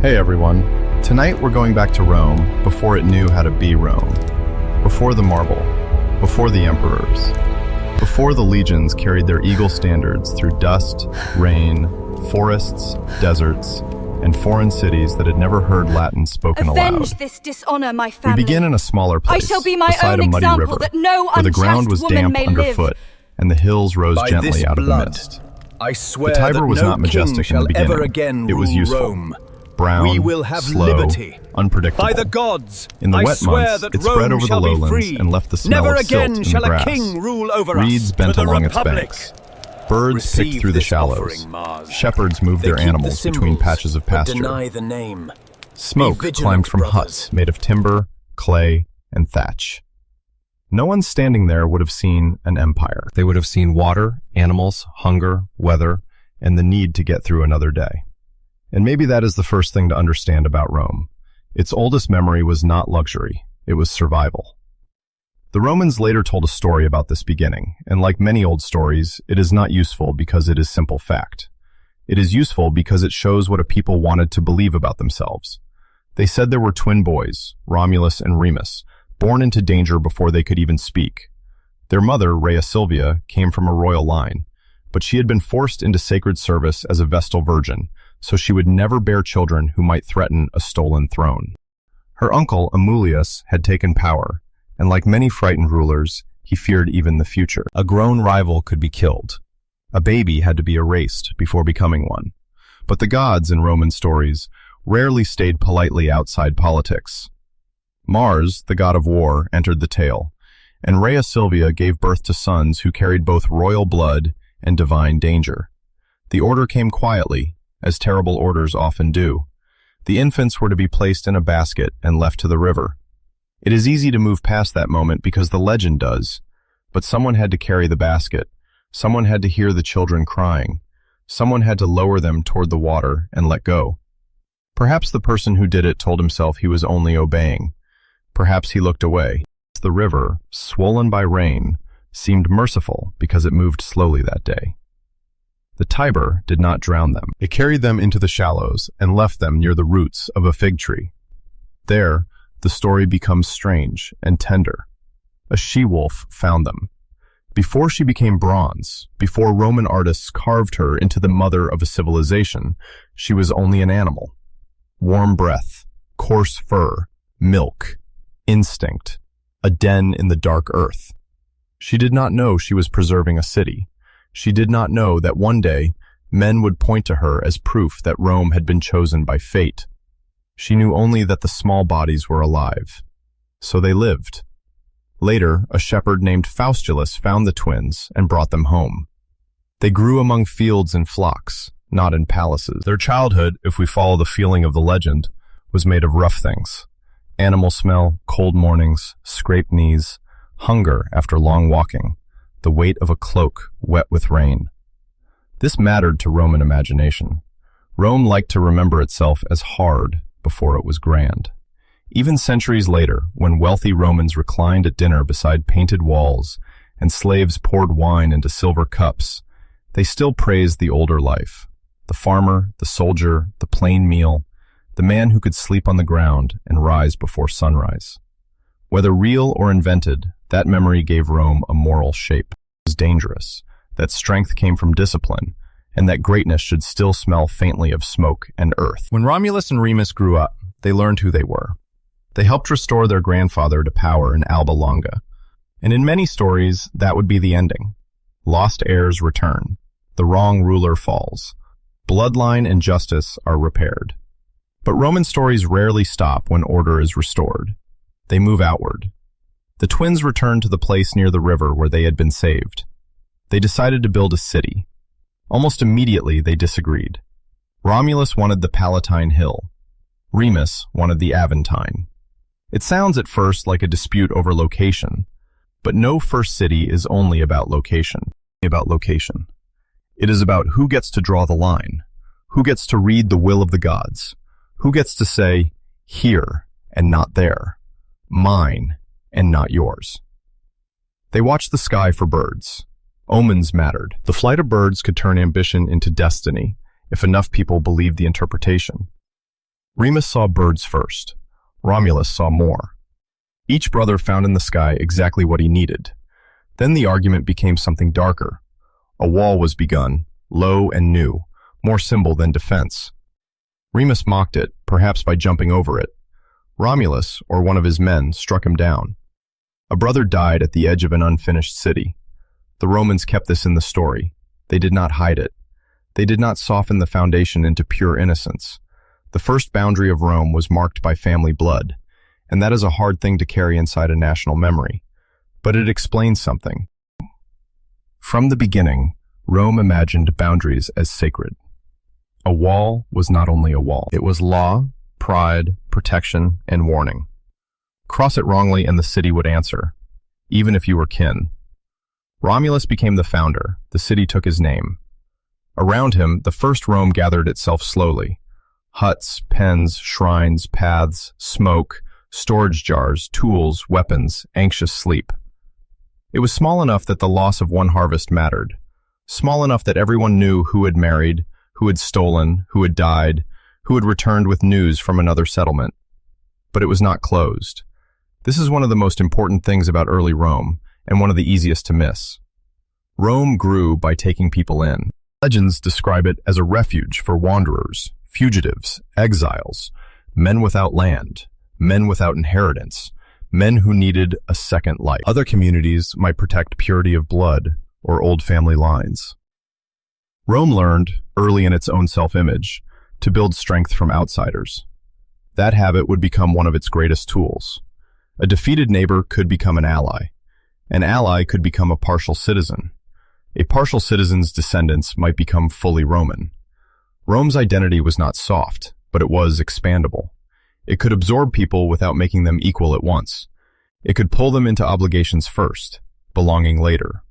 Hey everyone, tonight we're going back to Rome before it knew how to be Rome. Before the marble, before the emperors, before the legions carried their eagle standards through dust, rain, forests, deserts, and foreign cities that had never heard Latin spoken aloud. Avenge this dishonor, my family. We begin in a smaller place, I shall be my beside own a muddy example river, that no where the ground unchaste was woman damp may underfoot, and the hills rose By gently this out of the blood, mist. I swear The Tiber that was no not majestic king shall in the beginning. ever again It was rule useful. Rome. Brown, We will have slow, liberty. unpredictable. By the gods, In the I wet swear months, that it spread Rome over the shall be lowlands free. and left the smell Never of silt again in shall the a grass. king rule over Reeds us. bent to the along Republic. its banks. Birds Receive picked through the this shallows. offering, Mars. Shepherds moved They their keep the animals between symbols, patches of but pasture. deny the name. Smoke Be vigilant, climbed from brothers. huts made of timber, clay, and thatch. No one standing there would have seen an empire. They would have seen water, animals, hunger, weather, and the need to get through another day. And maybe that is the first thing to understand about Rome. Its oldest memory was not luxury, it was survival. The Romans later told a story about this beginning, and like many old stories, it is not useful because it is simple fact. It is useful because it shows what a people wanted to believe about themselves. They said there were twin boys, Romulus and Remus, born into danger before they could even speak. Their mother, Rhea Silvia, came from a royal line, but she had been forced into sacred service as a Vestal virgin, so she would never bear children who might threaten a stolen throne. Her uncle, Amulius, had taken power, and like many frightened rulers, he feared even the future. A grown rival could be killed. A baby had to be erased before becoming one. But the gods in Roman stories rarely stayed politely outside politics. Mars, the god of war, entered the tale, and Rhea Silvia gave birth to sons who carried both royal blood and divine danger. The order came quietly, as terrible orders often do. The infants were to be placed in a basket and left to the river. It is easy to move past that moment because the legend does, but someone had to carry the basket, someone had to hear the children crying, someone had to lower them toward the water and let go. Perhaps the person who did it told himself he was only obeying. Perhaps he looked away. The river, swollen by rain, seemed merciful because it moved slowly that day. The Tiber did not drown them. It carried them into the shallows and left them near the roots of a fig tree. There, the story becomes strange and tender. A she-wolf found them. Before she became bronze, before Roman artists carved her into the mother of a civilization, she was only an animal. Warm breath, coarse fur, milk, instinct, a den in the dark earth. She did not know she was preserving a city. She did not know that one day men would point to her as proof that Rome had been chosen by fate. She knew only that the small bodies were alive. So they lived. Later, a shepherd named Faustulus found the twins and brought them home. They grew among fields and flocks, not in palaces. Their childhood, if we follow the feeling of the legend, was made of rough things. Animal smell, cold mornings, scraped knees, hunger after long walking, the weight of a cloak wet with rain. This mattered to Roman imagination. Rome liked to remember itself as hard before it was grand. Even centuries later, when wealthy Romans reclined at dinner beside painted walls and slaves poured wine into silver cups, they still praised the older life. The farmer, the soldier, the plain meal, the man who could sleep on the ground and rise before sunrise. Whether real or invented, that memory gave Rome a moral shape. It was dangerous, that strength came from discipline, and that greatness should still smell faintly of smoke and earth. When Romulus and Remus grew up, they learned who they were. They helped restore their grandfather to power in Alba Longa. And in many stories, that would be the ending. Lost heirs return. The wrong ruler falls. Bloodline and justice are repaired. But Roman stories rarely stop when order is restored. They move outward. The twins returned to the place near the river where they had been saved. They decided to build a city. Almost immediately, they disagreed. Romulus wanted the Palatine Hill. Remus wanted the Aventine. It sounds at first like a dispute over location, but no first city is only about location. It is about who gets to draw the line, who gets to read the will of the gods, who gets to say, here and not there, mine and not yours. They watched the sky for birds. Omens mattered. The flight of birds could turn ambition into destiny if enough people believed the interpretation. Remus saw birds first. Romulus saw more. Each brother found in the sky exactly what he needed. Then the argument became something darker. A wall was begun, low and new, more symbol than defense. Remus mocked it, perhaps by jumping over it. Romulus, or one of his men, struck him down. A brother died at the edge of an unfinished city. The Romans kept this in the story. They did not hide it. They did not soften the foundation into pure innocence. The first boundary of Rome was marked by family blood, and that is a hard thing to carry inside a national memory. But it explains something. From the beginning, Rome imagined boundaries as sacred. A wall was not only a wall. It was law, pride, protection, and warning. Cross it wrongly and the city would answer, even if you were kin. Romulus became the founder. The city took his name. Around him, the first Rome gathered itself slowly. Huts, pens, shrines, paths, smoke, storage jars, tools, weapons, anxious sleep. It was small enough that the loss of one harvest mattered. Small enough that everyone knew who had married, who had stolen, who had died, who had returned with news from another settlement. But it was not closed. This is one of the most important things about early Rome, and one of the easiest to miss. Rome grew by taking people in. Legends describe it as a refuge for wanderers, fugitives, exiles, men without land, men without inheritance, men who needed a second life. Other communities might protect purity of blood or old family lines. Rome learned, early in its own self-image, to build strength from outsiders. That habit would become one of its greatest tools. A defeated neighbor could become an ally. An ally could become a partial citizen. A partial citizen's descendants might become fully Roman. Rome's identity was not soft, but it was expandable. It could absorb people without making them equal at once. It could pull them into obligations first, belonging later.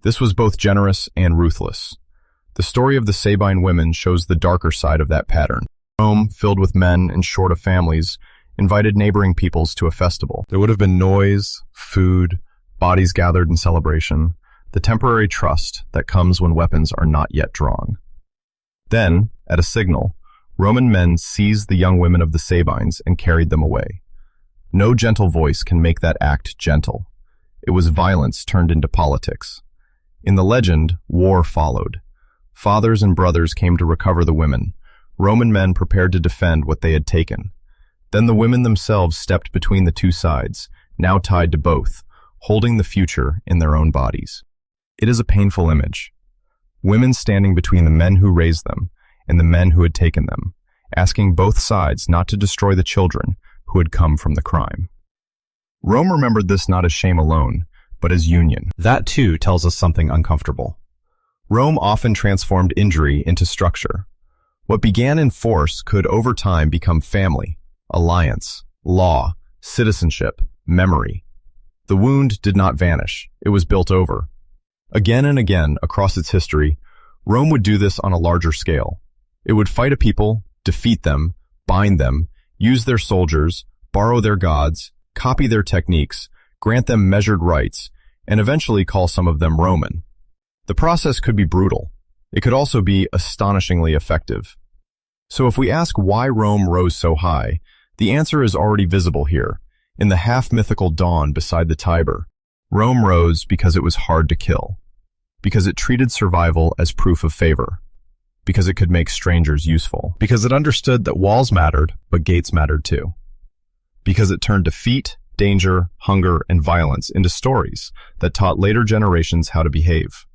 This was both generous and ruthless. The story of the Sabine women shows the darker side of that pattern. Rome, filled with men and short of families, invited neighboring peoples to a festival. There would have been noise, food, bodies gathered in celebration, the temporary trust that comes when weapons are not yet drawn. Then, at a signal, Roman men seized the young women of the Sabines and carried them away. No gentle voice can make that act gentle. It was violence turned into politics. In the legend, war followed. Fathers and brothers came to recover the women. Roman men prepared to defend what they had taken. Then the women themselves stepped between the two sides, now tied to both, holding the future in their own bodies. It is a painful image. Women standing between the men who raised them and the men who had taken them, asking both sides not to destroy the children who had come from the crime. Rome remembered this not as shame alone, but as union. That too tells us something uncomfortable. Rome often transformed injury into structure. What began in force could over time become family, alliance, law, citizenship, memory. The wound did not vanish, it was built over. Again and again across its history, Rome would do this on a larger scale. It would fight a people, defeat them, bind them, use their soldiers, borrow their gods, copy their techniques, grant them measured rights, and eventually call some of them Roman. The process could be brutal. It could also be astonishingly effective. So if we ask why Rome rose so high, the answer is already visible here, in the half-mythical dawn beside the Tiber. Rome rose because it was hard to kill, because it treated survival as proof of favor, because it could make strangers useful, because it understood that walls mattered, but gates mattered too, because it turned defeat, danger, hunger, and violence into stories that taught later generations how to behave.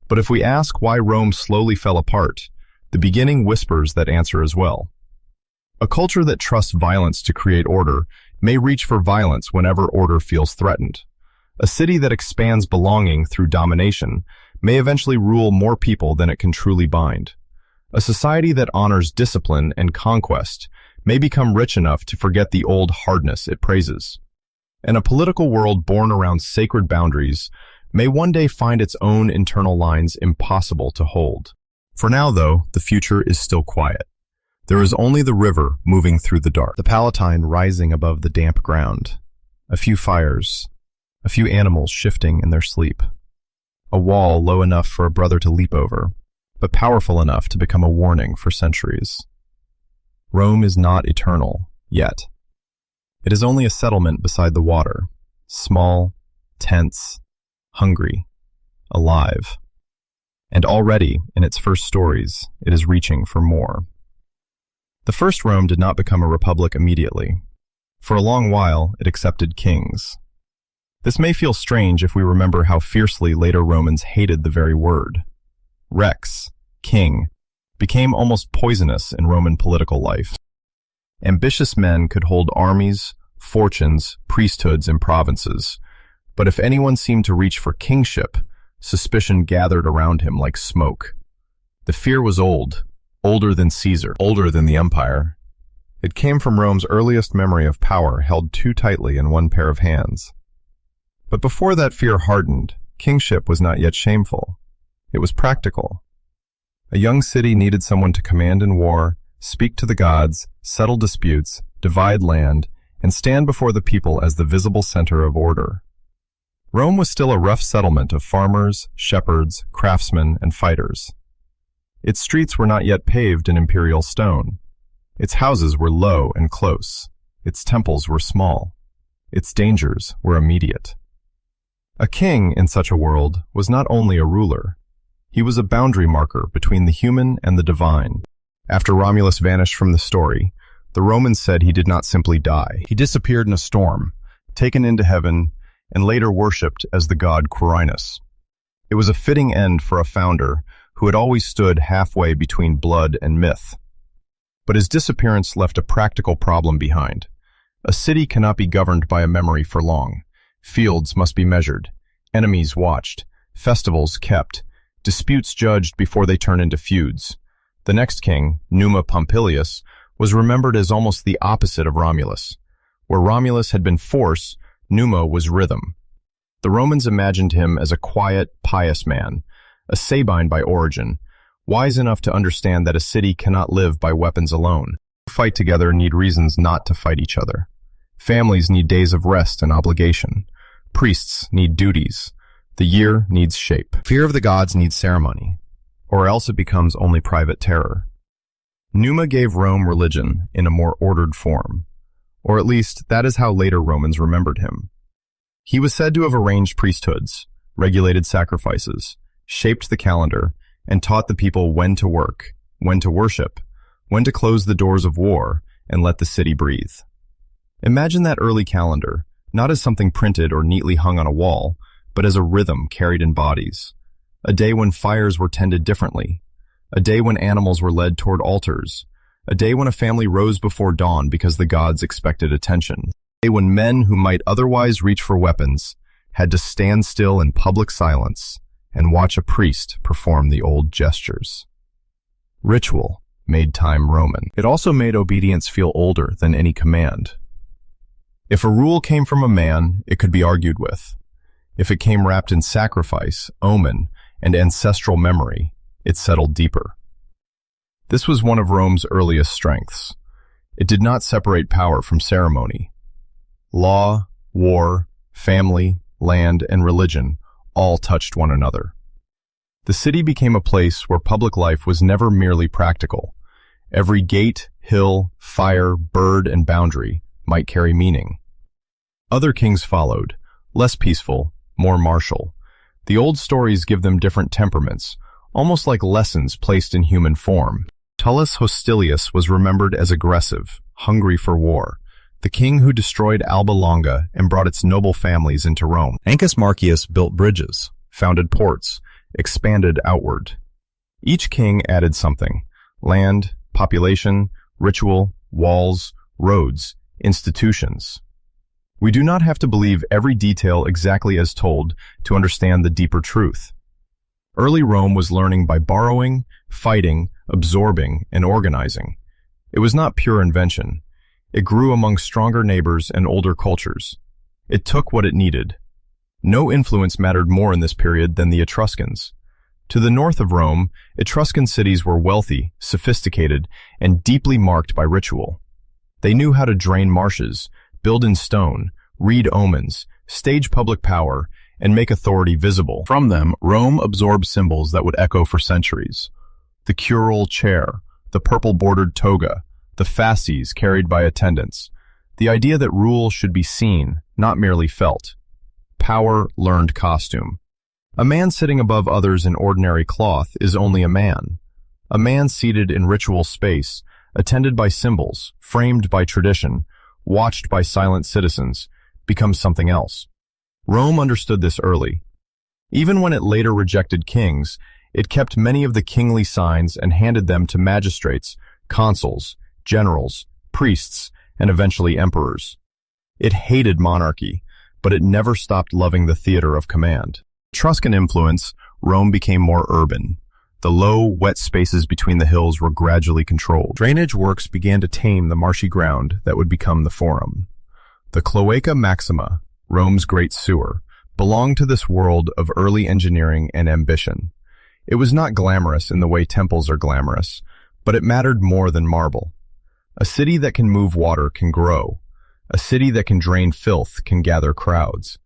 But if we ask why Rome slowly fell apart, the beginning whispers that answer as well. A culture that trusts violence to create order may reach for violence whenever order feels threatened. A city that expands belonging through domination may eventually rule more people than it can truly bind. A society that honors discipline and conquest may become rich enough to forget the old hardness it praises. And a political world born around sacred boundaries may one day find its own internal lines impossible to hold. For now, though, the future is still quiet. There is only the river moving through the dark, the Palatine rising above the damp ground, a few fires, a few animals shifting in their sleep, a wall low enough for a brother to leap over, but powerful enough to become a warning for centuries. Rome is not eternal, yet. It is only a settlement beside the water, small, tense, hungry, alive. And already, in its first stories, it is reaching for more. The first Rome did not become a republic immediately. For a long while, it accepted kings. This may feel strange if we remember how fiercely later Romans hated the very word. Rex, king, became almost poisonous in Roman political life. Ambitious men could hold armies, fortunes, priesthoods, and provinces, but if anyone seemed to reach for kingship, suspicion gathered around him like smoke. The fear was old, older than Caesar, older than the empire. It came from Rome's earliest memory of power held too tightly in one pair of hands. But before that fear hardened, kingship was not yet shameful. It was practical. A young city needed someone to command in war, speak to the gods, settle disputes, divide land, and stand before the people as the visible center of order. Rome was still a rough settlement of farmers, shepherds, craftsmen, and fighters. Its streets were not yet paved in imperial stone. Its houses were low and close. Its temples were small. Its dangers were immediate. A king in such a world was not only a ruler. He was a boundary marker between the human and the divine. After Romulus vanished from the story, the Romans said he did not simply die. He disappeared in a storm, taken into heaven, and later worshipped as the god Quirinus. It was a fitting end for a founder who had always stood halfway between blood and myth. But his disappearance left a practical problem behind. A city cannot be governed by a memory for long. Fields must be measured, enemies watched, festivals kept, disputes judged before they turn into feuds. The next king, Numa Pompilius, was remembered as almost the opposite of Romulus. Where Romulus had been force, Numa was rhythm. The Romans imagined him as a quiet, pious man, a Sabine by origin, wise enough to understand that a city cannot live by weapons alone. Those who fight together need reasons not to fight each other. Families need days of rest and obligation. Priests need duties. The year needs shape. Fear of the gods needs ceremony, or else it becomes only private terror. Numa gave Rome religion in a more ordered form, or at least that is how later Romans remembered him. He was said to have arranged priesthoods, regulated sacrifices, shaped the calendar, and taught the people when to work, when to worship, when to close the doors of war, and let the city breathe. Imagine that early calendar, not as something printed or neatly hung on a wall, but as a rhythm carried in bodies. A day when fires were tended differently. A day when animals were led toward altars. A day when a family rose before dawn because the gods expected attention. A day when men who might otherwise reach for weapons had to stand still in public silence and watch a priest perform the old gestures. Ritual made time Roman. It also made obedience feel older than any command. If a rule came from a man, it could be argued with. If it came wrapped in sacrifice, omen, and ancestral memory, it settled deeper. This was one of Rome's earliest strengths. It did not separate power from ceremony. Law, war, family, land, and religion all touched one another. The city became a place where public life was never merely practical. Every gate, hill, fire, bird, and boundary might carry meaning. Other kings followed, less peaceful, more martial. The old stories give them different temperaments, almost like lessons placed in human form. Tullus Hostilius was remembered as aggressive, hungry for war, the king who destroyed Alba Longa and brought its noble families into Rome. Ancus Marcius built bridges, founded ports, expanded outward. Each king added something: land, population, ritual, walls, roads, institutions. We do not have to believe every detail exactly as told to understand the deeper truth. Early Rome was learning by borrowing, fighting, absorbing, and organizing. It was not pure invention. It grew among stronger neighbors and older cultures. It took what it needed. No influence mattered more in this period than the Etruscans. To the north of Rome, Etruscan cities were wealthy, sophisticated, and deeply marked by ritual. They knew how to drain marshes, build in stone, read omens, stage public power, and make authority visible. From them, Rome absorbed symbols that would echo for centuries. The curule chair, the purple-bordered toga, the fasces carried by attendants, the idea that rule should be seen, not merely felt. Power learned costume. A man sitting above others in ordinary cloth is only a man. A man seated in ritual space, attended by symbols, framed by tradition, watched by silent citizens, becomes something else. Rome understood this early. Even when it later rejected kings, it kept many of the kingly signs and handed them to magistrates, consuls, generals, priests, and eventually emperors. It hated monarchy, but it never stopped loving the theater of command. Etruscan influence, Rome became more urban. The low, wet spaces between the hills were gradually controlled. Drainage works began to tame the marshy ground that would become the Forum. The Cloaca Maxima, Rome's great sewer, belonged to this world of early engineering and ambition. It was not glamorous in the way temples are glamorous, but it mattered more than marble. A city that can move water can grow. A city that can drain filth can gather crowds.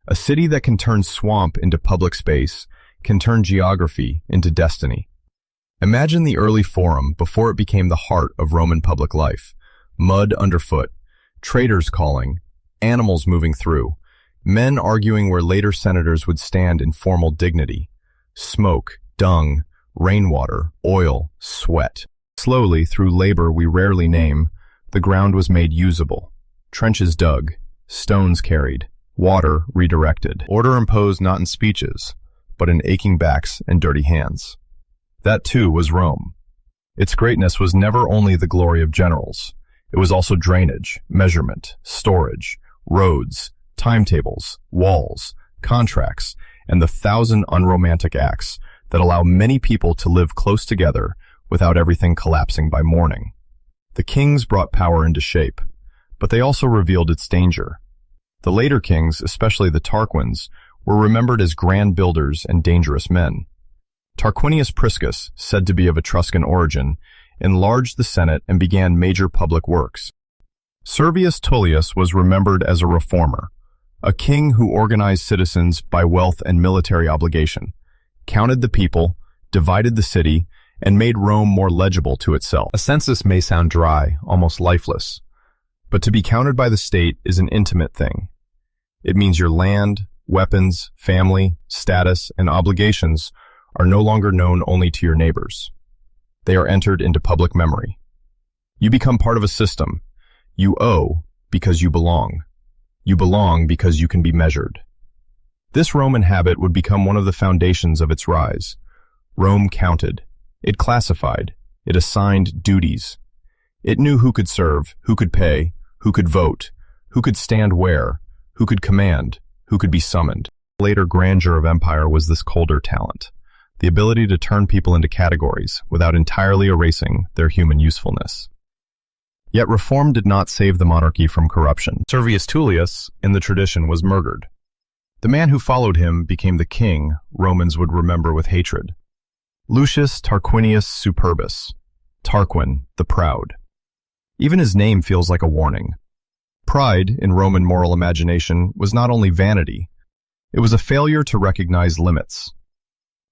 A city that can turn swamp into public space can turn geography into destiny. Imagine the early Forum before it became the heart of Roman public life. Mud underfoot, traders calling, animals moving through, men arguing where later senators would stand in formal dignity. Smoke, dung, rainwater, oil, sweat. Slowly, through labor we rarely name, the ground was made usable. Trenches dug, stones carried, water redirected. Order imposed not in speeches, but in aching backs and dirty hands. That too was Rome. Its greatness was never only the glory of generals. It was also drainage, measurement, storage, roads, timetables, walls, contracts, and the 1,000 unromantic acts that allow many people to live close together without everything collapsing by morning. The kings brought power into shape, but they also revealed its danger. The later kings, especially the Tarquins, were remembered as grand builders and dangerous men. Tarquinius Priscus, said to be of Etruscan origin, enlarged the Senate and began major public works. Servius Tullius was remembered as a reformer, a king who organized citizens by wealth and military obligation, counted the people, divided the city, and made Rome more legible to itself. A census may sound dry, almost lifeless, but to be counted by the state is an intimate thing. It means your land, weapons, family, status, and obligations are no longer known only to your neighbors. They are entered into public memory. You become part of a system. You owe because you belong. You belong because you can be measured. This Roman habit would become one of the foundations of its rise. Rome counted. It classified. It assigned duties. It knew who could serve, who could pay, who could vote, who could stand where, who could command, who could be summoned. The later grandeur of empire was this colder talent, the ability to turn people into categories without entirely erasing their human usefulness. Yet reform did not save the monarchy from corruption. Servius Tullius, in the tradition, was murdered. The man who followed him became the king Romans would remember with hatred. Lucius Tarquinius Superbus, Tarquin, the Proud. Even his name feels like a warning. Pride, in Roman moral imagination, was not only vanity, it was a failure to recognize limits.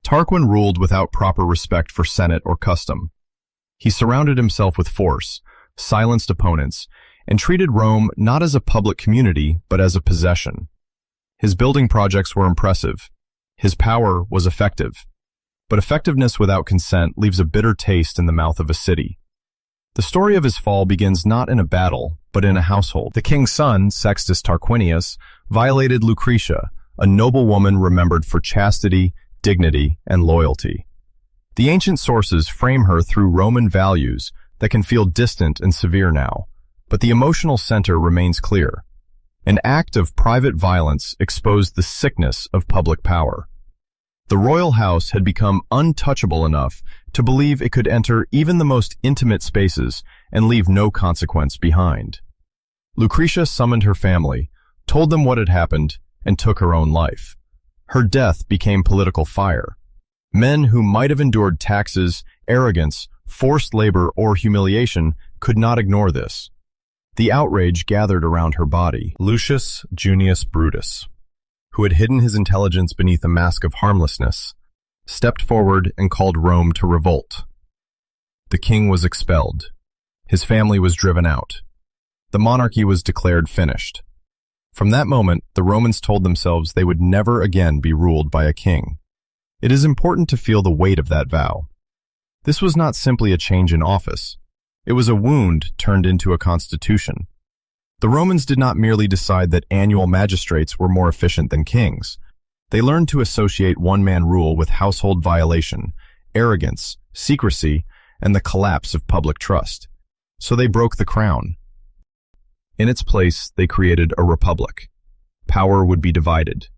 Tarquin ruled without proper respect for Senate or custom. He surrounded himself with force, silenced opponents, and treated Rome not as a public community, but as a possession. His building projects were impressive. His power was effective. But effectiveness without consent leaves a bitter taste in the mouth of a city. The story of his fall begins not in a battle, but in a household. The king's son, Sextus Tarquinius, violated Lucretia, a noble woman remembered for chastity, dignity, and loyalty. The ancient sources frame her through Roman values that can feel distant and severe now, but the emotional center remains clear. An act of private violence exposed the sickness of public power. The royal house had become untouchable enough to believe it could enter even the most intimate spaces and leave no consequence behind. Lucretia summoned her family, told them what had happened, and took her own life. Her death became political fire. Men who might have endured taxes, arrogance, forced labor, or humiliation could not ignore this. The outrage gathered around her body. Lucius Junius Brutus, who had hidden his intelligence beneath a mask of harmlessness, stepped forward and called Rome to revolt. The king was expelled. His family was driven out. The monarchy was declared finished. From that moment, the Romans told themselves they would never again be ruled by a king. It is important to feel the weight of that vow. This was not simply a change in office. It was a wound turned into a constitution. The Romans did not merely decide that annual magistrates were more efficient than kings. They learned to associate one-man rule with household violation, arrogance, secrecy, and the collapse of public trust. So they broke the crown. In its place, they created a republic. Power would be divided.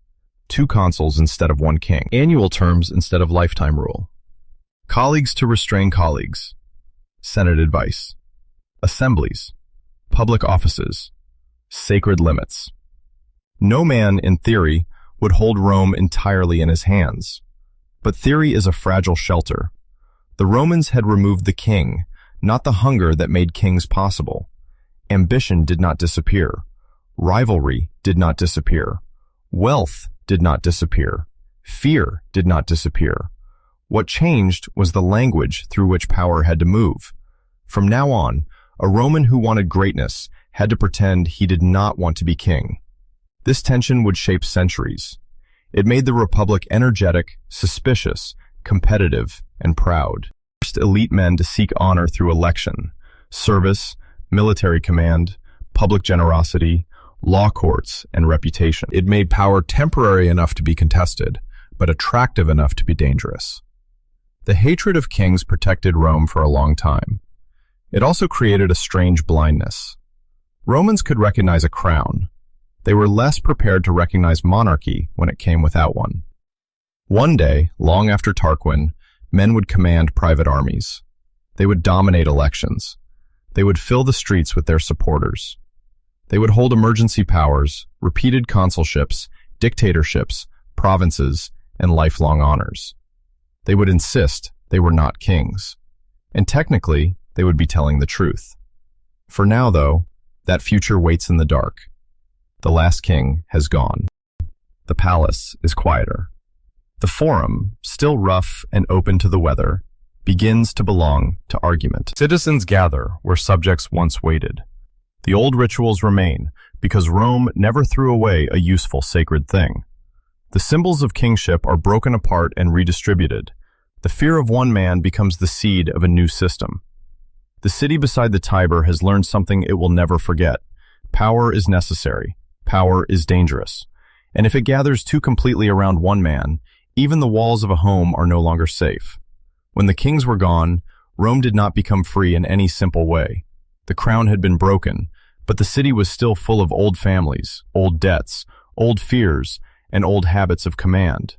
2 consuls instead of 1 king. Annual terms instead of lifetime rule. Colleagues to restrain colleagues. Senate advice. Assemblies. Public offices. Sacred limits. No man, in theory, would hold Rome entirely in his hands. But theory is a fragile shelter. The Romans had removed the king, not the hunger that made kings possible. Ambition did not disappear. Rivalry did not disappear. Wealth did not disappear. Fear did not disappear. What changed was the language through which power had to move. From now on, a Roman who wanted greatness had to pretend he did not want to be king. This tension would shape centuries. It made the Republic energetic, suspicious, competitive, and proud. First elite men to seek honor through election, service, military command, public generosity, law courts, and reputation. It made power temporary enough to be contested, but attractive enough to be dangerous. The hatred of kings protected Rome for a long time. It also created a strange blindness. Romans could recognize a crown. They were less prepared to recognize monarchy when it came without one. One day, long after Tarquin, men would command private armies. They would dominate elections. They would fill the streets with their supporters. They would hold emergency powers, repeated consulships, dictatorships, provinces, and lifelong honors. They would insist they were not kings. And technically, they would be telling the truth. For now, though, that future waits in the dark. The last king has gone. The palace is quieter. The forum, still rough and open to the weather, begins to belong to argument. Citizens gather where subjects once waited. The old rituals remain because Rome never threw away a useful sacred thing. The symbols of kingship are broken apart and redistributed. The fear of one man becomes the seed of a new system. The city beside the Tiber has learned something it will never forget. Power is necessary. Power is dangerous. And if it gathers too completely around one man, even the walls of a home are no longer safe. When the kings were gone, Rome did not become free in any simple way. The crown had been broken, but the city was still full of old families, old debts, old fears, and old habits of command.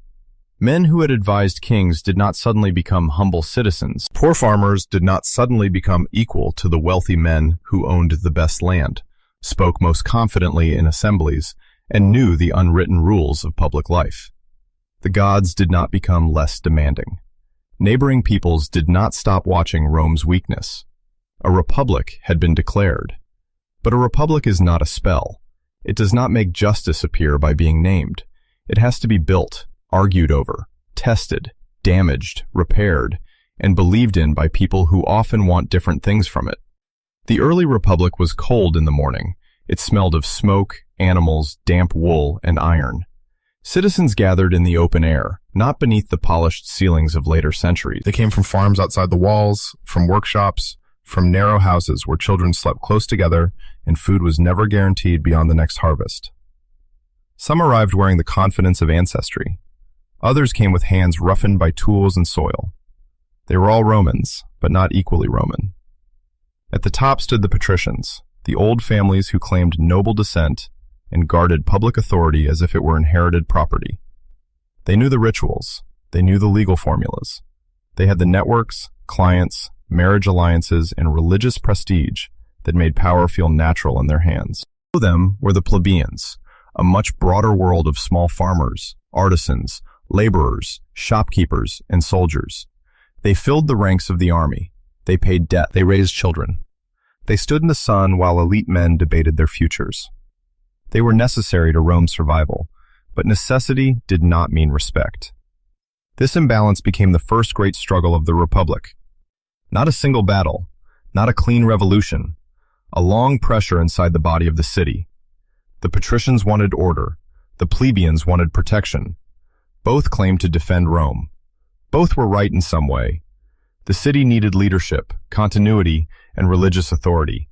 Men who had advised kings did not suddenly become humble citizens. Poor farmers did not suddenly become equal to the wealthy men who owned the best land, spoke most confidently in assemblies, and knew the unwritten rules of public life. The gods did not become less demanding. Neighboring peoples did not stop watching Rome's weakness. A republic had been declared. But a republic is not a spell. It does not make justice appear by being named. It has to be built, argued over, tested, damaged, repaired, and believed in by people who often want different things from it. The early republic was cold in the morning. It smelled of smoke, animals, damp wool, and iron. Citizens gathered in the open air, not beneath the polished ceilings of later centuries. They came from farms outside the walls, from workshops, from narrow houses where children slept close together and food was never guaranteed beyond the next harvest. Some arrived wearing the confidence of ancestry. Others came with hands roughened by tools and soil. They were all Romans, but not equally Roman. At the top stood the patricians, the old families who claimed noble descent and guarded public authority as if it were inherited property. They knew the rituals. They knew the legal formulas. They had the networks, clients, marriage alliances, and religious prestige that made power feel natural in their hands. Below them were the plebeians, a much broader world of small farmers, artisans, laborers, shopkeepers, and soldiers. They filled the ranks of the army. They paid debt. They raised children. They stood in the sun while elite men debated their futures. They were necessary to Rome's survival, but necessity did not mean respect. This imbalance became the first great struggle of the Republic. Not a single battle, not a clean revolution. A long pressure inside the body of the city. The patricians wanted order. The plebeians wanted protection. Both claimed to defend Rome. Both were right in some way. The city needed leadership, continuity, and religious authority.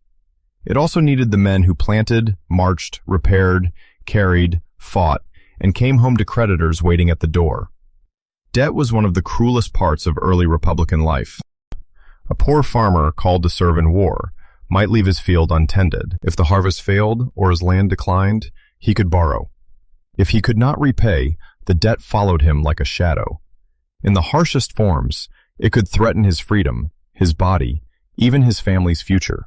It also needed the men who planted, marched, repaired, carried, fought, and came home to creditors waiting at the door. Debt was one of the cruelest parts of early Republican life. A poor farmer called to serve in war might leave his field untended. If the harvest failed or his land declined, he could borrow. If he could not repay, the debt followed him like a shadow. In the harshest forms, it could threaten his freedom, his body, even his family's future.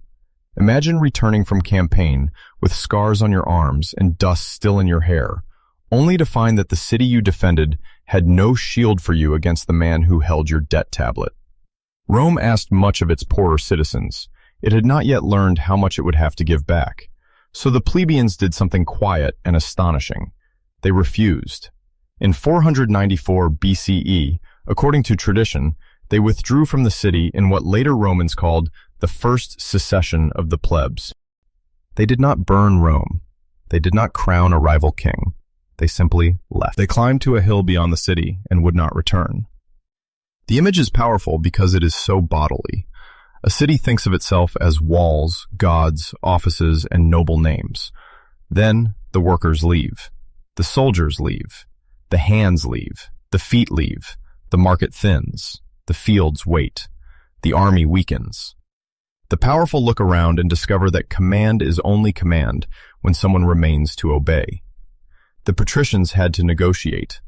Imagine returning from campaign with scars on your arms and dust still in your hair, only to find that the city you defended had no shield for you against the man who held your debt tablet. Rome asked much of its poorer citizens. It had not yet learned how much it would have to give back. So the plebeians did something quiet and astonishing. They refused. In 494 BCE, according to tradition, they withdrew from the city in what later Romans called the first secession of the plebs. They did not burn Rome. They did not crown a rival king. They simply left. They climbed to a hill beyond the city and would not return. The image is powerful because it is so bodily. A city thinks of itself as walls, gods, offices, and noble names. Then the workers leave. The soldiers leave. The hands leave. The feet leave. The market thins. The fields wait. The army weakens. The powerful look around and discover that command is only command when someone remains to obey. The patricians had to negotiate.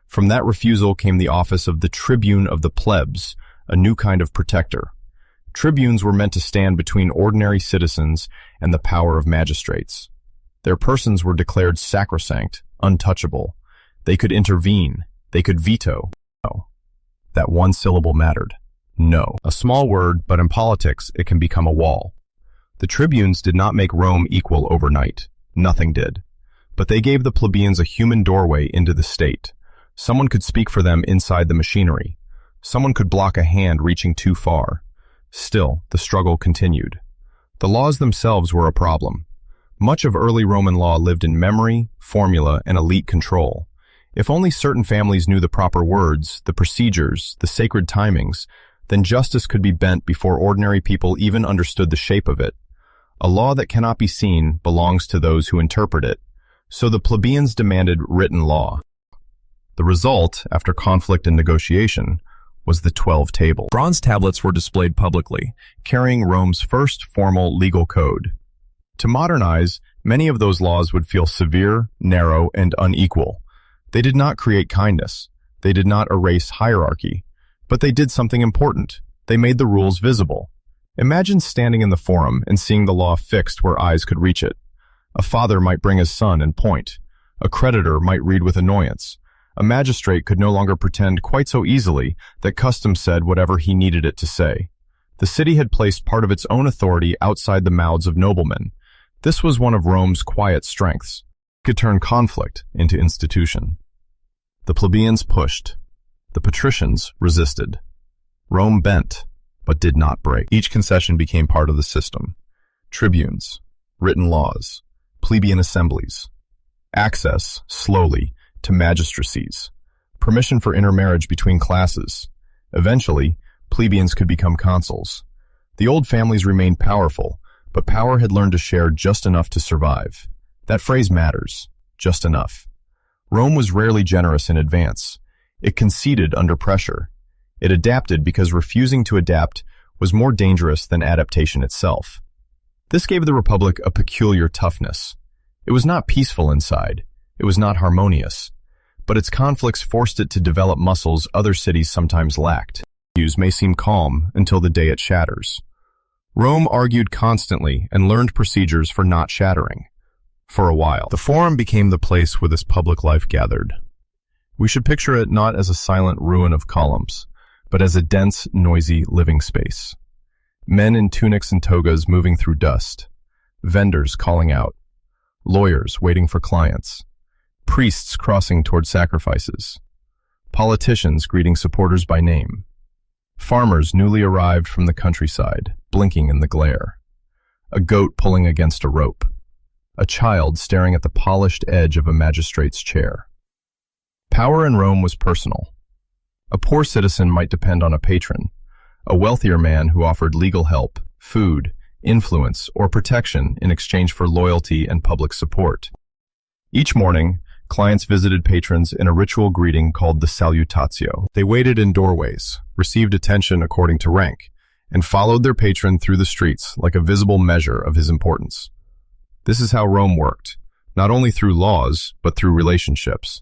From that refusal came the office of the tribune of the plebs, a new kind of protector. Tribunes were meant to stand between ordinary citizens and the power of magistrates. Their persons were declared sacrosanct, untouchable. They could intervene. They could veto. No. That one syllable mattered. No. A small word, but in politics it can become a wall. The tribunes did not make Rome equal overnight. Nothing did. But they gave the plebeians a human doorway into the state. Someone could speak for them inside the machinery. Someone could block a hand reaching too far. Still, the struggle continued. The laws themselves were a problem. Much of early Roman law lived in memory, formula, and elite control. If only certain families knew the proper words, the procedures, the sacred timings, then justice could be bent before ordinary people even understood the shape of it. A law that cannot be seen belongs to those who interpret it. So the plebeians demanded written law. The result, after conflict and negotiation, was the 12 Tables. Bronze tablets were displayed publicly, carrying Rome's first formal legal code. To modernize, many of those laws would feel severe, narrow, and unequal. They did not create kindness. They did not erase hierarchy. But they did something important. They made the rules visible. Imagine standing in the forum and seeing the law fixed where eyes could reach it. A father might bring his son and point. A creditor might read with annoyance. A magistrate could no longer pretend quite so easily that custom said whatever he needed it to say. The city had placed part of its own authority outside the mouths of noblemen. This was one of Rome's quiet strengths. It could turn conflict into institution. The plebeians pushed. The patricians resisted. Rome bent, but did not break. Each concession became part of the system. Tribunes, written laws, plebeian assemblies, access, slowly, to magistracies, permission for intermarriage between classes. Eventually, plebeians could become consuls. The old families remained powerful, but power had learned to share just enough to survive. That phrase matters, just enough. Rome was rarely generous in advance. It conceded under pressure. It adapted because refusing to adapt was more dangerous than adaptation itself. This gave the Republic a peculiar toughness. It was not peaceful inside. It was not harmonious. But its conflicts forced it to develop muscles other cities sometimes lacked. News may seem calm until the day it shatters. Rome argued constantly and learned procedures for not shattering. For a while, the Forum became the place where this public life gathered. We should picture it not as a silent ruin of columns, but as a dense, noisy living space. Men in tunics and togas moving through dust, vendors calling out, lawyers waiting for clients, priests crossing toward sacrifices, politicians greeting supporters by name. Farmers newly arrived from the countryside, blinking in the glare. A goat pulling against a rope. A child staring at the polished edge of a magistrate's chair. Power in Rome was personal. A poor citizen might depend on a patron, a wealthier man who offered legal help, food, influence, or protection in exchange for loyalty and public support. Each morning, clients visited patrons in a ritual greeting called the salutatio. They waited in doorways, received attention according to rank, and followed their patron through the streets like a visible measure of his importance. This is how Rome worked, not only through laws, but through relationships.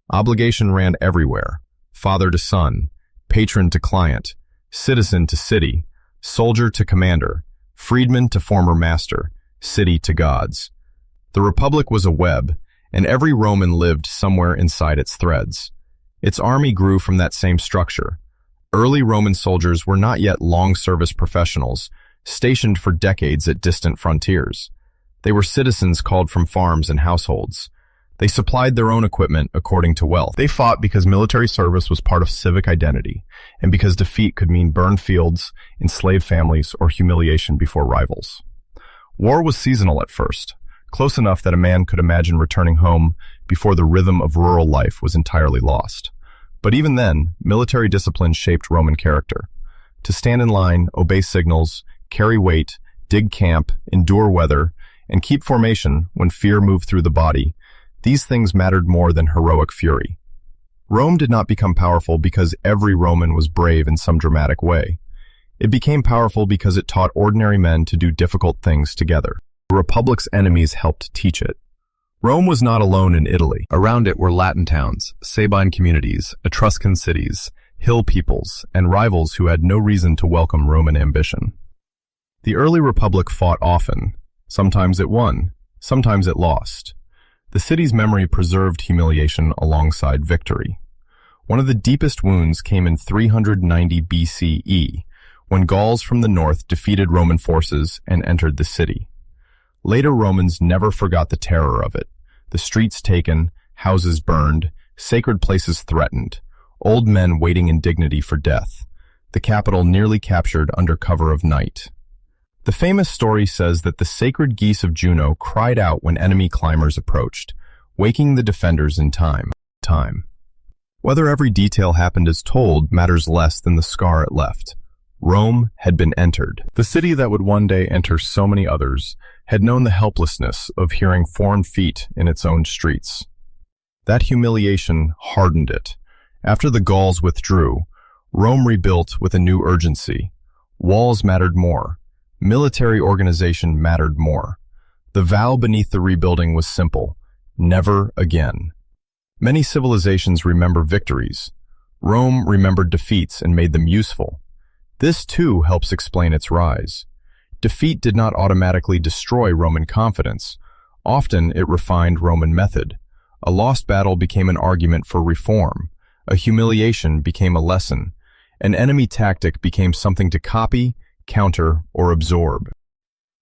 Obligation ran everywhere, father to son, patron to client, citizen to city, soldier to commander, freedman to former master, city to gods. The Republic was a web, and every Roman lived somewhere inside its threads. Its army grew from that same structure. Early Roman soldiers were not yet long-service professionals, stationed for decades at distant frontiers. They were citizens called from farms and households. They supplied their own equipment according to wealth. They fought because military service was part of civic identity, and because defeat could mean burned fields, enslaved families, or humiliation before rivals. War was seasonal at first, close enough that a man could imagine returning home before the rhythm of rural life was entirely lost. But even then, military discipline shaped Roman character. To stand in line, obey signals, carry weight, dig camp, endure weather, and keep formation when fear moved through the body, these things mattered more than heroic fury. Rome did not become powerful because every Roman was brave in some dramatic way. It became powerful because it taught ordinary men to do difficult things together. The Republic's enemies helped teach it. Rome was not alone in Italy. Around it were Latin towns, Sabine communities, Etruscan cities, hill peoples, and rivals who had no reason to welcome Roman ambition. The early Republic fought often. Sometimes it won, sometimes it lost. The city's memory preserved humiliation alongside victory. One of the deepest wounds came in 390 BCE, when Gauls from the north defeated Roman forces and entered the city. Later Romans never forgot the terror of it. The streets taken, houses burned, sacred places threatened, old men waiting in dignity for death, the capital nearly captured under cover of night. The famous story says that the sacred geese of Juno cried out when enemy climbers approached, waking the defenders in time. Whether every detail happened as told matters less than the scar it left. Rome had been entered. The city that would one day enter so many others had known the helplessness of hearing foreign feet in its own streets. That humiliation hardened it. After the Gauls withdrew, Rome rebuilt with a new urgency. Walls mattered more. Military organization mattered more. The vow beneath the rebuilding was simple: never again. Many civilizations remember victories. Rome remembered defeats and made them useful. This too helps explain its rise. Defeat did not automatically destroy Roman confidence. Often it refined Roman method. A lost battle became an argument for reform. A humiliation became a lesson. An enemy tactic became something to copy, counter, or absorb.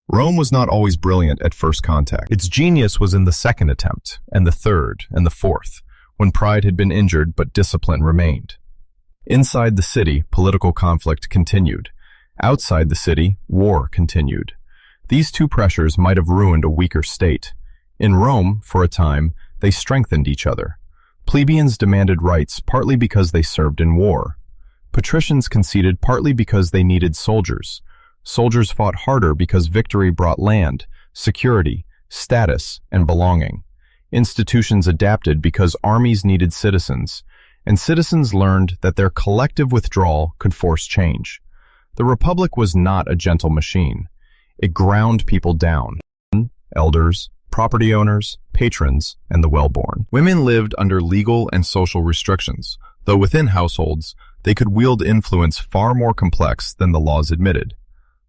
Rome was not always brilliant at first contact. Its genius was in the second attempt, and the third, and the fourth, when pride had been injured but discipline remained. Inside the city, political conflict continued. Outside the city, war continued. These two pressures might have ruined a weaker state. In Rome, for a time, they strengthened each other. Plebeians demanded rights partly because they served in war. Patricians conceded partly because they needed soldiers. Soldiers fought harder because victory brought land, security, status, and belonging. Institutions adapted because armies needed citizens, and citizens learned that their collective withdrawal could force change. The Republic was not a gentle machine. It ground people down: elders, property owners, patrons, and the well-born. Women lived under legal and social restrictions, though within households, they could wield influence far more complex than the laws admitted.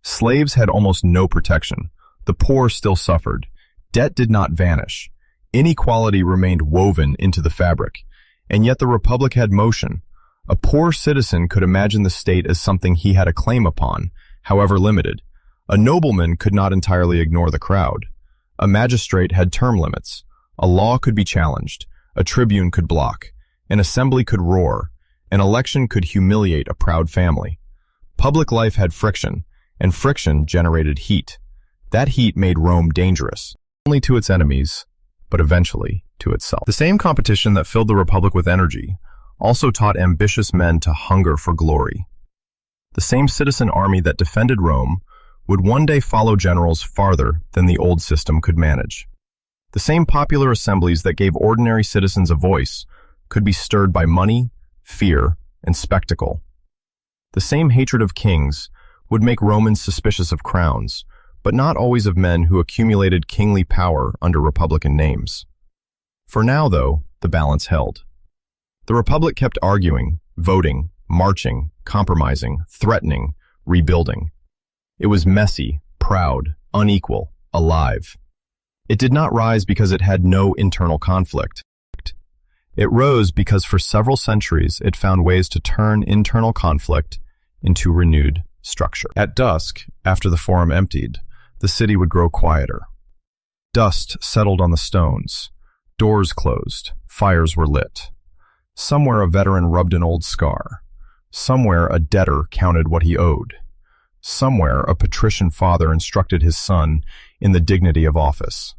Slaves had almost no protection. The poor still suffered. Debt did not vanish. Inequality remained woven into the fabric. And yet the Republic had motion. A poor citizen could imagine the state as something he had a claim upon, however limited. A nobleman could not entirely ignore the crowd. A magistrate had term limits. A law could be challenged. A tribune could block. An assembly could roar. An election could humiliate a proud family. Public life had friction, and friction generated heat. That heat made Rome dangerous, not only to its enemies, but eventually to itself. The same competition that filled the Republic with energy also taught ambitious men to hunger for glory. The same citizen army that defended Rome would one day follow generals farther than the old system could manage. The same popular assemblies that gave ordinary citizens a voice could be stirred by money, fear, and spectacle. The same hatred of kings would make Romans suspicious of crowns, but not always of men who accumulated kingly power under republican names. For now, though, the balance held. The Republic kept arguing, voting, marching, compromising, threatening, rebuilding. It was messy, proud, unequal, alive. It did not rise because it had no internal conflict. It rose because for several centuries it found ways to turn internal conflict into renewed structure. At dusk, after the Forum emptied, the city would grow quieter. Dust settled on the stones. Doors closed. Fires were lit. Somewhere a veteran rubbed an old scar. Somewhere a debtor counted what he owed. Somewhere a patrician father instructed his son in the dignity of office.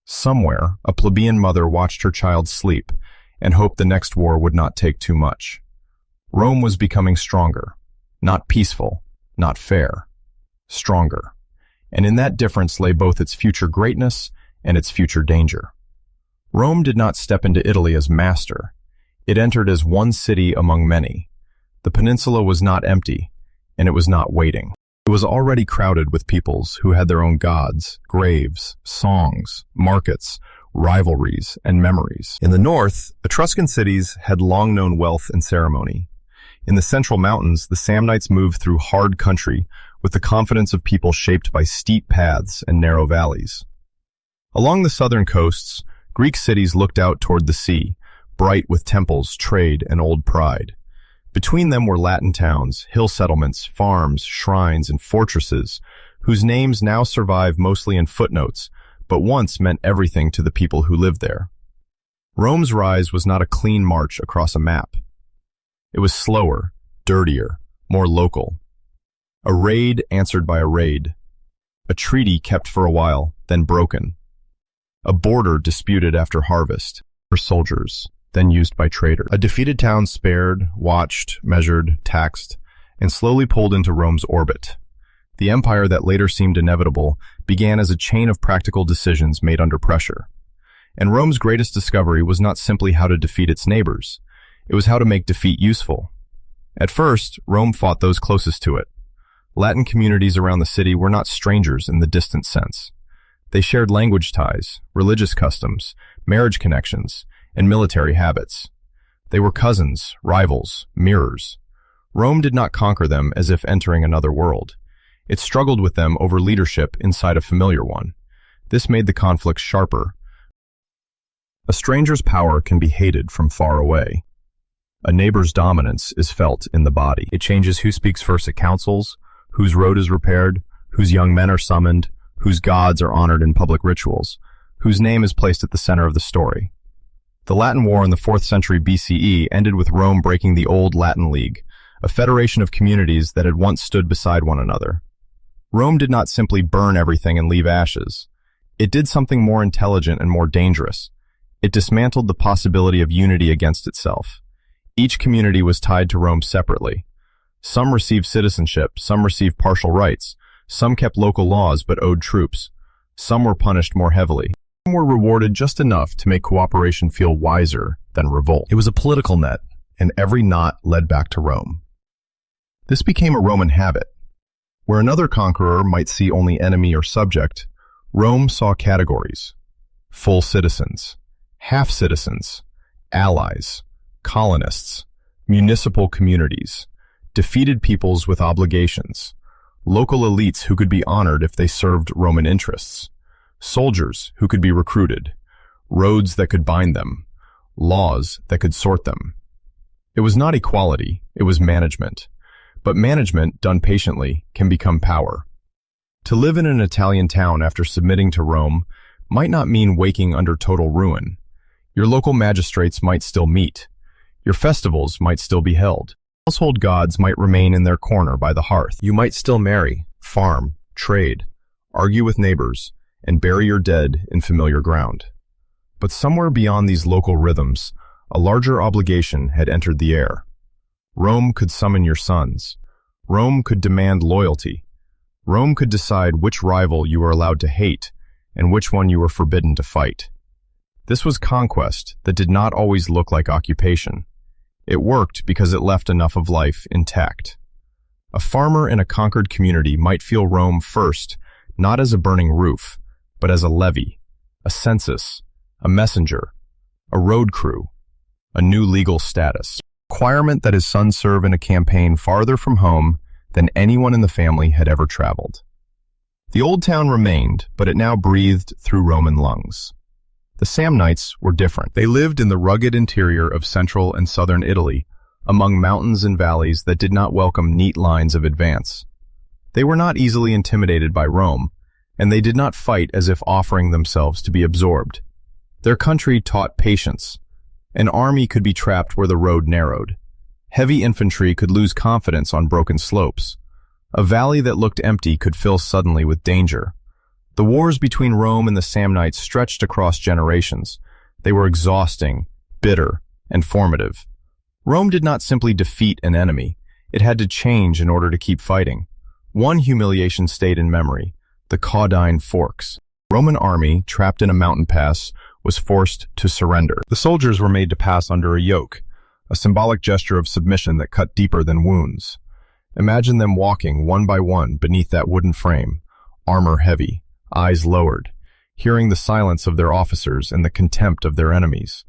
Somewhere a plebeian mother watched her child sleep and hoped the next war would not take too much. Rome was becoming stronger, not peaceful, not fair, stronger. And in that difference lay both its future greatness and its future danger. Rome did not step into Italy as master. It entered as one city among many. The peninsula was not empty, and it was not waiting. It was already crowded with peoples who had their own gods, graves, songs, markets, rivalries, and memories. In the north, Etruscan cities had long known wealth and ceremony. In the central mountains, the Samnites moved through hard country with the confidence of people shaped by steep paths and narrow valleys. Along the southern coasts, Greek cities looked out toward the sea, bright with temples, trade, and old pride. Between them were Latin towns, hill settlements, farms, shrines, and fortresses, whose names now survive mostly in footnotes, but once meant everything to the people who lived there. Rome's rise was not a clean march across a map. It was slower, dirtier, more local. A raid answered by a raid. A treaty kept for a while, then broken. A border disputed after harvest for soldiers, then used by traders. A defeated town spared, watched, measured, taxed, and slowly pulled into Rome's orbit. The empire that later seemed inevitable began as a chain of practical decisions made under pressure. And Rome's greatest discovery was not simply how to defeat its neighbors. It was how to make defeat useful. At first, Rome fought those closest to it. Latin communities around the city were not strangers in the distant sense. They shared language ties, religious customs, marriage connections, and military habits. They were cousins, rivals, mirrors. Rome did not conquer them as if entering another world. It struggled with them over leadership inside a familiar one. This made the conflict sharper. A stranger's power can be hated from far away. A neighbor's dominance is felt in the body. It changes who speaks first at councils, whose road is repaired, whose young men are summoned, whose gods are honored in public rituals, whose name is placed at the center of the story. The Latin War in the 4th century BCE ended with Rome breaking the old Latin League, a federation of communities that had once stood beside one another. Rome did not simply burn everything and leave ashes. It did something more intelligent and more dangerous. It dismantled the possibility of unity against itself. Each community was tied to Rome separately. Some received citizenship, some received partial rights, some kept local laws but owed troops. Some were punished more heavily. Some were rewarded just enough to make cooperation feel wiser than revolt. It was a political net, and every knot led back to Rome. This became a Roman habit. Where another conqueror might see only enemy or subject, Rome saw categories: full citizens, half-citizens, allies, colonists, municipal communities, defeated peoples with obligations, local elites who could be honored if they served Roman interests, soldiers who could be recruited, roads that could bind them, laws that could sort them. It was not equality, it was management. But management, done patiently, can become power. To live in an Italian town after submitting to Rome might not mean waking under total ruin. Your local magistrates might still meet. Your festivals might still be held. Household gods might remain in their corner by the hearth. You might still marry, farm, trade, argue with neighbors, and bury your dead in familiar ground. But somewhere beyond these local rhythms, a larger obligation had entered the air. Rome could summon your sons. Rome could demand loyalty. Rome could decide which rival you were allowed to hate and which one you were forbidden to fight. This was conquest that did not always look like occupation. It worked because it left enough of life intact. A farmer in a conquered community might feel Rome first, not as a burning roof, but as a levy, a census, a messenger, a road crew, a new legal status. Requirement that his son serve in a campaign farther from home than anyone in the family had ever traveled. The old town remained, but it now breathed through Roman lungs. The Samnites were different. They lived in the rugged interior of central and southern Italy, among mountains and valleys that did not welcome neat lines of advance. They were not easily intimidated by Rome, and they did not fight as if offering themselves to be absorbed. Their country taught patience. An army could be trapped where the road narrowed. Heavy infantry could lose confidence on broken slopes. A valley that looked empty could fill suddenly with danger. The wars between Rome and the Samnites stretched across generations. They were exhausting, bitter, and formative. Rome did not simply defeat an enemy. It had to change in order to keep fighting. One humiliation stayed in memory: the Caudine Forks. The Roman army, trapped in a mountain pass, was forced to surrender. The soldiers were made to pass under a yoke, a symbolic gesture of submission that cut deeper than wounds. Imagine them walking one by one beneath that wooden frame, armor heavy, eyes lowered, hearing the silence of their officers and the contempt of their enemies.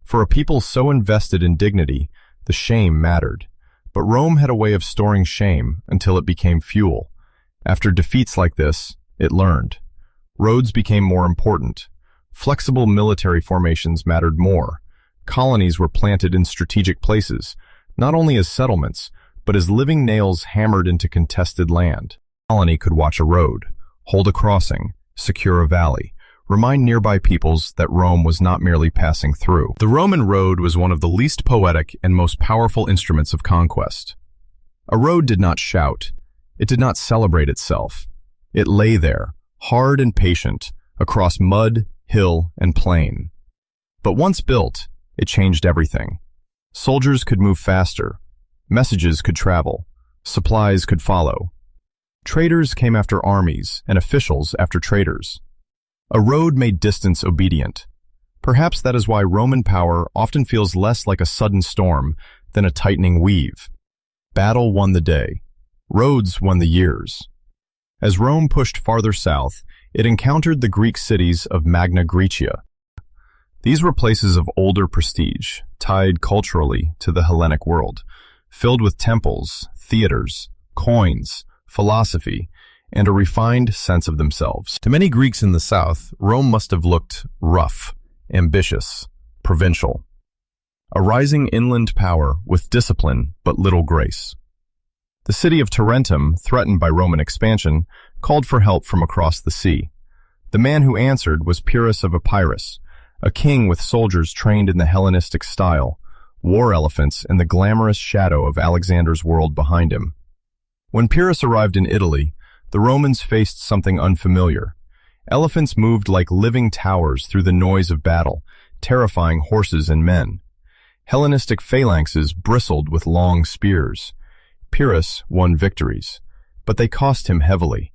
For a people so invested in dignity, the shame mattered. But Rome had a way of storing shame until it became fuel. After defeats like this, it learned. Roads became more important. Flexible military formations mattered more. Colonies were planted in strategic places, not only as settlements, but as living nails hammered into contested land. A colony could watch a road, hold a crossing, secure a valley, remind nearby peoples that Rome was not merely passing through. The Roman road was one of the least poetic and most powerful instruments of conquest. A road did not shout. It did not celebrate itself. It lay there, hard and patient, across mud, hill, and plain. But once built, it changed everything. Soldiers could move faster. Messages could travel. Supplies could follow. Traders came after armies, and officials after traitors. A road made distance obedient. Perhaps that is why Roman power often feels less like a sudden storm than a tightening weave. Battle won the day. Roads won the years. As Rome pushed farther south, it encountered the Greek cities of Magna Graecia. These were places of older prestige, tied culturally to the Hellenic world, filled with temples, theaters, coins, philosophy, and a refined sense of themselves. To many Greeks in the south, Rome must have looked rough, ambitious, provincial. A rising inland power with discipline but little grace. The city of Tarentum, threatened by Roman expansion, called for help from across the sea. The man who answered was Pyrrhus of Epirus, a king with soldiers trained in the Hellenistic style, war elephants and the glamorous shadow of Alexander's world behind him. When Pyrrhus arrived in Italy, the Romans faced something unfamiliar. Elephants moved like living towers through the noise of battle, terrifying horses and men. Hellenistic phalanxes bristled with long spears. Pyrrhus won victories, but they cost him heavily.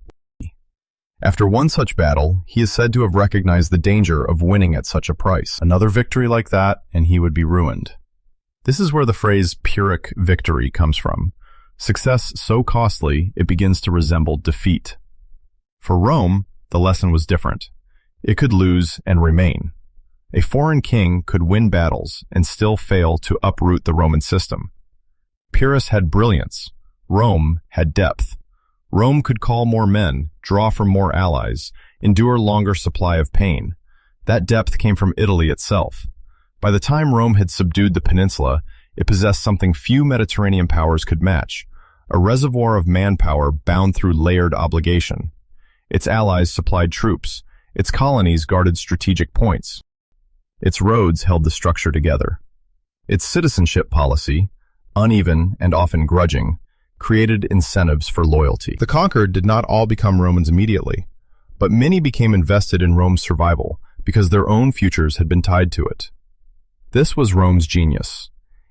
After one such battle, he is said to have recognized the danger of winning at such a price. Another victory like that, and he would be ruined. This is where the phrase Pyrrhic victory comes from. Success so costly, it begins to resemble defeat. For Rome, the lesson was different. It could lose and remain. A foreign king could win battles and still fail to uproot the Roman system. Pyrrhus had brilliance. Rome had depth. Rome could call more men, draw from more allies, endure longer supply of pain. That depth came from Italy itself. By the time Rome had subdued the peninsula, it possessed something few Mediterranean powers could match, a reservoir of manpower bound through layered obligation. Its allies supplied troops. Its colonies guarded strategic points. Its roads held the structure together. Its citizenship policy, uneven and often grudging, created incentives for loyalty. The conquered did not all become Romans immediately, but many became invested in Rome's survival because their own futures had been tied to it. This was Rome's genius.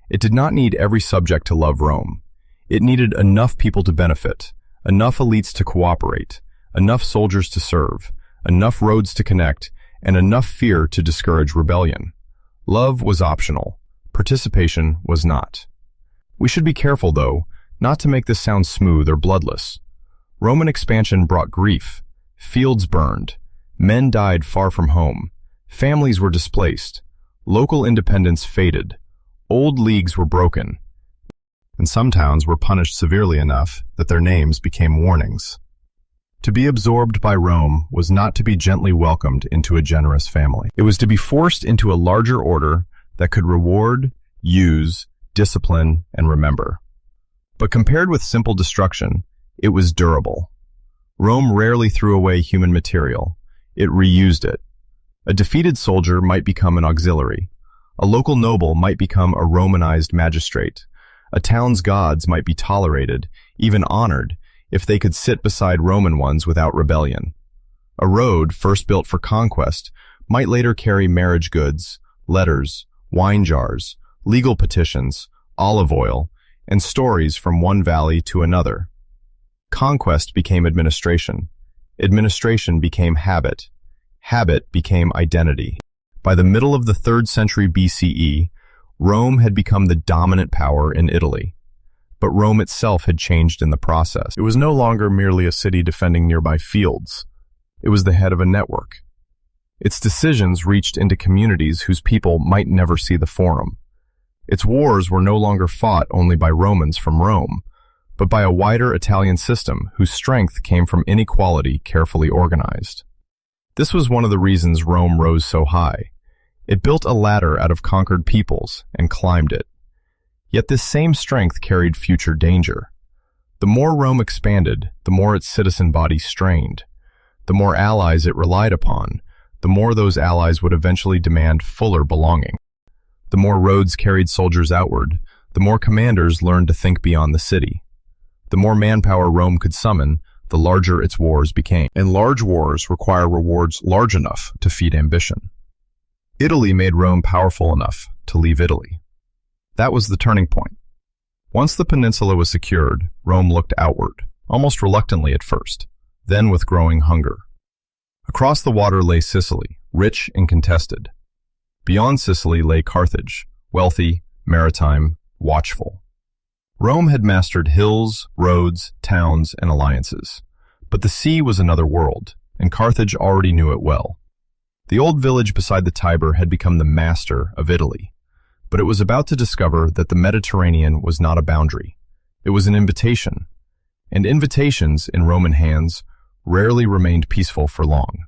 It did not need every subject to love Rome. It needed enough people to benefit, enough elites to cooperate, enough soldiers to serve, enough roads to connect, and enough fear to discourage rebellion. Love was optional. Participation was not. We should be careful, though, not to make this sound smooth or bloodless. Roman expansion brought grief. Fields burned. Men died far from home. Families were displaced. Local independence faded. Old leagues were broken. And some towns were punished severely enough that their names became warnings. To be absorbed by Rome was not to be gently welcomed into a generous family. It was to be forced into a larger order that could reward, use, discipline, and remember. But compared with simple destruction, it was durable. Rome rarely threw away human material. It reused it. A defeated soldier might become an auxiliary. A local noble might become a Romanized magistrate. A town's gods might be tolerated, even honored, if they could sit beside Roman ones without rebellion. A road, first built for conquest, might later carry marriage goods, letters, wine jars, legal petitions, olive oil, and stories from one valley to another. Conquest became administration. Administration became habit. Habit became identity. By the middle of the 3rd century BCE, Rome had become the dominant power in Italy. But Rome itself had changed in the process. It was no longer merely a city defending nearby fields. It was the head of a network. Its decisions reached into communities whose people might never see the forum. Its wars were no longer fought only by Romans from Rome, but by a wider Italian system whose strength came from inequality carefully organized. This was one of the reasons Rome rose so high. It built a ladder out of conquered peoples and climbed it. Yet this same strength carried future danger. The more Rome expanded, the more its citizen body strained. The more allies it relied upon, the more those allies would eventually demand fuller belonging. The more roads carried soldiers outward, the more commanders learned to think beyond the city. The more manpower Rome could summon, the larger its wars became. And large wars require rewards large enough to feed ambition. Italy made Rome powerful enough to leave Italy. That was the turning point. Once the peninsula was secured, Rome looked outward, almost reluctantly at first, then with growing hunger. Across the water lay Sicily, rich and contested. Beyond Sicily lay Carthage, wealthy, maritime, watchful. Rome had mastered hills, roads, towns, and alliances. But the sea was another world, and Carthage already knew it well. The old village beside the Tiber had become the master of Italy. But it was about to discover that the Mediterranean was not a boundary. It was an invitation. And invitations, in Roman hands, rarely remained peaceful for long.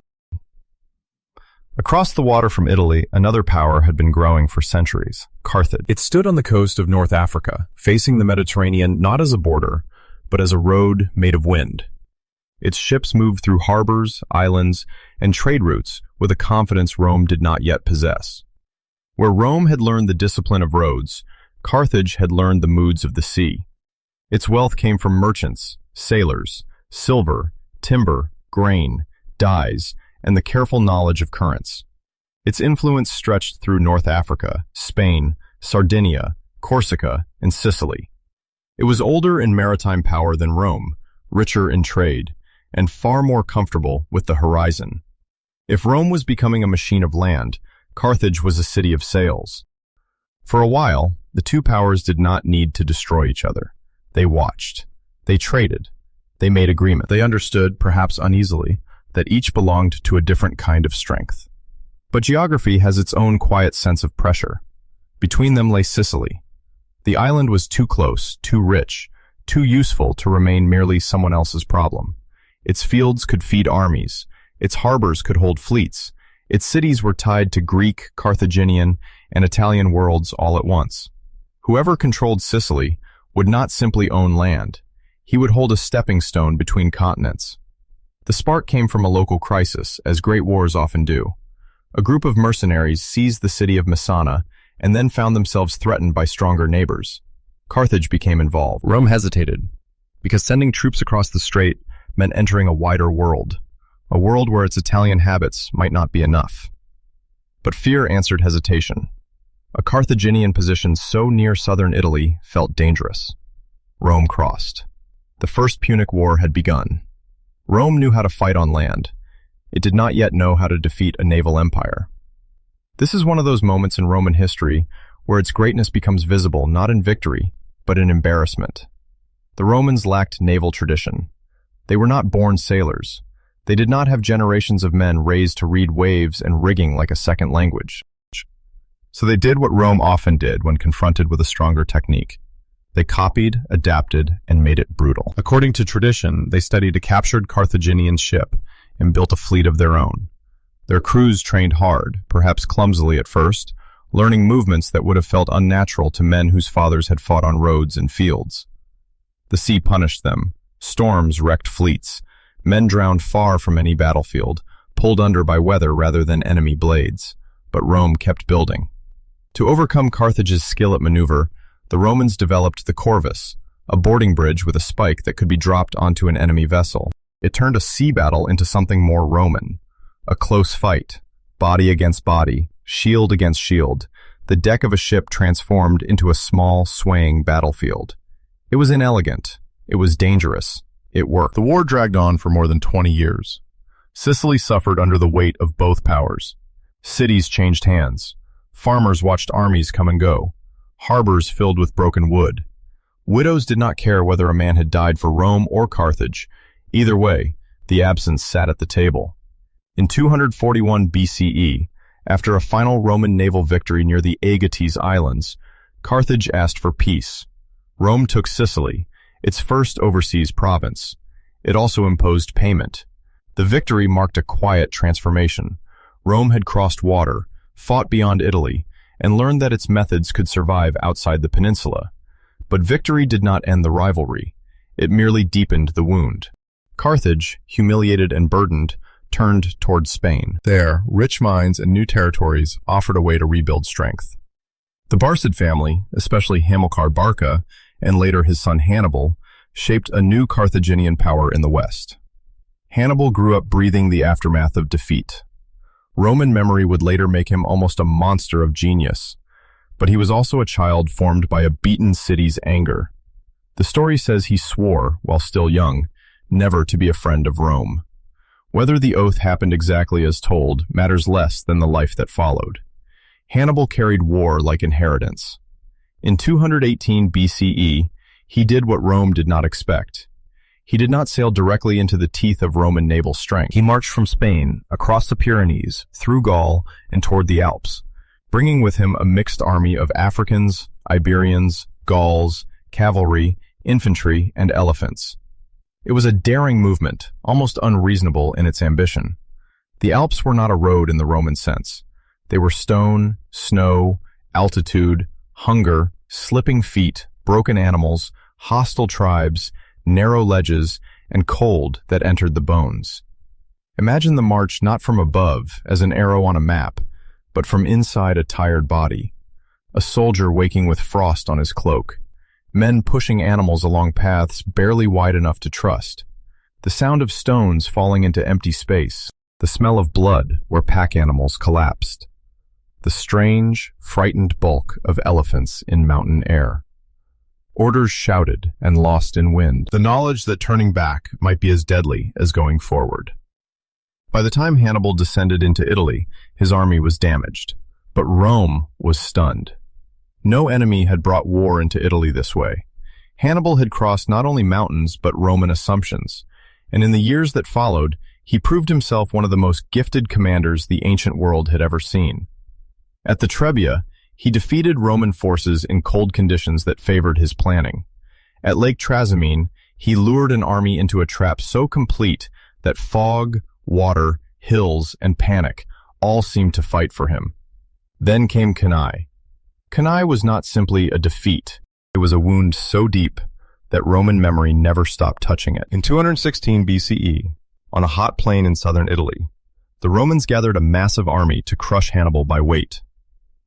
Across the water from Italy, another power had been growing for centuries, Carthage. It stood on the coast of North Africa, facing the Mediterranean not as a border, but as a road made of wind. Its ships moved through harbors, islands, and trade routes with a confidence Rome did not yet possess. Where Rome had learned the discipline of roads, Carthage had learned the moods of the sea. Its wealth came from merchants, sailors, silver, timber, grain, dyes, and the careful knowledge of currents. Its influence stretched through North Africa, Spain, Sardinia, Corsica, and Sicily. It was older in maritime power than Rome, richer in trade, and far more comfortable with the horizon. If Rome was becoming a machine of land, Carthage was a city of sails. For a while, the two powers did not need to destroy each other. They watched. They traded. They made agreements. They understood, perhaps uneasily, that each belonged to a different kind of strength. But geography has its own quiet sense of pressure. Between them lay Sicily. The island was too close, too rich, too useful to remain merely someone else's problem. Its fields could feed armies. Its harbors could hold fleets. Its cities were tied to Greek, Carthaginian, and Italian worlds all at once. Whoever controlled Sicily would not simply own land. He would hold a stepping stone between continents. The spark came from a local crisis, as great wars often do. A group of mercenaries seized the city of Messana and then found themselves threatened by stronger neighbors. Carthage became involved. Rome hesitated, because sending troops across the strait meant entering a wider world, a world where its Italian habits might not be enough. But fear answered hesitation. A Carthaginian position so near southern Italy felt dangerous. Rome crossed. The First Punic War had begun. Rome knew how to fight on land. It did not yet know how to defeat a naval empire. This is one of those moments in Roman history where its greatness becomes visible not in victory, but in embarrassment. The Romans lacked naval tradition. They were not born sailors. They did not have generations of men raised to read waves and rigging like a second language. So they did what Rome often did when confronted with a stronger technique. They copied, adapted, and made it brutal. According to tradition, they studied a captured Carthaginian ship and built a fleet of their own. Their crews trained hard, perhaps clumsily at first, learning movements that would have felt unnatural to men whose fathers had fought on roads and fields. The sea punished them. Storms wrecked fleets. Men drowned far from any battlefield, pulled under by weather rather than enemy blades. But Rome kept building. To overcome Carthage's skill at maneuver, the Romans developed the corvus, a boarding bridge with a spike that could be dropped onto an enemy vessel. It turned a sea battle into something more Roman. A close fight, body against body, shield against shield, the deck of a ship transformed into a small, swaying battlefield. It was inelegant. It was dangerous. It worked. The war dragged on for more than 20 years. Sicily suffered under the weight of both powers. Cities changed hands. Farmers watched armies come and go. Harbors filled with broken wood. Widows did not care whether a man had died for Rome or Carthage. Either way, the absence sat at the table. In 241 BCE, after a final Roman naval victory near the Aegates Islands, Carthage asked for peace. Rome took Sicily, its first overseas province. It also imposed payment. The victory marked a quiet transformation. Rome had crossed water, fought beyond Italy, and learned that its methods could survive outside the peninsula. But victory did not end the rivalry. It merely deepened the wound. Carthage, humiliated and burdened, turned towards Spain. There, rich mines and new territories offered a way to rebuild strength. The Barcid family, especially Hamilcar Barca, and later his son Hannibal, shaped a new Carthaginian power in the west. Hannibal grew up breathing the aftermath of defeat. Roman memory would later make him almost a monster of genius, but he was also a child formed by a beaten city's anger. The story says he swore, while still young, never to be a friend of Rome. Whether the oath happened exactly as told matters less than the life that followed. Hannibal carried war like inheritance. In 218 BCE, he did what Rome did not expect. He did not sail directly into the teeth of Roman naval strength. He marched from Spain, across the Pyrenees, through Gaul, and toward the Alps, bringing with him a mixed army of Africans, Iberians, Gauls, cavalry, infantry, and elephants. It was a daring movement, almost unreasonable in its ambition. The Alps were not a road in the Roman sense. They were stone, snow, altitude, hunger, slipping feet, broken animals, hostile tribes, narrow ledges, and cold that entered the bones. Imagine the march not from above, as an arrow on a map, but from inside a tired body. A soldier waking with frost on his cloak. Men pushing animals along paths barely wide enough to trust. The sound of stones falling into empty space. The smell of blood where pack animals collapsed. The strange, frightened bulk of elephants in mountain air. Orders shouted and lost in wind. The knowledge that turning back might be as deadly as going forward. By the time Hannibal descended into Italy, his army was damaged. But Rome was stunned. No enemy had brought war into Italy this way. Hannibal had crossed not only mountains but Roman assumptions, and in the years that followed, he proved himself one of the most gifted commanders the ancient world had ever seen. At the Trebia, he defeated Roman forces in cold conditions that favored his planning. At Lake Trasimene, he lured an army into a trap so complete that fog, water, hills, and panic all seemed to fight for him. Then came Cannae. Cannae was not simply a defeat. It was a wound so deep that Roman memory never stopped touching it. In 216 BCE, on a hot plain in southern Italy, the Romans gathered a massive army to crush Hannibal by weight.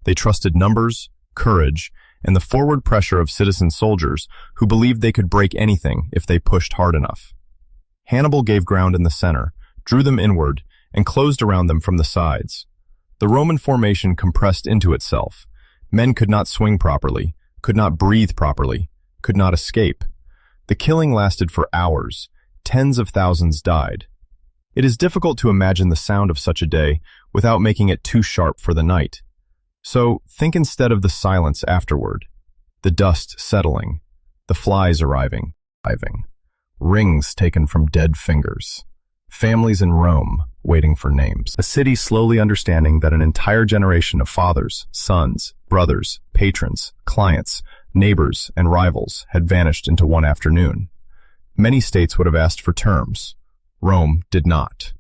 They trusted numbers, courage, and the forward pressure of citizen soldiers who believed they could break anything if they pushed hard enough. Hannibal gave ground in the center, drew them inward, and closed around them from the sides. The Roman formation compressed into itself. Men could not swing properly, could not breathe properly, could not escape. The killing lasted for hours. Tens of thousands died. It is difficult to imagine the sound of such a day without making it too sharp for the night. So think instead of the silence afterward, the dust settling, the flies arriving, rings taken from dead fingers, families in Rome waiting for names, a city slowly understanding that an entire generation of fathers, sons, brothers, patrons, clients, neighbors, and rivals had vanished into one afternoon. Many states would have asked for terms. Rome did not.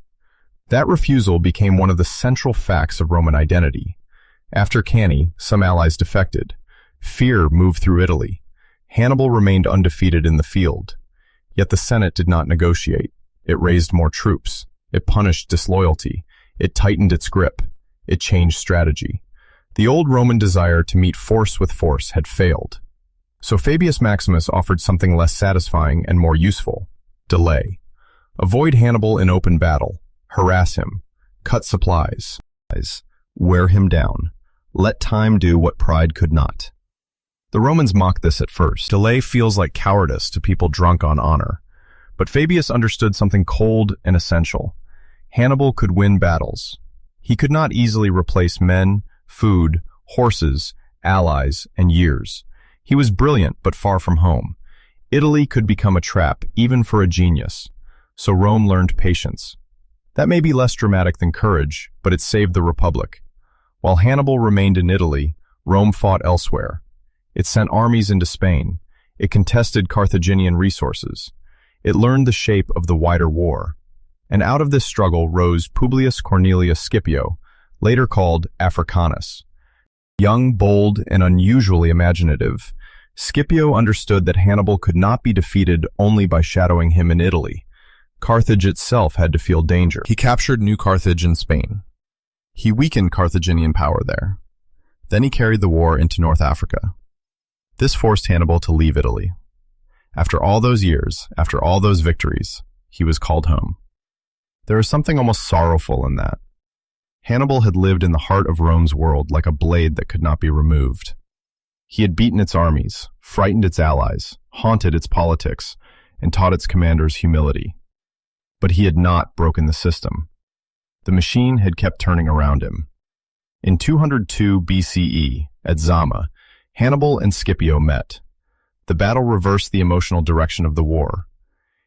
That refusal became one of the central facts of Roman identity. After Cannae, some allies defected. Fear moved through Italy. Hannibal remained undefeated in the field. Yet the Senate did not negotiate. It raised more troops. It punished disloyalty. It tightened its grip. It changed strategy. The old Roman desire to meet force with force had failed. So Fabius Maximus offered something less satisfying and more useful: delay. Avoid Hannibal in open battle. Harass him. Cut supplies. Wear him down. Let time do what pride could not. The Romans mocked this at first. Delay feels like cowardice to people drunk on honor. But Fabius understood something cold and essential. Hannibal could win battles. He could not easily replace men, food, horses, allies, and years. He was brilliant, but far from home. Italy could become a trap, even for a genius. So Rome learned patience. That may be less dramatic than courage, but it saved the Republic. While Hannibal remained in Italy, Rome fought elsewhere. It sent armies into Spain. It contested Carthaginian resources. It learned the shape of the wider war. And out of this struggle rose Publius Cornelius Scipio, later called Africanus. Young, bold, and unusually imaginative, Scipio understood that Hannibal could not be defeated only by shadowing him in Italy. Carthage itself had to feel danger. He captured New Carthage in Spain. He weakened Carthaginian power there. Then he carried the war into North Africa. This forced Hannibal to leave Italy. After all those years, after all those victories, he was called home. There is something almost sorrowful in that. Hannibal had lived in the heart of Rome's world like a blade that could not be removed. He had beaten its armies, frightened its allies, haunted its politics, and taught its commanders humility. But he had not broken the system. The machine had kept turning around him. In 202 BCE, at Zama, Hannibal and Scipio met. The battle reversed the emotional direction of the war.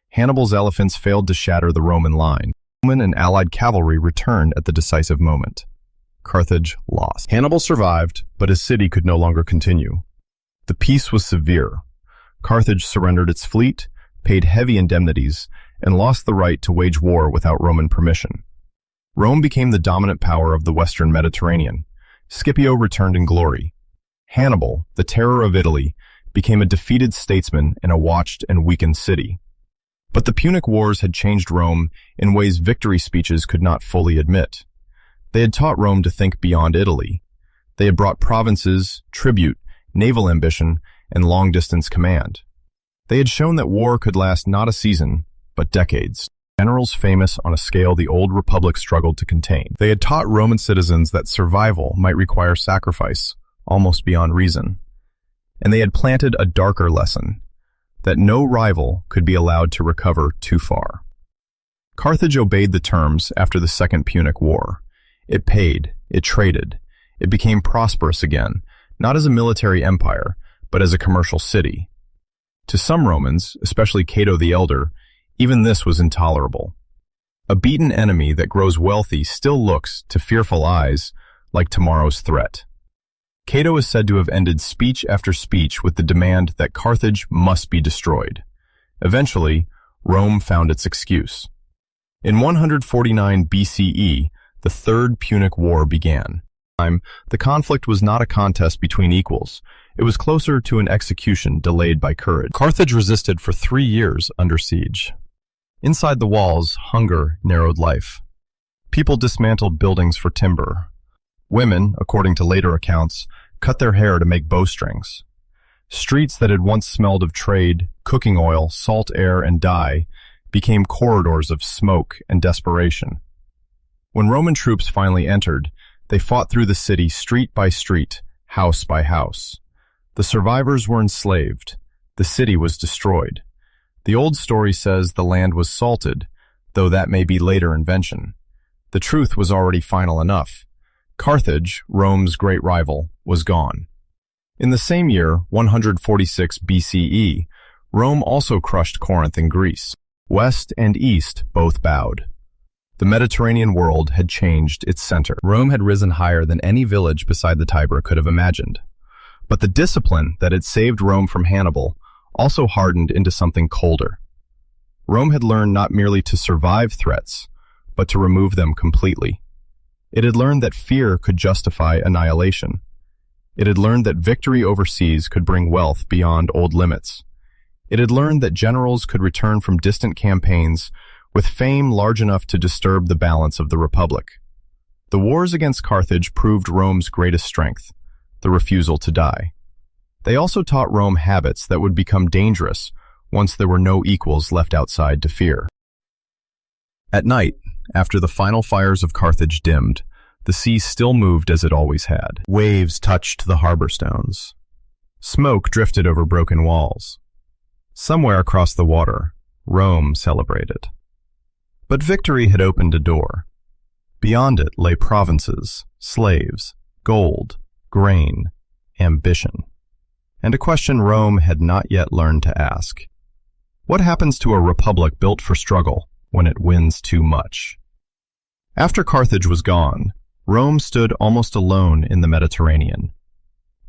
Hannibal's elephants failed to shatter the Roman line. Roman and allied cavalry returned at the decisive moment. Carthage lost. Hannibal survived, but his city could no longer continue. The peace was severe. Carthage surrendered its fleet, paid heavy indemnities, and lost the right to wage war without Roman permission. Rome became the dominant power of the Western Mediterranean. Scipio returned in glory. Hannibal, the terror of Italy, became a defeated statesman in a watched and weakened city. But the Punic Wars had changed Rome in ways victory speeches could not fully admit. They had taught Rome to think beyond Italy. They had brought provinces, tribute, naval ambition, and long-distance command. They had shown that war could last not a season, but decades. Generals famous on a scale the old republic struggled to contain. They had taught Roman citizens that survival might require sacrifice, almost beyond reason. And they had planted a darker lesson, that no rival could be allowed to recover too far. Carthage obeyed the terms after the Second Punic War. It paid, it traded, it became prosperous again, not as a military empire, but as a commercial city. To some Romans, especially Cato the Elder, even this was intolerable. A beaten enemy that grows wealthy still looks, to fearful eyes, like tomorrow's threat. Cato is said to have ended speech after speech with the demand that Carthage must be destroyed. Eventually, Rome found its excuse. In 149 BCE, the Third Punic War began. The conflict was not a contest between equals. It was closer to an execution delayed by courage. Carthage resisted for 3 years under siege. Inside the walls, hunger narrowed life. People dismantled buildings for timber. Women, according to later accounts, cut their hair to make bowstrings. Streets that had once smelled of trade, cooking oil, salt air, and dye became corridors of smoke and desperation. When Roman troops finally entered, they fought through the city street by street, house by house. The survivors were enslaved. The city was destroyed. The old story says the land was salted, though that may be later invention. The truth was already final enough. Carthage, Rome's great rival, was gone. In the same year, 146 BCE, Rome also crushed Corinth and Greece. West and East both bowed. The Mediterranean world had changed its center. Rome had risen higher than any village beside the Tiber could have imagined. But the discipline that had saved Rome from Hannibal also hardened into something colder. Rome had learned not merely to survive threats, but to remove them completely. It had learned that fear could justify annihilation. It had learned that victory overseas could bring wealth beyond old limits. It had learned that generals could return from distant campaigns with fame large enough to disturb the balance of the Republic. The wars against Carthage proved Rome's greatest strength, the refusal to die. They also taught Rome habits that would become dangerous once there were no equals left outside to fear. At night, after the final fires of Carthage dimmed, the sea still moved as it always had. Waves touched the harbor stones. Smoke drifted over broken walls. Somewhere across the water, Rome celebrated. But victory had opened a door. Beyond it lay provinces, slaves, gold, grain, ambition. And a question Rome had not yet learned to ask. What happens to a republic built for struggle when it wins too much? After Carthage was gone, Rome stood almost alone in the Mediterranean.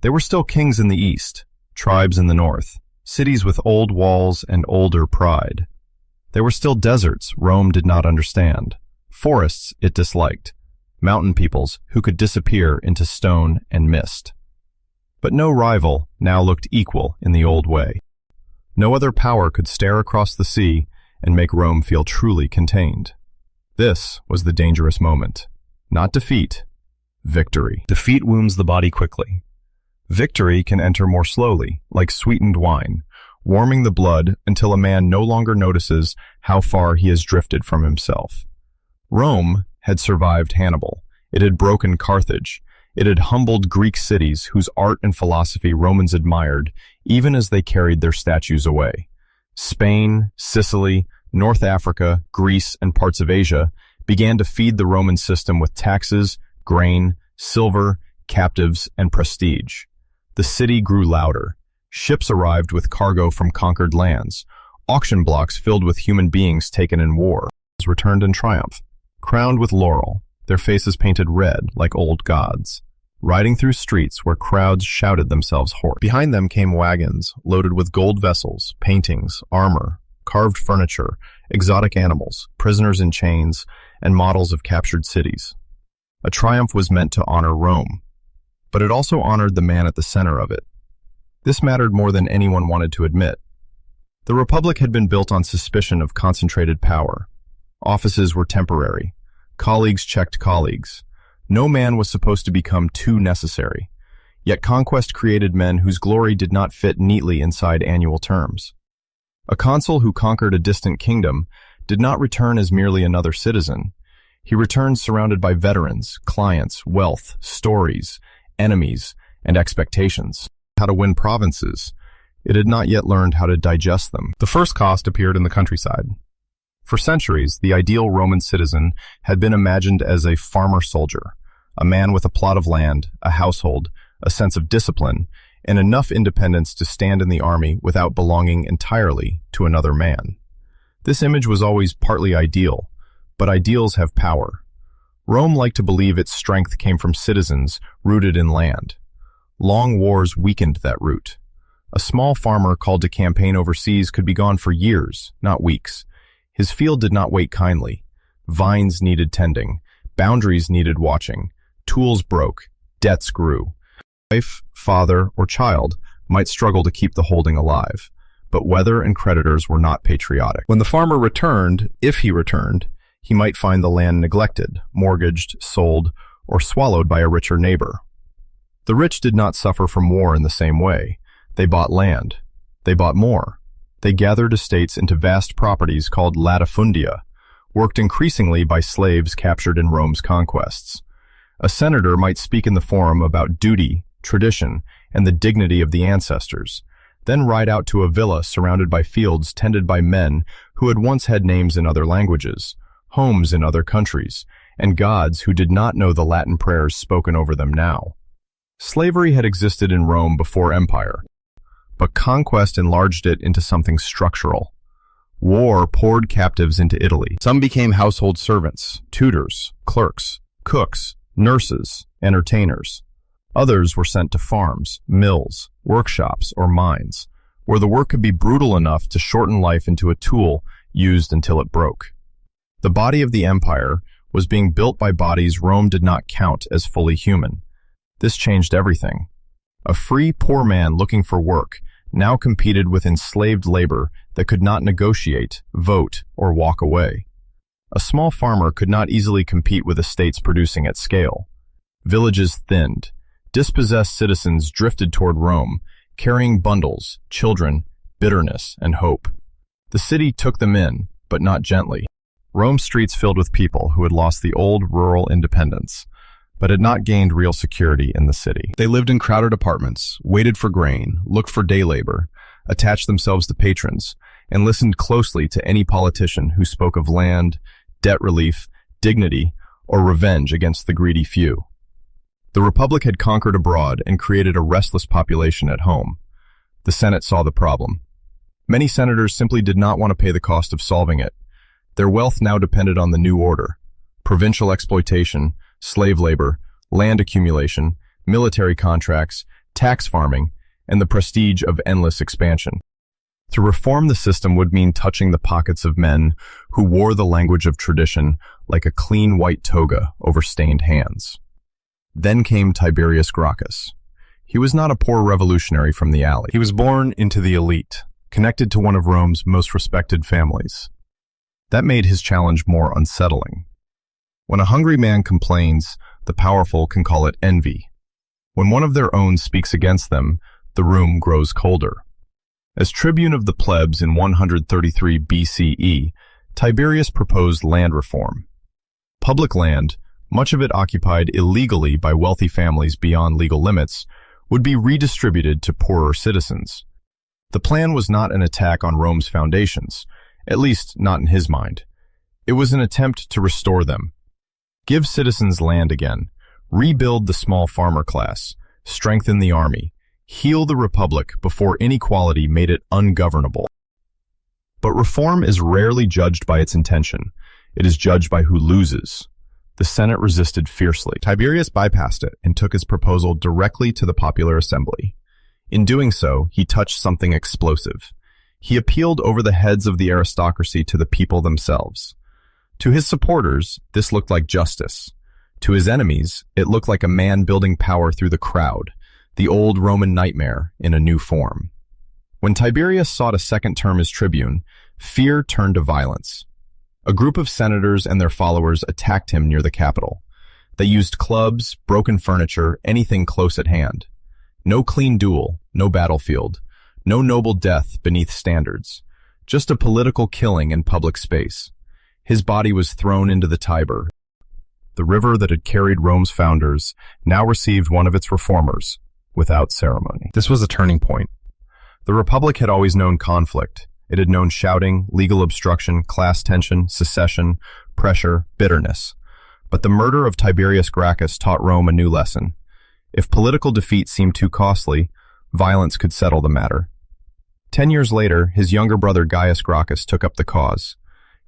There were still kings in the east, tribes in the north, cities with old walls and older pride. There were still deserts Rome did not understand, forests it disliked, mountain peoples who could disappear into stone and mist. But no rival now looked equal in the old way. No other power could stare across the sea and make Rome feel truly contained. This was the dangerous moment. Not defeat, victory. Defeat wounds the body quickly. Victory can enter more slowly, like sweetened wine, warming the blood until a man no longer notices how far he has drifted from himself. Rome had survived Hannibal. It had broken Carthage. It had humbled Greek cities whose art and philosophy Romans admired, even as they carried their statues away. Spain, Sicily, North Africa, Greece, and parts of Asia began to feed the Roman system with taxes, grain, silver, captives, and prestige. The city grew louder. Ships arrived with cargo from conquered lands. Auction blocks filled with human beings taken in war returned in triumph, crowned with laurel, their faces painted red like old gods, riding through streets where crowds shouted themselves hoarse. Behind them came wagons loaded with gold vessels, paintings, armor, carved furniture, exotic animals, prisoners in chains, and models of captured cities. A triumph was meant to honor Rome, but it also honored the man at the center of it. This mattered more than anyone wanted to admit. The Republic had been built on suspicion of concentrated power. Offices were temporary. Colleagues checked colleagues. No man was supposed to become too necessary. Yet conquest created men whose glory did not fit neatly inside annual terms. A consul who conquered a distant kingdom did not return as merely another citizen. He returned surrounded by veterans, clients, wealth, stories, enemies, and expectations. How to win provinces. It had not yet learned how to digest them. The first cost appeared in the countryside. For centuries, the ideal Roman citizen had been imagined as a farmer-soldier, a man with a plot of land, a household, a sense of discipline, and enough independence to stand in the army without belonging entirely to another man. This image was always partly ideal, but ideals have power. Rome liked to believe its strength came from citizens rooted in land. Long wars weakened that root. A small farmer called to campaign overseas could be gone for years, not weeks. His field did not wait kindly. Vines needed tending, boundaries needed watching, tools broke, debts grew. Wife, father, or child might struggle to keep the holding alive, but weather and creditors were not patriotic. When the farmer returned, if he returned, he might find the land neglected, mortgaged, sold, or swallowed by a richer neighbor. The rich did not suffer from war in the same way. They bought land. They bought more. They gathered estates into vast properties called latifundia, worked increasingly by slaves captured in Rome's conquests. A senator might speak in the forum about duty, tradition, and the dignity of the ancestors, then ride out to a villa surrounded by fields tended by men who had once had names in other languages, homes in other countries, and gods who did not know the Latin prayers spoken over them now. Slavery had existed in Rome before empire, but conquest enlarged it into something structural. War poured captives into Italy. Some became household servants, tutors, clerks, cooks, nurses, entertainers. Others were sent to farms, mills, workshops, or mines, where the work could be brutal enough to shorten life into a tool used until it broke. The body of the empire was being built by bodies Rome did not count as fully human. This changed everything. A free, poor man looking for work now competed with enslaved labor that could not negotiate, vote, or walk away. A small farmer could not easily compete with estates producing at scale. Villages thinned. Dispossessed citizens drifted toward Rome, carrying bundles, children, bitterness, and hope. The city took them in, but not gently. Rome's streets filled with people who had lost the old rural independence, but had not gained real security in the city. They lived in crowded apartments, waited for grain, looked for day labor, attached themselves to patrons, and listened closely to any politician who spoke of land, debt relief, dignity, or revenge against the greedy few. The Republic had conquered abroad and created a restless population at home. The Senate saw the problem. Many senators simply did not want to pay the cost of solving it. Their wealth now depended on the new order: provincial exploitation, slave labor, land accumulation, military contracts, tax farming, and the prestige of endless expansion. To reform the system would mean touching the pockets of men who wore the language of tradition like a clean white toga over stained hands. Then came Tiberius Gracchus. He was not a poor revolutionary from the alley. He was born into the elite, connected to one of Rome's most respected families. That made his challenge more unsettling. When a hungry man complains, the powerful can call it envy. When one of their own speaks against them, the room grows colder. As tribune of the plebs in 133 BCE, Tiberius proposed land reform. Public land, much of it occupied illegally by wealthy families beyond legal limits, would be redistributed to poorer citizens. The plan was not an attack on Rome's foundations, at least not in his mind. It was an attempt to restore them. Give citizens land again, rebuild the small farmer class, strengthen the army, heal the republic before inequality made it ungovernable. But reform is rarely judged by its intention. It is judged by who loses. The Senate resisted fiercely. Tiberius bypassed it and took his proposal directly to the popular assembly. In doing so, he touched something explosive. He appealed over the heads of the aristocracy to the people themselves. To his supporters, this looked like justice. To his enemies, it looked like a man building power through the crowd, the old Roman nightmare in a new form. When Tiberius sought a second term as tribune, fear turned to violence. A group of senators and their followers attacked him near the Capitol. They used clubs, broken furniture, anything close at hand. No clean duel, no battlefield, no noble death beneath standards, just a political killing in public space. His body was thrown into the Tiber. The river that had carried Rome's founders now received one of its reformers, without ceremony. This was a turning point. The Republic had always known conflict. It had known shouting, legal obstruction, class tension, secession, pressure, bitterness. But the murder of Tiberius Gracchus taught Rome a new lesson. If political defeat seemed too costly, violence could settle the matter. 10 years later, his younger brother Gaius Gracchus took up the cause.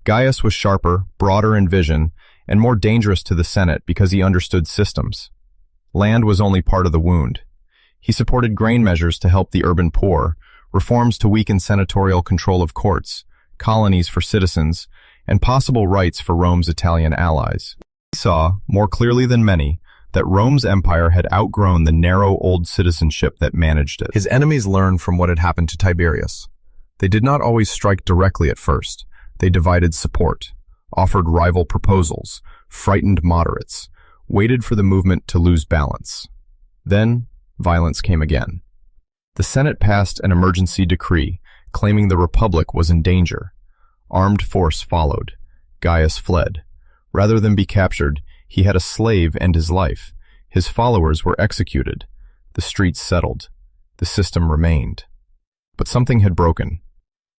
Gaius was sharper, broader in vision, and more dangerous to the Senate because he understood systems. Land was only part of the wound. He supported grain measures to help the urban poor, reforms to weaken senatorial control of courts, colonies for citizens, and possible rights for Rome's Italian allies. He saw, more clearly than many, that Rome's empire had outgrown the narrow old citizenship that managed it. His enemies learned from what had happened to Tiberius. They did not always strike directly at first. They divided support, offered rival proposals, frightened moderates, waited for the movement to lose balance. Then, violence came again. The Senate passed an emergency decree claiming the Republic was in danger. Armed force followed. Gaius fled. Rather than be captured, he had a slave end his life. His followers were executed. The streets settled. The system remained. But something had broken.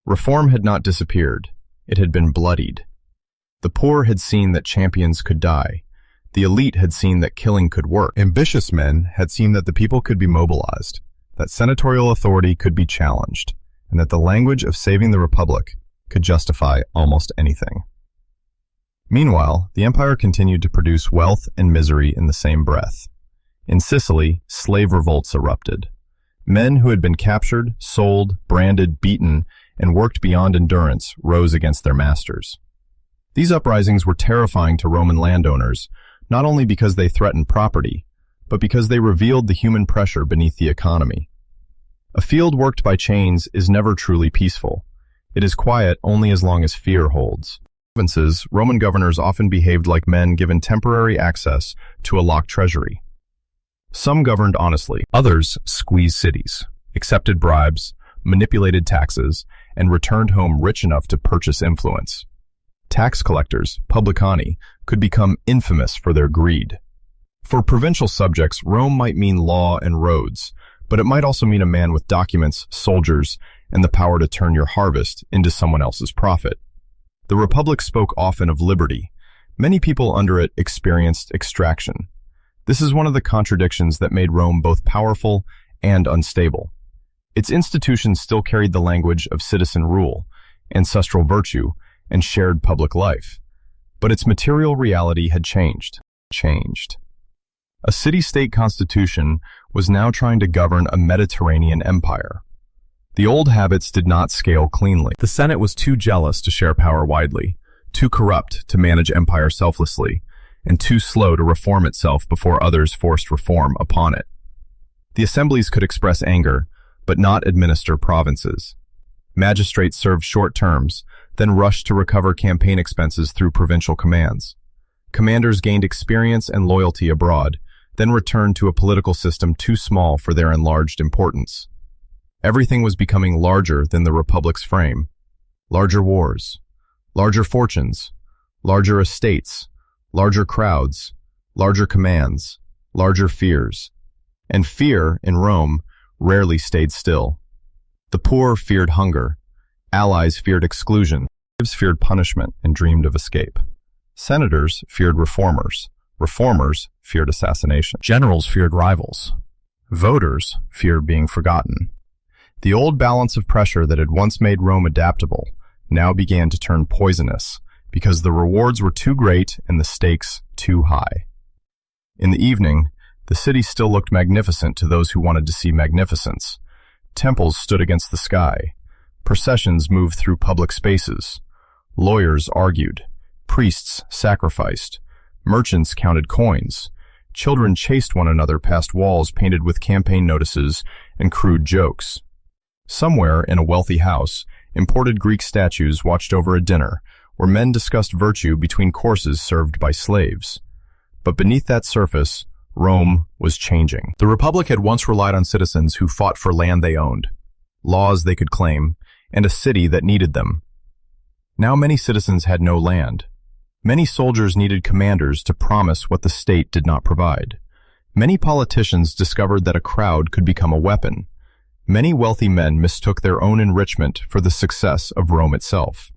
Reform had not disappeared. It had been bloodied. The poor had seen that champions could die. The elite had seen that killing could work. Ambitious men had seen that the people could be mobilized, that senatorial authority could be challenged, and that the language of saving the Republic could justify almost anything. Meanwhile, the empire continued to produce wealth and misery in the same breath. In Sicily, slave revolts erupted. Men who had been captured, sold, branded, beaten, and worked beyond endurance rose against their masters. These uprisings were terrifying to Roman landowners, not only because they threatened property, but because they revealed the human pressure beneath the economy. A field worked by chains is never truly peaceful. It is quiet only as long as fear holds. In provinces, Roman governors often behaved like men given temporary access to a locked treasury. Some governed honestly. Others squeezed cities, accepted bribes, manipulated taxes, and returned home rich enough to purchase influence. Tax collectors, publicani, could become infamous for their greed. For provincial subjects, Rome might mean law and roads, but it might also mean a man with documents, soldiers, and the power to turn your harvest into someone else's profit. The Republic spoke often of liberty. Many people under it experienced extraction. This is one of the contradictions that made Rome both powerful and unstable. Its institutions still carried the language of citizen rule, ancestral virtue, and shared public life. But its material reality had changed. A city-state constitution was now trying to govern a Mediterranean empire. The old habits did not scale cleanly. The Senate was too jealous to share power widely, too corrupt to manage empire selflessly, and too slow to reform itself before others forced reform upon it. The assemblies could express anger, but not administer provinces. Magistrates served short terms, then rushed to recover campaign expenses through provincial commands. Commanders gained experience and loyalty abroad, then returned to a political system too small for their enlarged importance. Everything was becoming larger than the Republic's frame. Larger wars, larger fortunes, larger estates, larger crowds, larger commands, larger fears. And fear, in Rome, rarely stayed still. The poor feared hunger. Allies feared exclusion. Slaves feared punishment and dreamed of escape. Senators feared reformers. Reformers feared assassination. Generals feared rivals. Voters feared being forgotten. The old balance of pressure that had once made Rome adaptable now began to turn poisonous because the rewards were too great and the stakes too high. In the evening, the city still looked magnificent to those who wanted to see magnificence. Temples stood against the sky. Processions moved through public spaces. Lawyers argued. Priests sacrificed. Merchants counted coins. Children chased one another past walls painted with campaign notices and crude jokes. Somewhere in a wealthy house, imported Greek statues watched over a dinner where men discussed virtue between courses served by slaves. But beneath that surface, Rome was changing. The Republic had once relied on citizens who fought for land they owned, laws they could claim, and a city that needed them. Now many citizens had no land. Many soldiers needed commanders to promise what the state did not provide. Many politicians discovered that a crowd could become a weapon. Many wealthy men mistook their own enrichment for the success of Rome itself.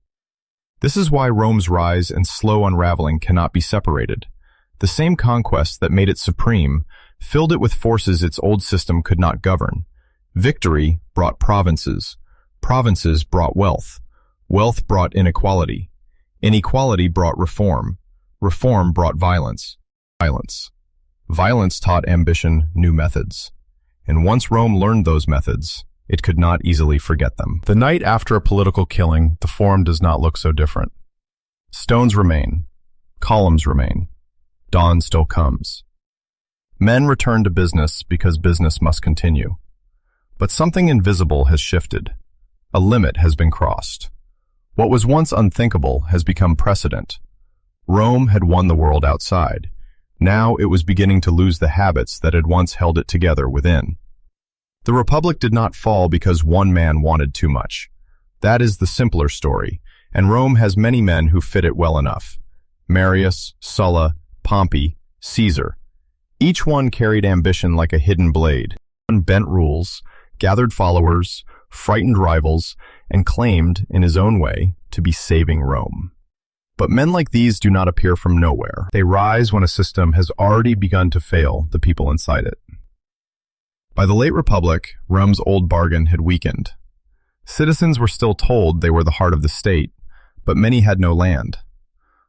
This is why Rome's rise and slow unraveling cannot be separated. The same conquest that made it supreme filled it with forces its old system could not govern. Victory brought provinces. Provinces brought wealth. Wealth brought inequality. Inequality brought reform. Reform brought violence. Violence taught ambition new methods. And once Rome learned those methods, it could not easily forget them. The night after a political killing, the Forum does not look so different. Stones remain. Columns remain. Dawn still comes. Men return to business because business must continue. But something invisible has shifted. A limit has been crossed. What was once unthinkable has become precedent. Rome had won the world outside. Now it was beginning to lose the habits that had once held it together within. The Republic did not fall because one man wanted too much. That is the simpler story, and Rome has many men who fit it well enough. Marius, Sulla, Pompey, Caesar. Each one carried ambition like a hidden blade. One bent rules, gathered followers, frightened rivals, and claimed, in his own way, to be saving Rome. But men like these do not appear from nowhere. They rise when a system has already begun to fail the people inside it. By the late Republic, Rome's old bargain had weakened. Citizens were still told they were the heart of the state, but many had no land.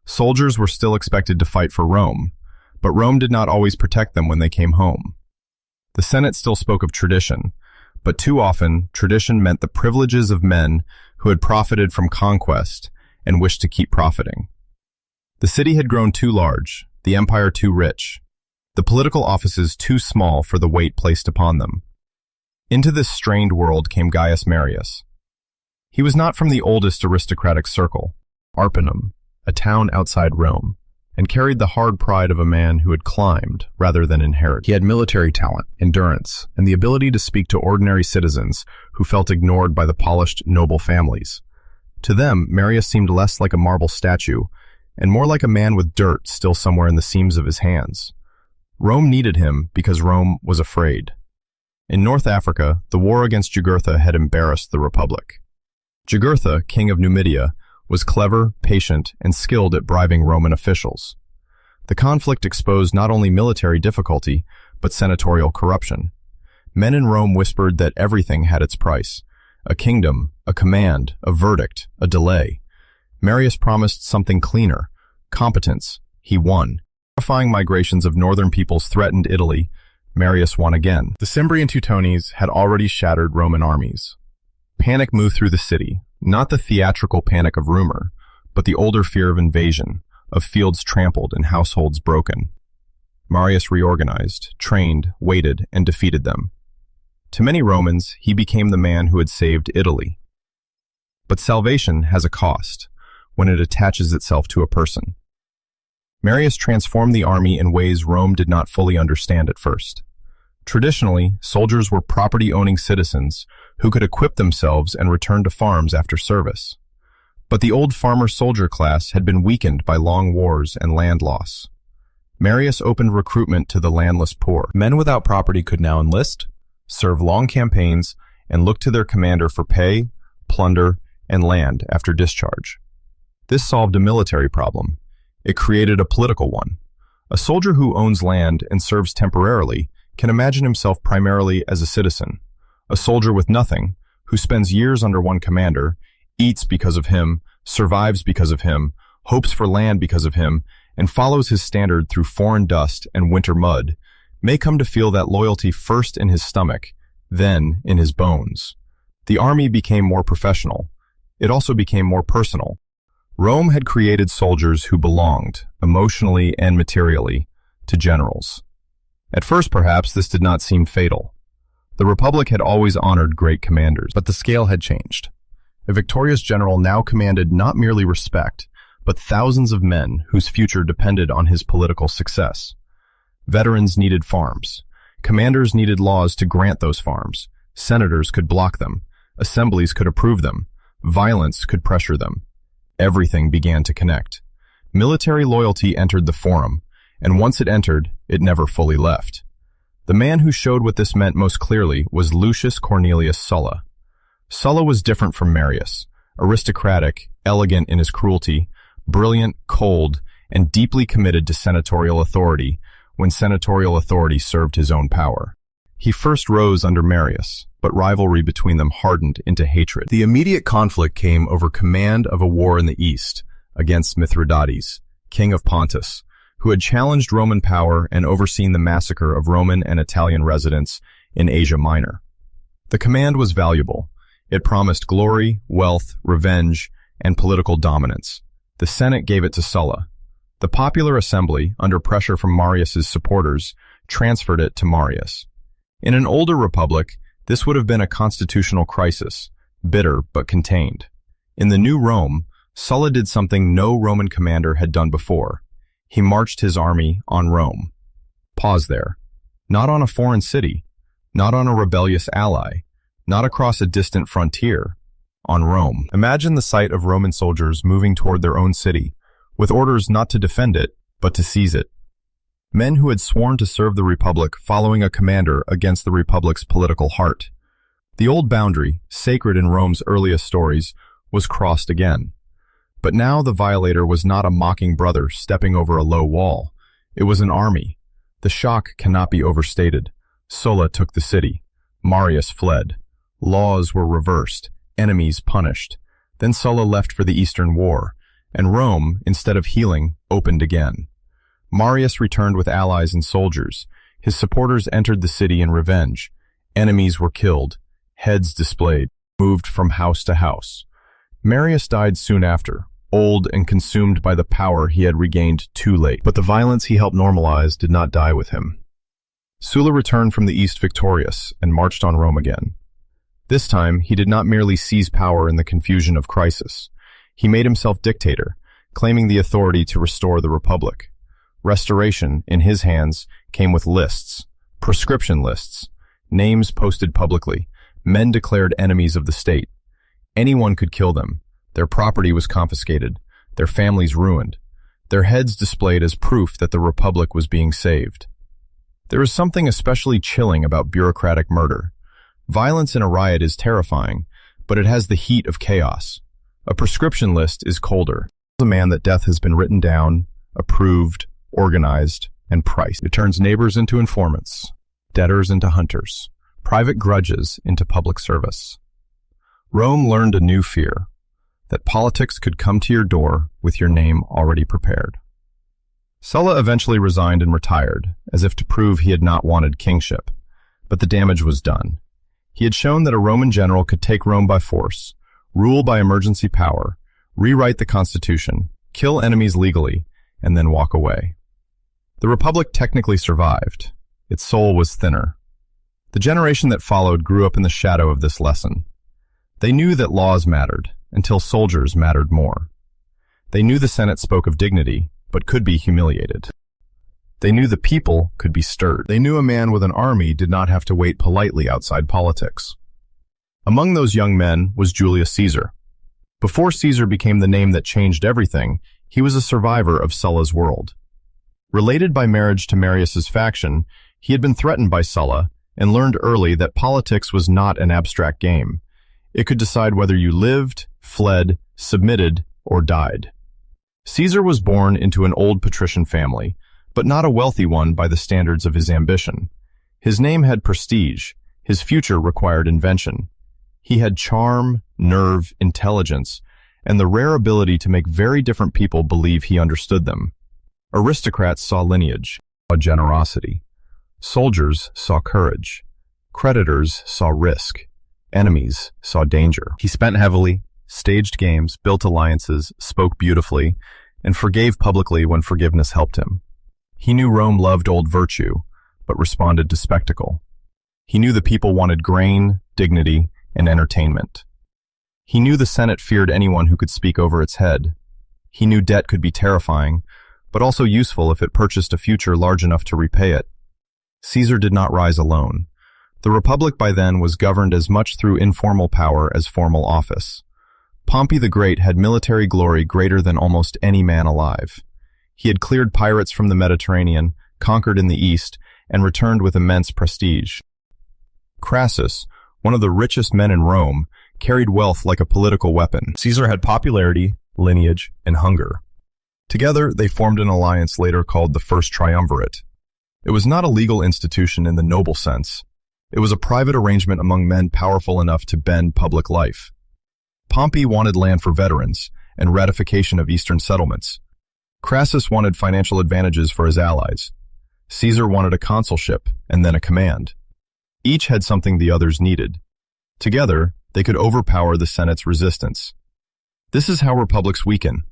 Soldiers were still expected to fight for Rome, but Rome did not always protect them when they came home. The Senate still spoke of tradition, but too often tradition meant the privileges of men who had profited from conquest and wished to keep profiting. The city had grown too large, the empire too rich, the political offices too small for the weight placed upon them. Into this strained world came Gaius Marius. He was not from the oldest aristocratic circle, Arpinum, a town outside Rome, and carried the hard pride of a man who had climbed rather than inherited. He had military talent, endurance, and the ability to speak to ordinary citizens who felt ignored by the polished, noble families. To them, Marius seemed less like a marble statue and more like a man with dirt still somewhere in the seams of his hands. Rome needed him because Rome was afraid. In North Africa, the war against Jugurtha had embarrassed the Republic. Jugurtha, king of Numidia, was clever, patient, and skilled at bribing Roman officials. The conflict exposed not only military difficulty, but senatorial corruption. Men in Rome whispered that everything had its price: a kingdom, a command, a verdict, a delay. Marius promised something cleaner: competence. He won. Terrifying migrations of northern peoples threatened Italy. Marius won again. The Cimbrian and Teutones had already shattered Roman armies. Panic moved through the city, not the theatrical panic of rumor, but the older fear of invasion, of fields trampled and households broken. Marius reorganized, trained, waited, and defeated them. To many Romans, he became the man who had saved Italy. But salvation has a cost when it attaches itself to a person. Marius transformed the army in ways Rome did not fully understand at first. Traditionally, soldiers were property-owning citizens who could equip themselves and return to farms after service. But the old farmer-soldier class had been weakened by long wars and land loss. Marius opened recruitment to the landless poor. Men without property could now enlist, serve long campaigns, and look to their commander for pay, plunder, and land after discharge. This solved a military problem. It created a political one. A soldier who owns land and serves temporarily can imagine himself primarily as a citizen. A soldier with nothing, who spends years under one commander, eats because of him, survives because of him, hopes for land because of him, and follows his standard through foreign dust and winter mud, may come to feel that loyalty first in his stomach, then in his bones. The army became more professional. It also became more personal. Rome had created soldiers who belonged, emotionally and materially, to generals. At first, perhaps, this did not seem fatal. The Republic had always honored great commanders, but the scale had changed. A victorious general now commanded not merely respect, but thousands of men whose future depended on his political success. Veterans needed farms. Commanders needed laws to grant those farms. Senators could block them. Assemblies could approve them. Violence could pressure them. Everything began to connect. Military loyalty entered the forum, and once it entered, it never fully left. The man who showed what this meant most clearly was Lucius Cornelius Sulla. Sulla was different from Marius, aristocratic, elegant in his cruelty, brilliant, cold, and deeply committed to senatorial authority when senatorial authority served his own power. He first rose under Marius, but rivalry between them hardened into hatred. The immediate conflict came over command of a war in the east against Mithridates, king of Pontus, who had challenged Roman power and overseen the massacre of Roman and Italian residents in Asia Minor. The command was valuable. It promised glory, wealth, revenge, and political dominance. The Senate gave it to Sulla. The popular assembly, under pressure from Marius's supporters, transferred it to Marius. In an older republic, this would have been a constitutional crisis, bitter but contained. In the new Rome, Sulla did something no Roman commander had done before. He marched his army on Rome. Pause there. Not on a foreign city, not on a rebellious ally, not across a distant frontier, on Rome. Imagine the sight of Roman soldiers moving toward their own city, with orders not to defend it, but to seize it. Men who had sworn to serve the Republic following a commander against the Republic's political heart. The old boundary, sacred in Rome's earliest stories, was crossed again. But now the violator was not a mocking brother stepping over a low wall. It was an army. The shock cannot be overstated. Sulla took the city. Marius fled. Laws were reversed. Enemies punished. Then Sulla left for the Eastern War, and Rome, instead of healing, opened again. Marius returned with allies and soldiers. His supporters entered the city in revenge. Enemies were killed. Heads displayed, moved from house to house. Marius died soon after, old and consumed by the power he had regained too late. But the violence he helped normalize did not die with him. Sulla returned from the east victorious and marched on Rome again. This time, he did not merely seize power in the confusion of crisis. He made himself dictator, claiming the authority to restore the Republic. Restoration, in his hands, came with lists, proscription lists, names posted publicly, men declared enemies of the state. Anyone could kill them. Their property was confiscated, their families ruined, their heads displayed as proof that the Republic was being saved. There is something especially chilling about bureaucratic murder. Violence in a riot is terrifying, but it has the heat of chaos. A proscription list is colder. A man that death has been written down, approved, organized, and priced. It turns neighbors into informants, debtors into hunters, private grudges into public service. Rome learned a new fear, that politics could come to your door with your name already prepared. Sulla eventually resigned and retired, as if to prove he had not wanted kingship, but the damage was done. He had shown that a Roman general could take Rome by force, rule by emergency power, rewrite the constitution, kill enemies legally, and then walk away. The Republic technically survived. Its soul was thinner. The generation that followed grew up in the shadow of this lesson. They knew that laws mattered, until soldiers mattered more. They knew the Senate spoke of dignity, but could be humiliated. They knew the people could be stirred. They knew a man with an army did not have to wait politely outside politics. Among those young men was Julius Caesar. Before Caesar became the name that changed everything, he was a survivor of Sulla's world. Related by marriage to Marius's faction, he had been threatened by Sulla and learned early that politics was not an abstract game. It could decide whether you lived, fled, submitted, or died. Caesar was born into an old patrician family, but not a wealthy one by the standards of his ambition. His name had prestige. His future required invention. He had charm, nerve, intelligence, and the rare ability to make very different people believe he understood them. Aristocrats saw lineage, saw generosity. Soldiers saw courage. Creditors saw risk. Enemies saw danger. He spent heavily, staged games, built alliances, spoke beautifully, and forgave publicly when forgiveness helped him. He knew Rome loved old virtue, but responded to spectacle. He knew the people wanted grain, dignity, and entertainment. He knew the Senate feared anyone who could speak over its head. He knew debt could be terrifying, but also useful if it purchased a future large enough to repay it. Caesar did not rise alone. The Republic by then was governed as much through informal power as formal office. Pompey the Great had military glory greater than almost any man alive. He had cleared pirates from the Mediterranean, conquered in the East, and returned with immense prestige. Crassus, one of the richest men in Rome, carried wealth like a political weapon. Caesar had popularity, lineage, and hunger. Together, they formed an alliance later called the First Triumvirate. It was not a legal institution in the noble sense. It was a private arrangement among men powerful enough to bend public life. Pompey wanted land for veterans and ratification of eastern settlements. Crassus wanted financial advantages for his allies. Caesar wanted a consulship and then a command. Each had something the others needed. Together, they could overpower the Senate's resistance. This is how republics weaken,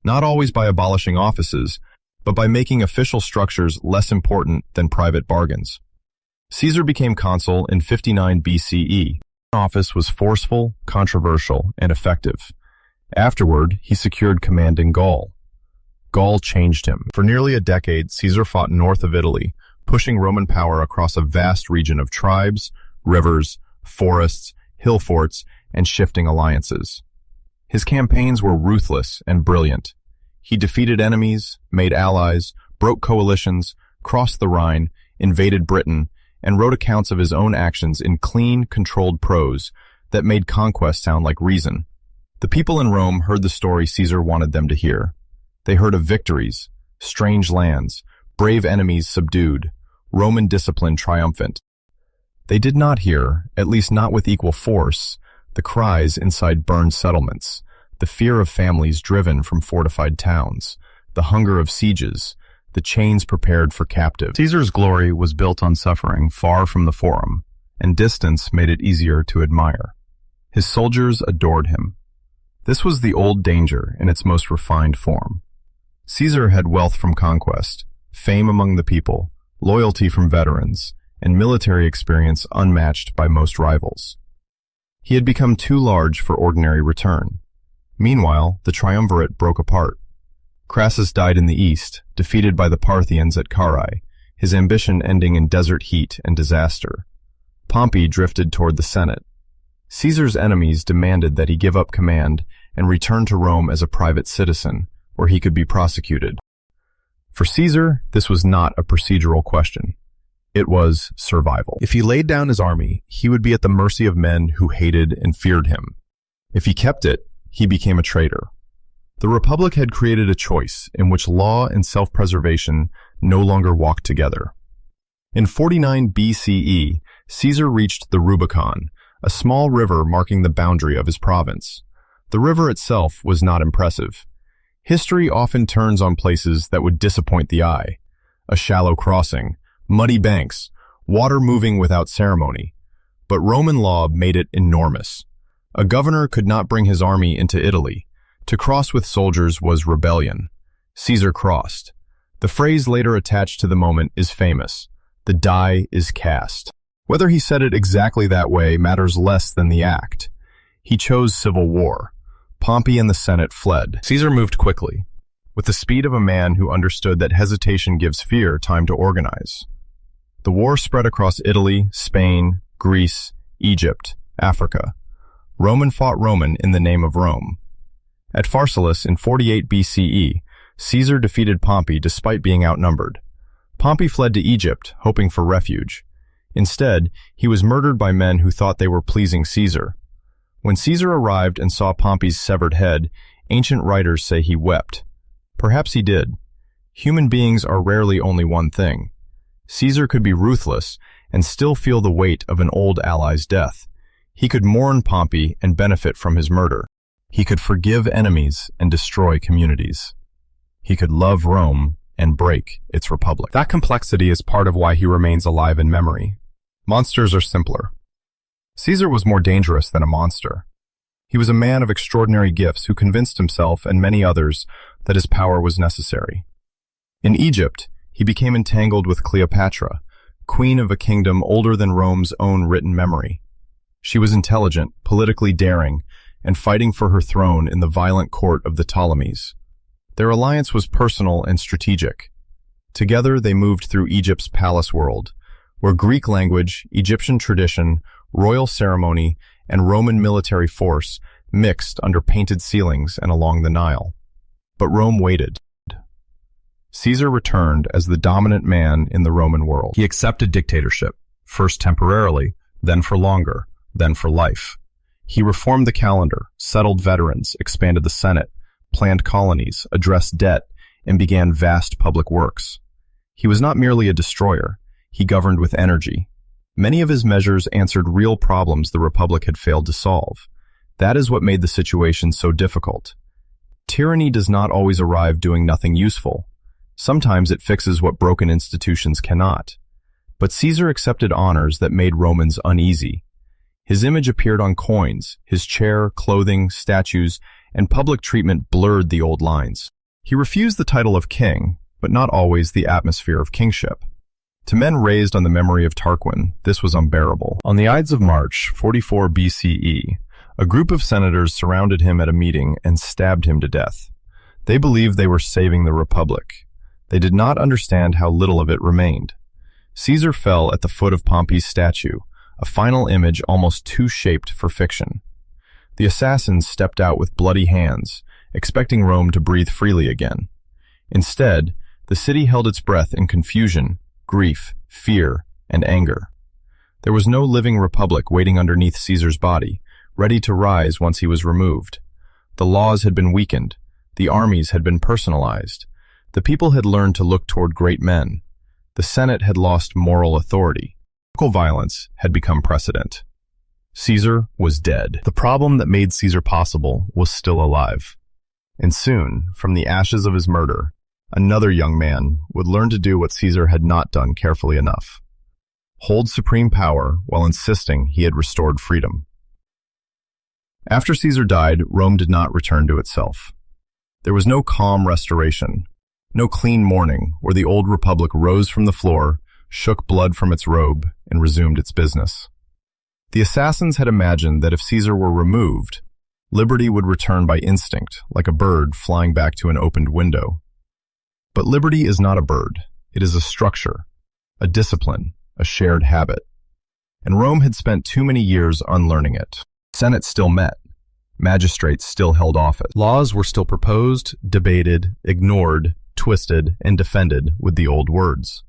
not always by abolishing offices, but by making official structures less important than private bargains. Caesar became consul in 59 BCE. Office was forceful, controversial, and effective. Afterward, he secured command in Gaul. Gaul changed him. For nearly a decade, Caesar fought north of Italy, pushing Roman power across a vast region of tribes, rivers, forests, hill forts, and shifting alliances. His campaigns were ruthless and brilliant. He defeated enemies, made allies, broke coalitions, crossed the Rhine, invaded Britain, and wrote accounts of his own actions in clean, controlled prose that made conquest sound like reason. The people in Rome heard the story Caesar wanted them to hear. They heard of victories, strange lands, brave enemies subdued, Roman discipline triumphant. They did not hear, at least not with equal force, the cries inside burned settlements, the fear of families driven from fortified towns, the hunger of sieges, the chains prepared for captives. Caesar's glory was built on suffering far from the Forum, and distance made it easier to admire. His soldiers adored him. This was the old danger in its most refined form. Caesar had wealth from conquest, fame among the people, loyalty from veterans, and military experience unmatched by most rivals. He had become too large for ordinary return. Meanwhile, the triumvirate broke apart. Crassus died in the east, defeated by the Parthians at Carrhae, his ambition ending in desert heat and disaster. Pompey drifted toward the Senate. Caesar's enemies demanded that he give up command and return to Rome as a private citizen, where he could be prosecuted. For Caesar, this was not a procedural question. It was survival. If he laid down his army, he would be at the mercy of men who hated and feared him. If he kept it, he became a traitor. The Republic had created a choice in which law and self-preservation no longer walked together. In 49 BCE, Caesar reached the Rubicon, a small river marking the boundary of his province. The river itself was not impressive. History often turns on places that would disappoint the eye. A shallow crossing, muddy banks, water moving without ceremony. But Roman law made it enormous. A governor could not bring his army into Italy. To cross with soldiers was rebellion. Caesar crossed. The phrase later attached to the moment is famous. The die is cast. Whether he said it exactly that way matters less than the act. He chose civil war. Pompey and the Senate fled. Caesar moved quickly, with the speed of a man who understood that hesitation gives fear time to organize. The war spread across Italy, Spain, Greece, Egypt, Africa. Roman fought Roman in the name of Rome. At Pharsalus in 48 BCE, Caesar defeated Pompey despite being outnumbered. Pompey fled to Egypt, hoping for refuge. Instead, he was murdered by men who thought they were pleasing Caesar. When Caesar arrived and saw Pompey's severed head, ancient writers say he wept. Perhaps he did. Human beings are rarely only one thing. Caesar could be ruthless and still feel the weight of an old ally's death. He could mourn Pompey and benefit from his murder. He could forgive enemies and destroy communities. He could love Rome and break its republic. That complexity is part of why he remains alive in memory. Monsters are simpler. Caesar was more dangerous than a monster. He was a man of extraordinary gifts who convinced himself and many others that his power was necessary. In Egypt, he became entangled with Cleopatra, queen of a kingdom older than Rome's own written memory. She was intelligent, politically daring, and fighting for her throne in the violent court of the Ptolemies. Their alliance was personal and strategic. Together they moved through Egypt's palace world, where Greek language, Egyptian tradition, royal ceremony, and Roman military force mixed under painted ceilings and along the Nile. But Rome waited. Caesar returned as the dominant man in the Roman world. He accepted dictatorship, first temporarily, then for longer, then for life. He reformed the calendar, settled veterans, expanded the Senate, planned colonies, addressed debt, and began vast public works. He was not merely a destroyer. He governed with energy. Many of his measures answered real problems the Republic had failed to solve. That is what made the situation so difficult. Tyranny does not always arrive doing nothing useful. Sometimes it fixes what broken institutions cannot. But Caesar accepted honors that made Romans uneasy. His image appeared on coins, his chair, clothing, statues, and public treatment blurred the old lines. He refused the title of king, but not always the atmosphere of kingship. To men raised on the memory of Tarquin, this was unbearable. On the Ides of March, 44 BCE, a group of senators surrounded him at a meeting and stabbed him to death. They believed they were saving the Republic. They did not understand how little of it remained. Caesar fell at the foot of Pompey's statue, a final image almost too shaped for fiction. The assassins stepped out with bloody hands, expecting Rome to breathe freely again. Instead, the city held its breath in confusion, grief, fear, and anger. There was no living republic waiting underneath Caesar's body, ready to rise once he was removed. The laws had been weakened. The armies had been personalized. The people had learned to look toward great men. The Senate had lost moral authority. Local violence had become precedent. Caesar was dead. The problem that made Caesar possible was still alive. And soon, from the ashes of his murder, another young man would learn to do what Caesar had not done carefully enough: hold supreme power while insisting he had restored freedom. After Caesar died, Rome did not return to itself. There was no calm restoration, no clean mourning where the old republic rose from the floor, shook blood from its robe, and resumed its business. The assassins had imagined that if Caesar were removed, liberty would return by instinct, like a bird flying back to an opened window. But liberty is not a bird. It is a structure, a discipline, a shared habit. And Rome had spent too many years unlearning it. The Senate still met. Magistrates still held office. Laws were still proposed, debated, ignored, twisted, and defended with the old words.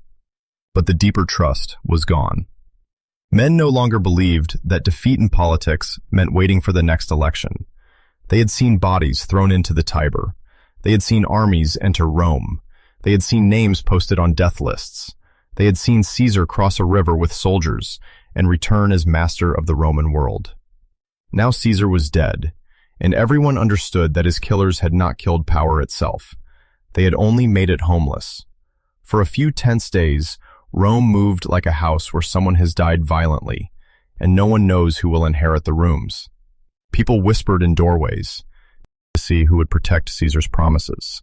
But the deeper trust was gone. Men no longer believed that defeat in politics meant waiting for the next election. They had seen bodies thrown into the Tiber. They had seen armies enter Rome. They had seen names posted on death lists. They had seen Caesar cross a river with soldiers and return as master of the Roman world. Now Caesar was dead, and everyone understood that his killers had not killed power itself. They had only made it homeless. For a few tense days, Rome moved like a house where someone has died violently, and no one knows who will inherit the rooms. People whispered in doorways to see who would protect Caesar's promises.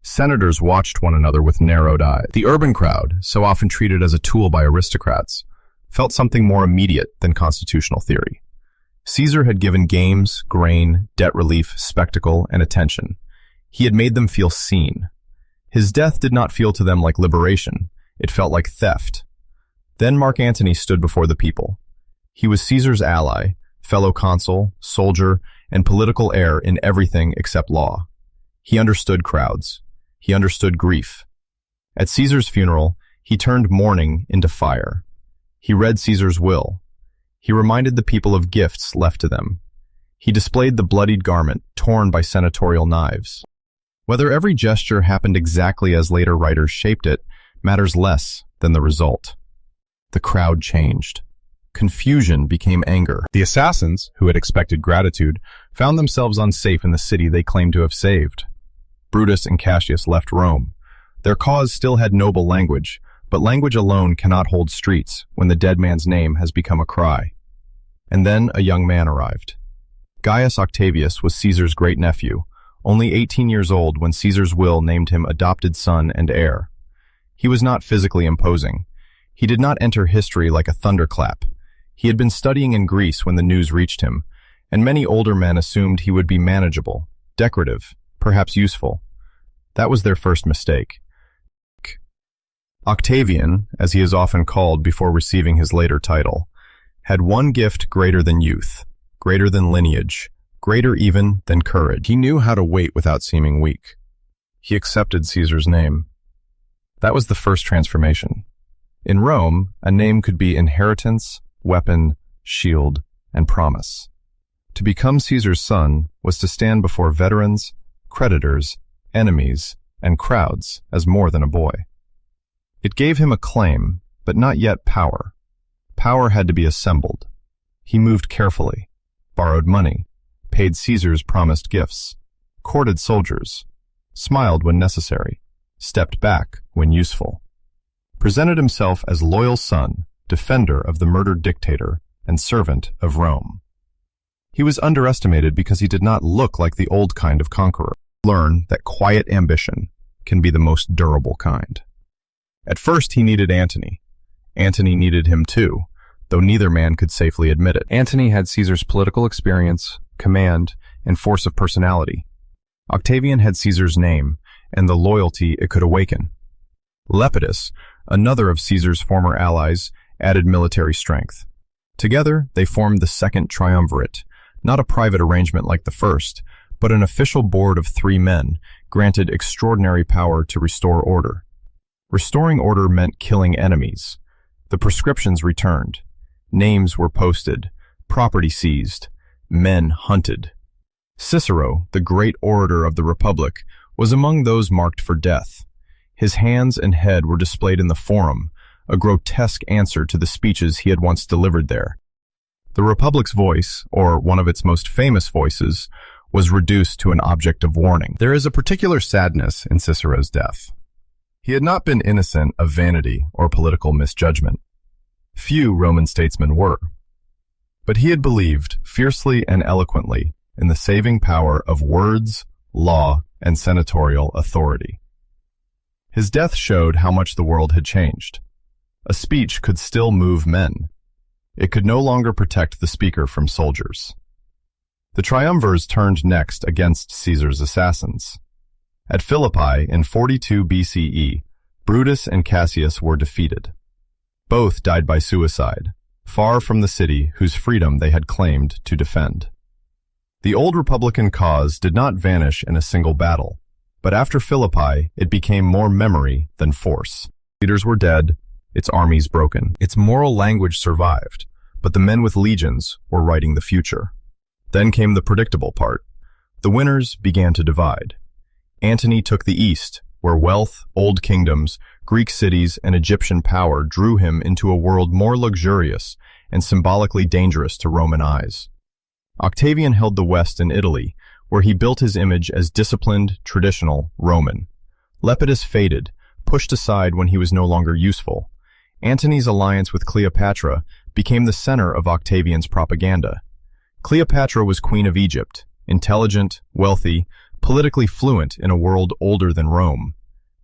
Senators watched one another with narrowed eyes. The urban crowd, so often treated as a tool by aristocrats, felt something more immediate than constitutional theory. Caesar had given games, grain, debt relief, spectacle, and attention. He had made them feel seen. His death did not feel to them like liberation. It felt like theft. Then Mark Antony stood before the people. He was Caesar's ally, fellow consul, soldier, and political heir in everything except law. He understood crowds. He understood grief. At Caesar's funeral, he turned mourning into fire. He read Caesar's will. He reminded the people of gifts left to them. He displayed the bloodied garment torn by senatorial knives. Whether every gesture happened exactly as later writers shaped it matters less than the result. The crowd changed. Confusion became anger. The assassins, who had expected gratitude, found themselves unsafe in the city they claimed to have saved. Brutus and Cassius left Rome. Their cause still had noble language, but language alone cannot hold streets when the dead man's name has become a cry. And then a young man arrived. Gaius Octavius was Caesar's great-nephew, only 18 years old when Caesar's will named him adopted son and heir. He was not physically imposing. He did not enter history like a thunderclap. He had been studying in Greece when the news reached him, and many older men assumed he would be manageable, decorative, perhaps useful. That was their first mistake. Octavian, as he is often called before receiving his later title, had one gift greater than youth, greater than lineage, greater even than courage. He knew how to wait without seeming weak. He accepted Caesar's name. That was the first transformation. In Rome, a name could be inheritance, weapon, shield, and promise. To become Caesar's son was to stand before veterans, creditors, enemies, and crowds as more than a boy. It gave him a claim, but not yet power. Power had to be assembled. He moved carefully, borrowed money, paid Caesar's promised gifts, courted soldiers, smiled when necessary, stepped back when useful, presented himself as loyal son, defender of the murdered dictator, and servant of Rome. He was underestimated because he did not look like the old kind of conqueror. Learn that quiet ambition can be the most durable kind. At first he needed Antony. Antony needed him too, though neither man could safely admit it. Antony had Caesar's political experience, command, and force of personality. Octavian had Caesar's name and the loyalty it could awaken. Lepidus, another of Caesar's former allies, added military strength. Together, they formed the Second Triumvirate, not a private arrangement like the first, but an official board of 3 men, granted extraordinary power to restore order. Restoring order meant killing enemies. The prescriptions returned. Names were posted, property seized, men hunted. Cicero, the great orator of the Republic, was among those marked for death. His hands and head were displayed in the Forum, a grotesque answer to the speeches he had once delivered there. The Republic's voice, or one of its most famous voices, was reduced to an object of warning. There is a particular sadness in Cicero's death. He had not been innocent of vanity or political misjudgment. Few Roman statesmen were. But he had believed, fiercely and eloquently, in the saving power of words, law, and senatorial authority. His death showed how much the world had changed. A speech could still move men. It could no longer protect the speaker from soldiers. The triumvirs turned next against Caesar's assassins. At Philippi in 42 BCE, Brutus and Cassius were defeated. Both died by suicide, far from the city whose freedom they had claimed to defend. The old Republican cause did not vanish in a single battle, but after Philippi, it became more memory than force. Leaders were dead, its armies broken. Its moral language survived, but the men with legions were writing the future. Then came the predictable part. The winners began to divide. Antony took the east, where wealth, old kingdoms, Greek cities, and Egyptian power drew him into a world more luxurious and symbolically dangerous to Roman eyes. Octavian held the west in Italy, where he built his image as disciplined, traditional Roman. Lepidus faded, pushed aside when he was no longer useful. Antony's alliance with Cleopatra became the center of Octavian's propaganda. Cleopatra was queen of Egypt, intelligent, wealthy, politically fluent in a world older than Rome.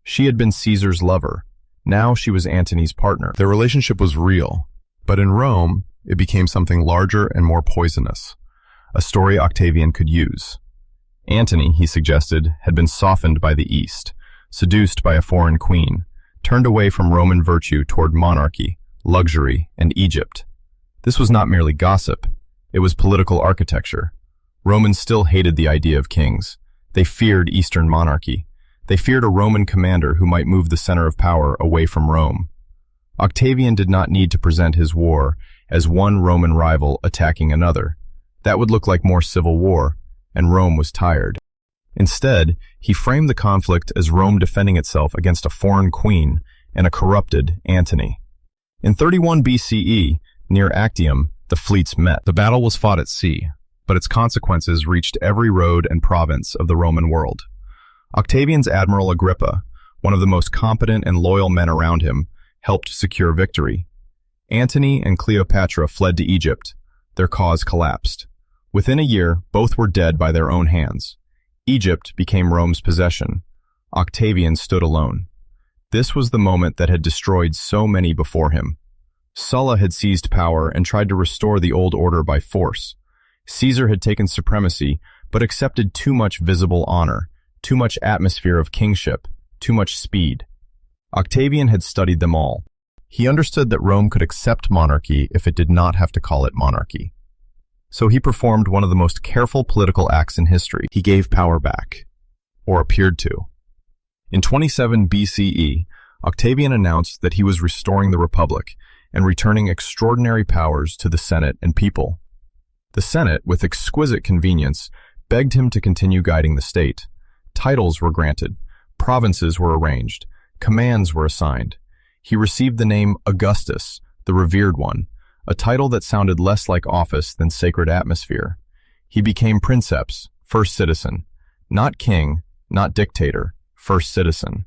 She had been Caesar's lover. Now she was Antony's partner. Their relationship was real, but in Rome, it became something larger and more poisonous, a story Octavian could use. Antony, he suggested, had been softened by the East, seduced by a foreign queen, turned away from Roman virtue toward monarchy, luxury, and Egypt. This was not merely gossip. It was political architecture. Romans still hated the idea of kings. They feared Eastern monarchy. They feared a Roman commander who might move the center of power away from Rome. Octavian did not need to present his war as one Roman rival attacking another. That would look like more civil war, and Rome was tired. Instead, he framed the conflict as Rome defending itself against a foreign queen and a corrupted Antony. In 31 BCE, near Actium, the fleets met. The battle was fought at sea, but its consequences reached every road and province of the Roman world. Octavian's admiral Agrippa, one of the most competent and loyal men around him, helped secure victory. Antony and Cleopatra fled to Egypt. Their cause collapsed. Within a year, both were dead by their own hands. Egypt became Rome's possession. Octavian stood alone. This was the moment that had destroyed so many before him. Sulla had seized power and tried to restore the old order by force. Caesar had taken supremacy, but accepted too much visible honor, too much atmosphere of kingship, too much speed. Octavian had studied them all. He understood that Rome could accept monarchy if it did not have to call it monarchy. So he performed one of the most careful political acts in history. He gave power back, or appeared to. In 27 BCE, Octavian announced that he was restoring the Republic and returning extraordinary powers to the Senate and people. The Senate, with exquisite convenience, begged him to continue guiding the state. Titles were granted, provinces were arranged, commands were assigned. He received the name Augustus, the revered one, a title that sounded less like office than sacred atmosphere. He became princeps, first citizen, not king, not dictator, first citizen.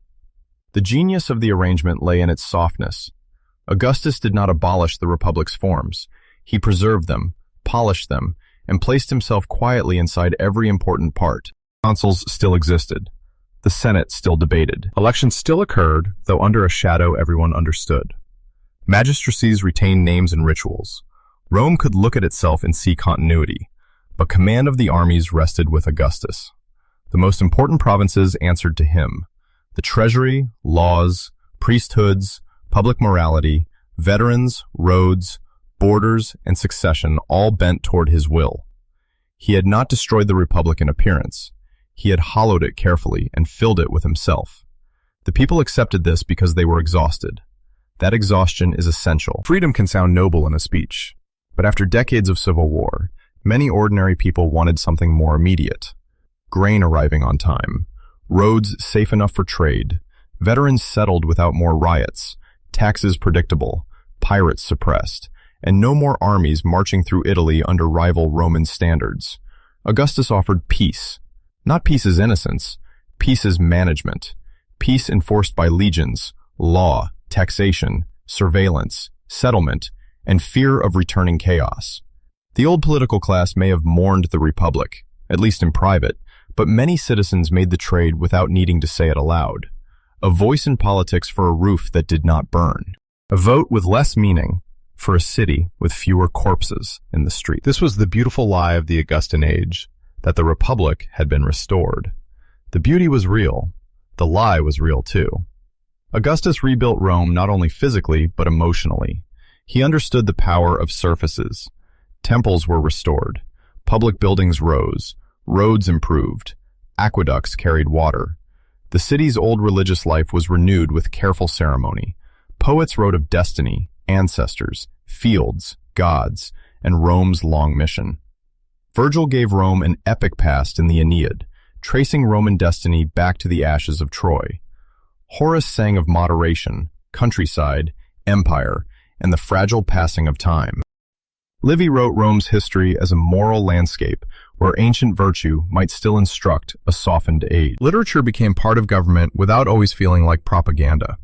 The genius of the arrangement lay in its softness. Augustus did not abolish the Republic's forms. He preserved them, polished them, and placed himself quietly inside every important part. Consuls still existed. The Senate still debated. Elections still occurred, though under a shadow everyone understood. Magistracies retained names and rituals. Rome could look at itself and see continuity, but command of the armies rested with Augustus. The most important provinces answered to him. The treasury, laws, priesthoods, public morality, veterans, roads, borders, and succession all bent toward his will. He had not destroyed the Republic in appearance. He had hollowed it carefully and filled it with himself. The people accepted this because they were exhausted. That exhaustion is essential. Freedom can sound noble in a speech, but after decades of civil war, many ordinary people wanted something more immediate. Grain arriving on time, roads safe enough for trade, veterans settled without more riots, taxes predictable, pirates suppressed, and no more armies marching through Italy under rival Roman standards. Augustus offered peace. Not peace as innocence, peace as management. Peace enforced by legions, law, taxation, surveillance, settlement, and fear of returning chaos. The old political class may have mourned the Republic, at least in private, but many citizens made the trade without needing to say it aloud. A voice in politics for a roof that did not burn. A vote with less meaning for a city with fewer corpses in the street. This was the beautiful lie of the Augustan age, that the Republic had been restored. The beauty was real. The lie was real too. Augustus rebuilt Rome not only physically, but emotionally. He understood the power of surfaces. Temples were restored. Public buildings rose. Roads improved. Aqueducts carried water. The city's old religious life was renewed with careful ceremony. Poets wrote of destiny, ancestors, fields, gods, and Rome's long mission. Virgil gave Rome an epic past in the Aeneid, tracing Roman destiny back to the ashes of Troy. Horace sang of moderation, countryside, empire, and the fragile passing of time. Livy wrote Rome's history as a moral landscape where ancient virtue might still instruct a softened age. Literature became part of government without always feeling like propaganda.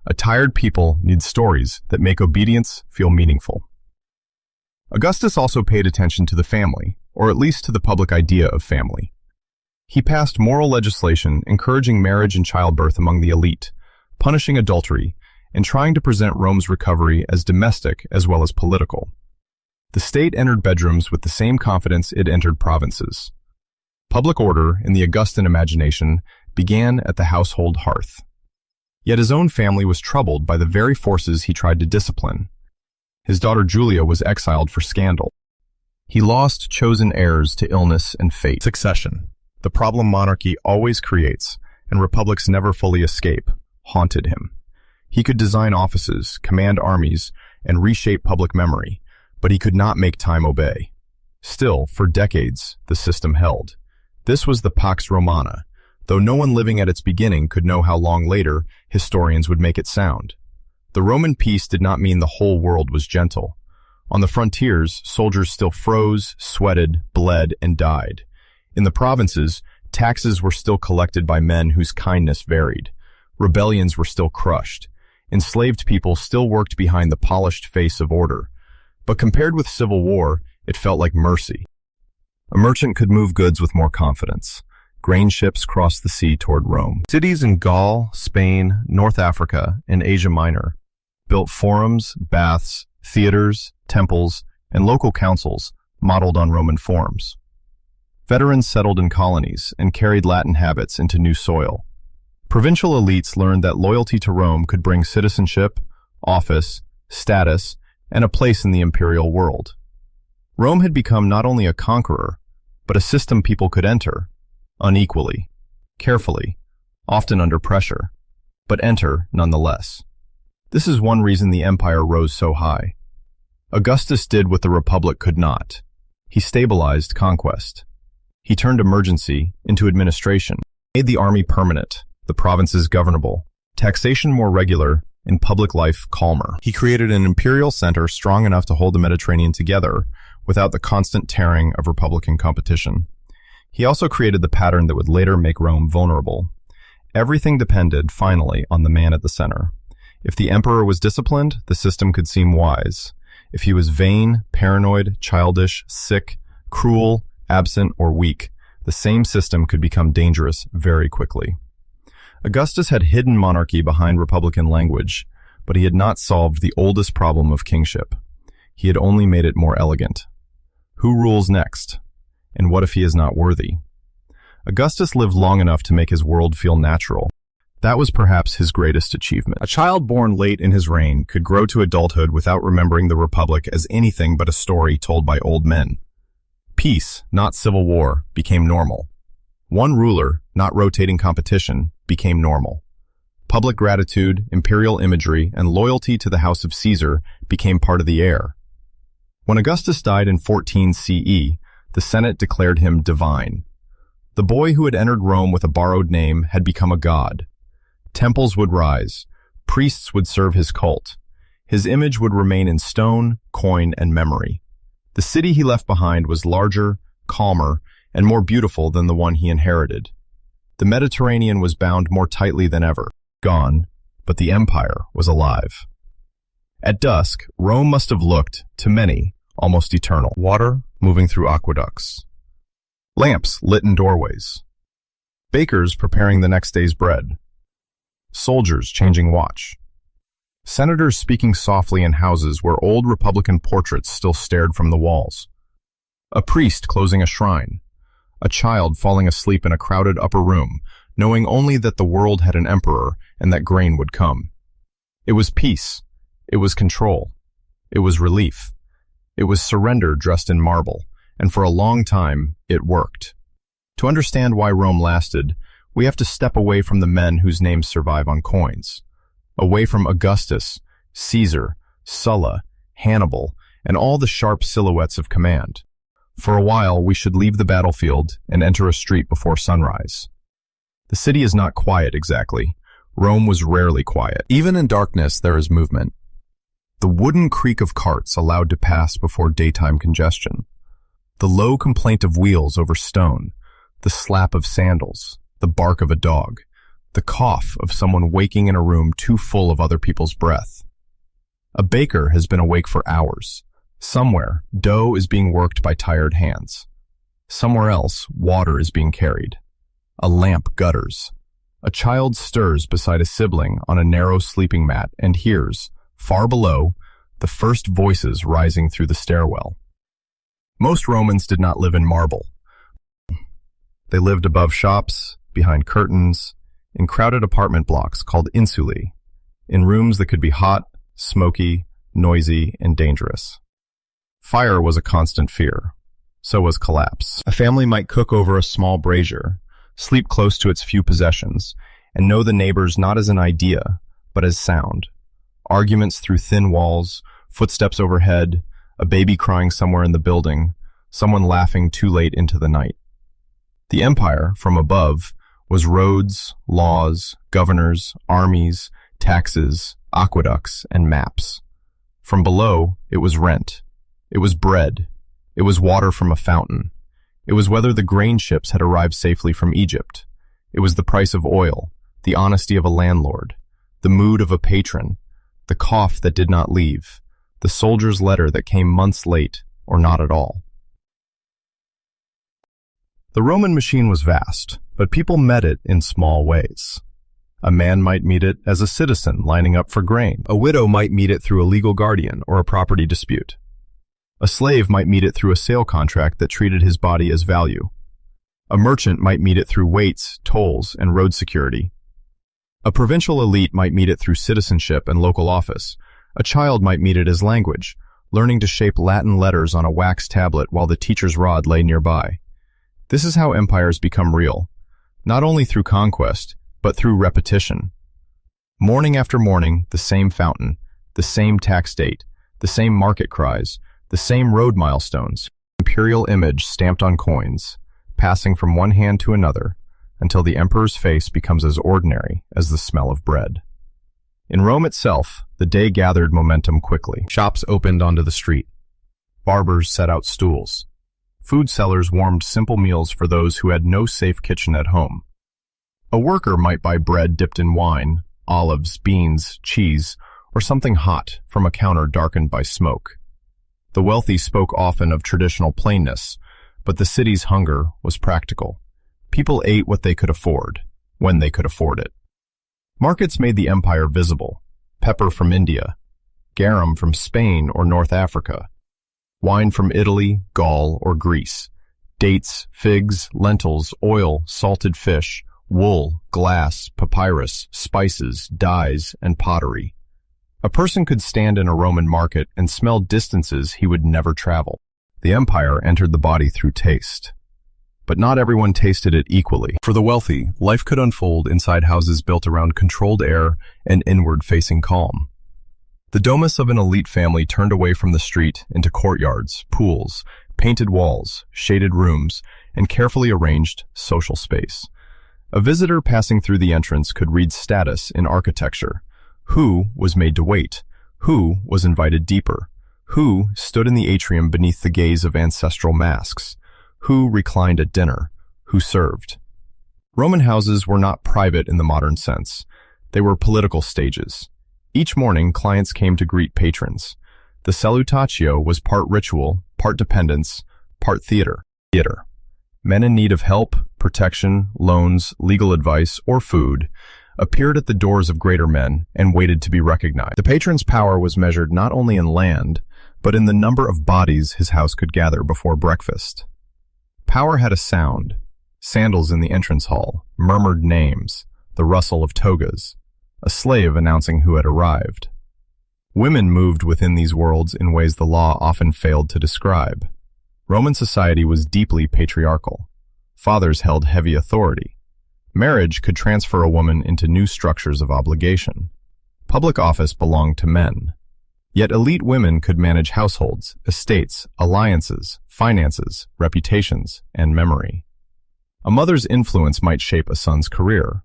A tired people need stories that make obedience feel meaningful. Augustus also paid attention to the family, or at least to the public idea of family. He passed moral legislation encouraging marriage and childbirth among the elite, punishing adultery, and trying to present Rome's recovery as domestic as well as political. The state entered bedrooms with the same confidence it entered provinces. Public order, in the Augustan imagination, began at the household hearth. Yet his own family was troubled by the very forces he tried to discipline. His daughter Julia was exiled for scandal. He lost chosen heirs to illness and fate. Succession, the problem monarchy always creates, and republics never fully escape, haunted him. He could design offices, command armies, and reshape public memory, but he could not make time obey. Still, for decades, the system held. This was the Pax Romana, though no one living at its beginning could know how long later historians would make it sound. The Roman peace did not mean the whole world was gentle. On the frontiers, soldiers still froze, sweated, bled, and died. In the provinces, taxes were still collected by men whose kindness varied. Rebellions were still crushed. Enslaved people still worked behind the polished face of order. But compared with civil war, it felt like mercy. A merchant could move goods with more confidence. Grain ships crossed the sea toward Rome. Cities in Gaul, Spain, North Africa, and Asia Minor built forums, baths, theaters, temples, and local councils modeled on Roman forms. Veterans settled in colonies and carried Latin habits into new soil. Provincial elites learned that loyalty to Rome could bring citizenship, office, status, and a place in the imperial world. Rome had become not only a conqueror, but a system people could enter, unequally, carefully, often under pressure, but enter nonetheless. This is one reason the empire rose so high. Augustus did what the Republic could not. He stabilized conquest. He turned emergency into administration, made the army permanent, the provinces governable, taxation more regular, and public life calmer. He created an imperial center strong enough to hold the Mediterranean together without the constant tearing of republican competition. He also created the pattern that would later make Rome vulnerable. Everything depended, finally, on the man at the center. If the emperor was disciplined, the system could seem wise. If he was vain, paranoid, childish, sick, cruel, absent, or weak, the same system could become dangerous very quickly. Augustus had hidden monarchy behind republican language, but he had not solved the oldest problem of kingship. He had only made it more elegant. Who rules next? And what if he is not worthy? Augustus lived long enough to make his world feel natural. That was perhaps his greatest achievement. A child born late in his reign could grow to adulthood without remembering the Republic as anything but a story told by old men. Peace, not civil war, became normal. One ruler, not rotating competition, became normal. Public gratitude, imperial imagery, and loyalty to the House of Caesar became part of the air. When Augustus died in 14 CE, the Senate declared him divine. The boy who had entered Rome with a borrowed name had become a god. Temples would rise. Priests would serve his cult. His image would remain in stone, coin, and memory. The city he left behind was larger, calmer, and more beautiful than the one he inherited. The Mediterranean was bound more tightly than ever. Gone, but the empire was alive. At dusk, Rome must have looked, to many, almost eternal. Water moving through aqueducts. Lamps lit in doorways. Bakers preparing the next day's bread. Soldiers changing watch. Senators speaking softly in houses where old Republican portraits still stared from the walls. A priest closing a shrine. A child falling asleep in a crowded upper room, knowing only that the world had an emperor and that grain would come. It was peace. It was control. It was relief. It was surrender dressed in marble, and for a long time, it worked. To understand why Rome lasted, we have to step away from the men whose names survive on coins. Away from Augustus, Caesar, Sulla, Hannibal, and all the sharp silhouettes of command. For a while, we should leave the battlefield and enter a street before sunrise. The city is not quiet exactly. Rome was rarely quiet. Even in darkness, there is movement. The wooden creak of carts allowed to pass before daytime congestion. The low complaint of wheels over stone, the slap of sandals, the bark of a dog, the cough of someone waking in a room too full of other people's breath. A baker has been awake for hours. Somewhere, dough is being worked by tired hands. Somewhere else, water is being carried. A lamp gutters. A child stirs beside a sibling on a narrow sleeping mat and hears, far below, the first voices rising through the stairwell. Most Romans did not live in marble. They lived above shops, behind curtains, in crowded apartment blocks called insulae, in rooms that could be hot, smoky, noisy, and dangerous. Fire was a constant fear. So was collapse. A family might cook over a small brazier, sleep close to its few possessions, and know the neighbors not as an idea, but as sound. Arguments through thin walls, footsteps overhead, a baby crying somewhere in the building, someone laughing too late into the night. The empire, from above, was roads, laws, governors, armies, taxes, aqueducts, and maps. From below, it was rent. It was bread. It was water from a fountain. It was whether the grain ships had arrived safely from Egypt. It was the price of oil, the honesty of a landlord, the mood of a patron, the cough that did not leave, the soldier's letter that came months late or not at all. The Roman machine was vast, but people met it in small ways. A man might meet it as a citizen lining up for grain. A widow might meet it through a legal guardian or a property dispute. A slave might meet it through a sale contract that treated his body as value. A merchant might meet it through weights, tolls, and road security. A provincial elite might meet it through citizenship and local office. A child might meet it as language, learning to shape Latin letters on a wax tablet while the teacher's rod lay nearby. This is how empires become real, not only through conquest, but through repetition. Morning after morning, the same fountain, the same tax date, the same market cries, the same road milestones, imperial image stamped on coins, passing from one hand to another until the emperor's face becomes as ordinary as the smell of bread. In Rome itself, the day gathered momentum quickly. Shops opened onto the street. Barbers set out stools. Food sellers warmed simple meals for those who had no safe kitchen at home. A worker might buy bread dipped in wine, olives, beans, cheese, or something hot from a counter darkened by smoke. The wealthy spoke often of traditional plainness, but the city's hunger was practical. People ate what they could afford, when they could afford it. Markets made the empire visible. Pepper from India, garum from Spain or North Africa, wine from Italy, Gaul, or Greece, dates, figs, lentils, oil, salted fish, wool, glass, papyrus, spices, dyes, and pottery. A person could stand in a Roman market and smell distances he would never travel. The empire entered the body through taste. But not everyone tasted it equally. For the wealthy, life could unfold inside houses built around controlled air and inward-facing calm. The domus of an elite family turned away from the street into courtyards, pools, painted walls, shaded rooms, and carefully arranged social space. A visitor passing through the entrance could read status in architecture. Who was made to wait? Who was invited deeper? Who stood in the atrium beneath the gaze of ancestral masks? Who reclined at dinner? Who served? Roman houses were not private in the modern sense. They were political stages. Each morning, clients came to greet patrons. The salutatio was part ritual, part dependence, part theater. Men in need of help, protection, loans, legal advice, or food appeared at the doors of greater men and waited to be recognized. The patron's power was measured not only in land, but in the number of bodies his house could gather before breakfast. Power had a sound. Sandals in the entrance hall, murmured names, the rustle of togas, a slave announcing who had arrived. Women moved within these worlds in ways the law often failed to describe. Roman society was deeply patriarchal. Fathers held heavy authority. Marriage could transfer a woman into new structures of obligation. Public office belonged to men. Yet elite women could manage households, estates, alliances, finances, reputations, and memory. A mother's influence might shape a son's career.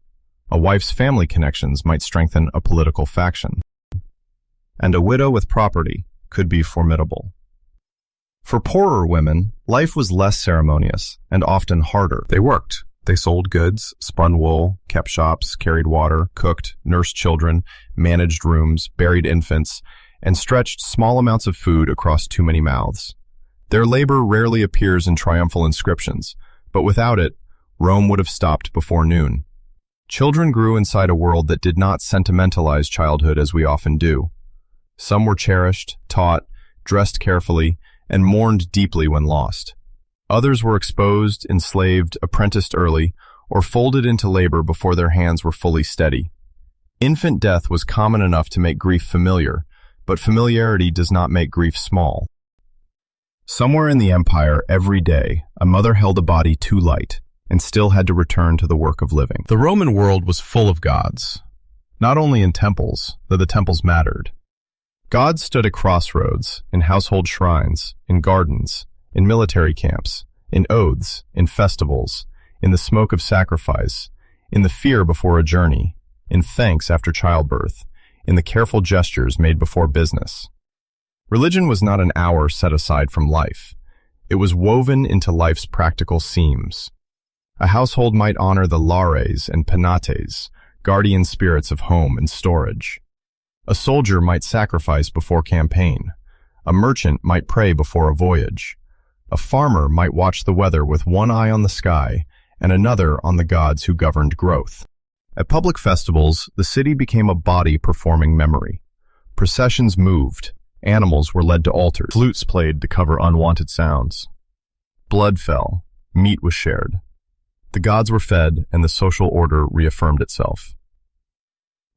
A wife's family connections might strengthen a political faction. And a widow with property could be formidable. For poorer women, life was less ceremonious and often harder. They worked. They sold goods, spun wool, kept shops, carried water, cooked, nursed children, managed rooms, buried infants, and stretched small amounts of food across too many mouths. Their labor rarely appears in triumphal inscriptions, but without it, Rome would have stopped before noon. Children grew inside a world that did not sentimentalize childhood as we often do. Some were cherished, taught, dressed carefully, and mourned deeply when lost. Others were exposed, enslaved, apprenticed early, or folded into labor before their hands were fully steady. Infant death was common enough to make grief familiar, but familiarity does not make grief small. Somewhere in the empire, every day, a mother held a body too light and still had to return to the work of living. The Roman world was full of gods, not only in temples, though the temples mattered. Gods stood at crossroads, in household shrines, in gardens, in military camps, in oaths, in festivals, in the smoke of sacrifice, in the fear before a journey, in thanks after childbirth, in the careful gestures made before business. Religion was not an hour set aside from life. It was woven into life's practical seams. A household might honor the lares and penates, guardian spirits of home and storage. A soldier might sacrifice before campaign. A merchant might pray before a voyage. A farmer might watch the weather with one eye on the sky and another on the gods who governed growth. At public festivals, the city became a body performing memory. Processions moved. Animals were led to altars. Flutes played to cover unwanted sounds. Blood fell. Meat was shared. The gods were fed, and the social order reaffirmed itself.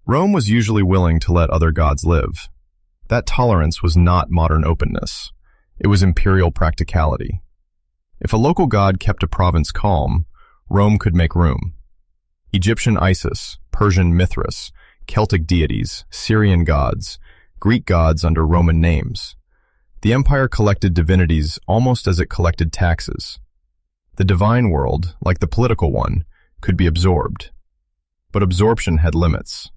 Rome was usually willing to let other gods live. That tolerance was not modern openness. It was imperial practicality. If a local god kept a province calm, Rome could make room. Egyptian Isis, Persian Mithras, Celtic deities, Syrian gods, Greek gods under Roman names. The empire collected divinities almost as it collected taxes. The divine world, like the political one, could be absorbed. But absorption had limits.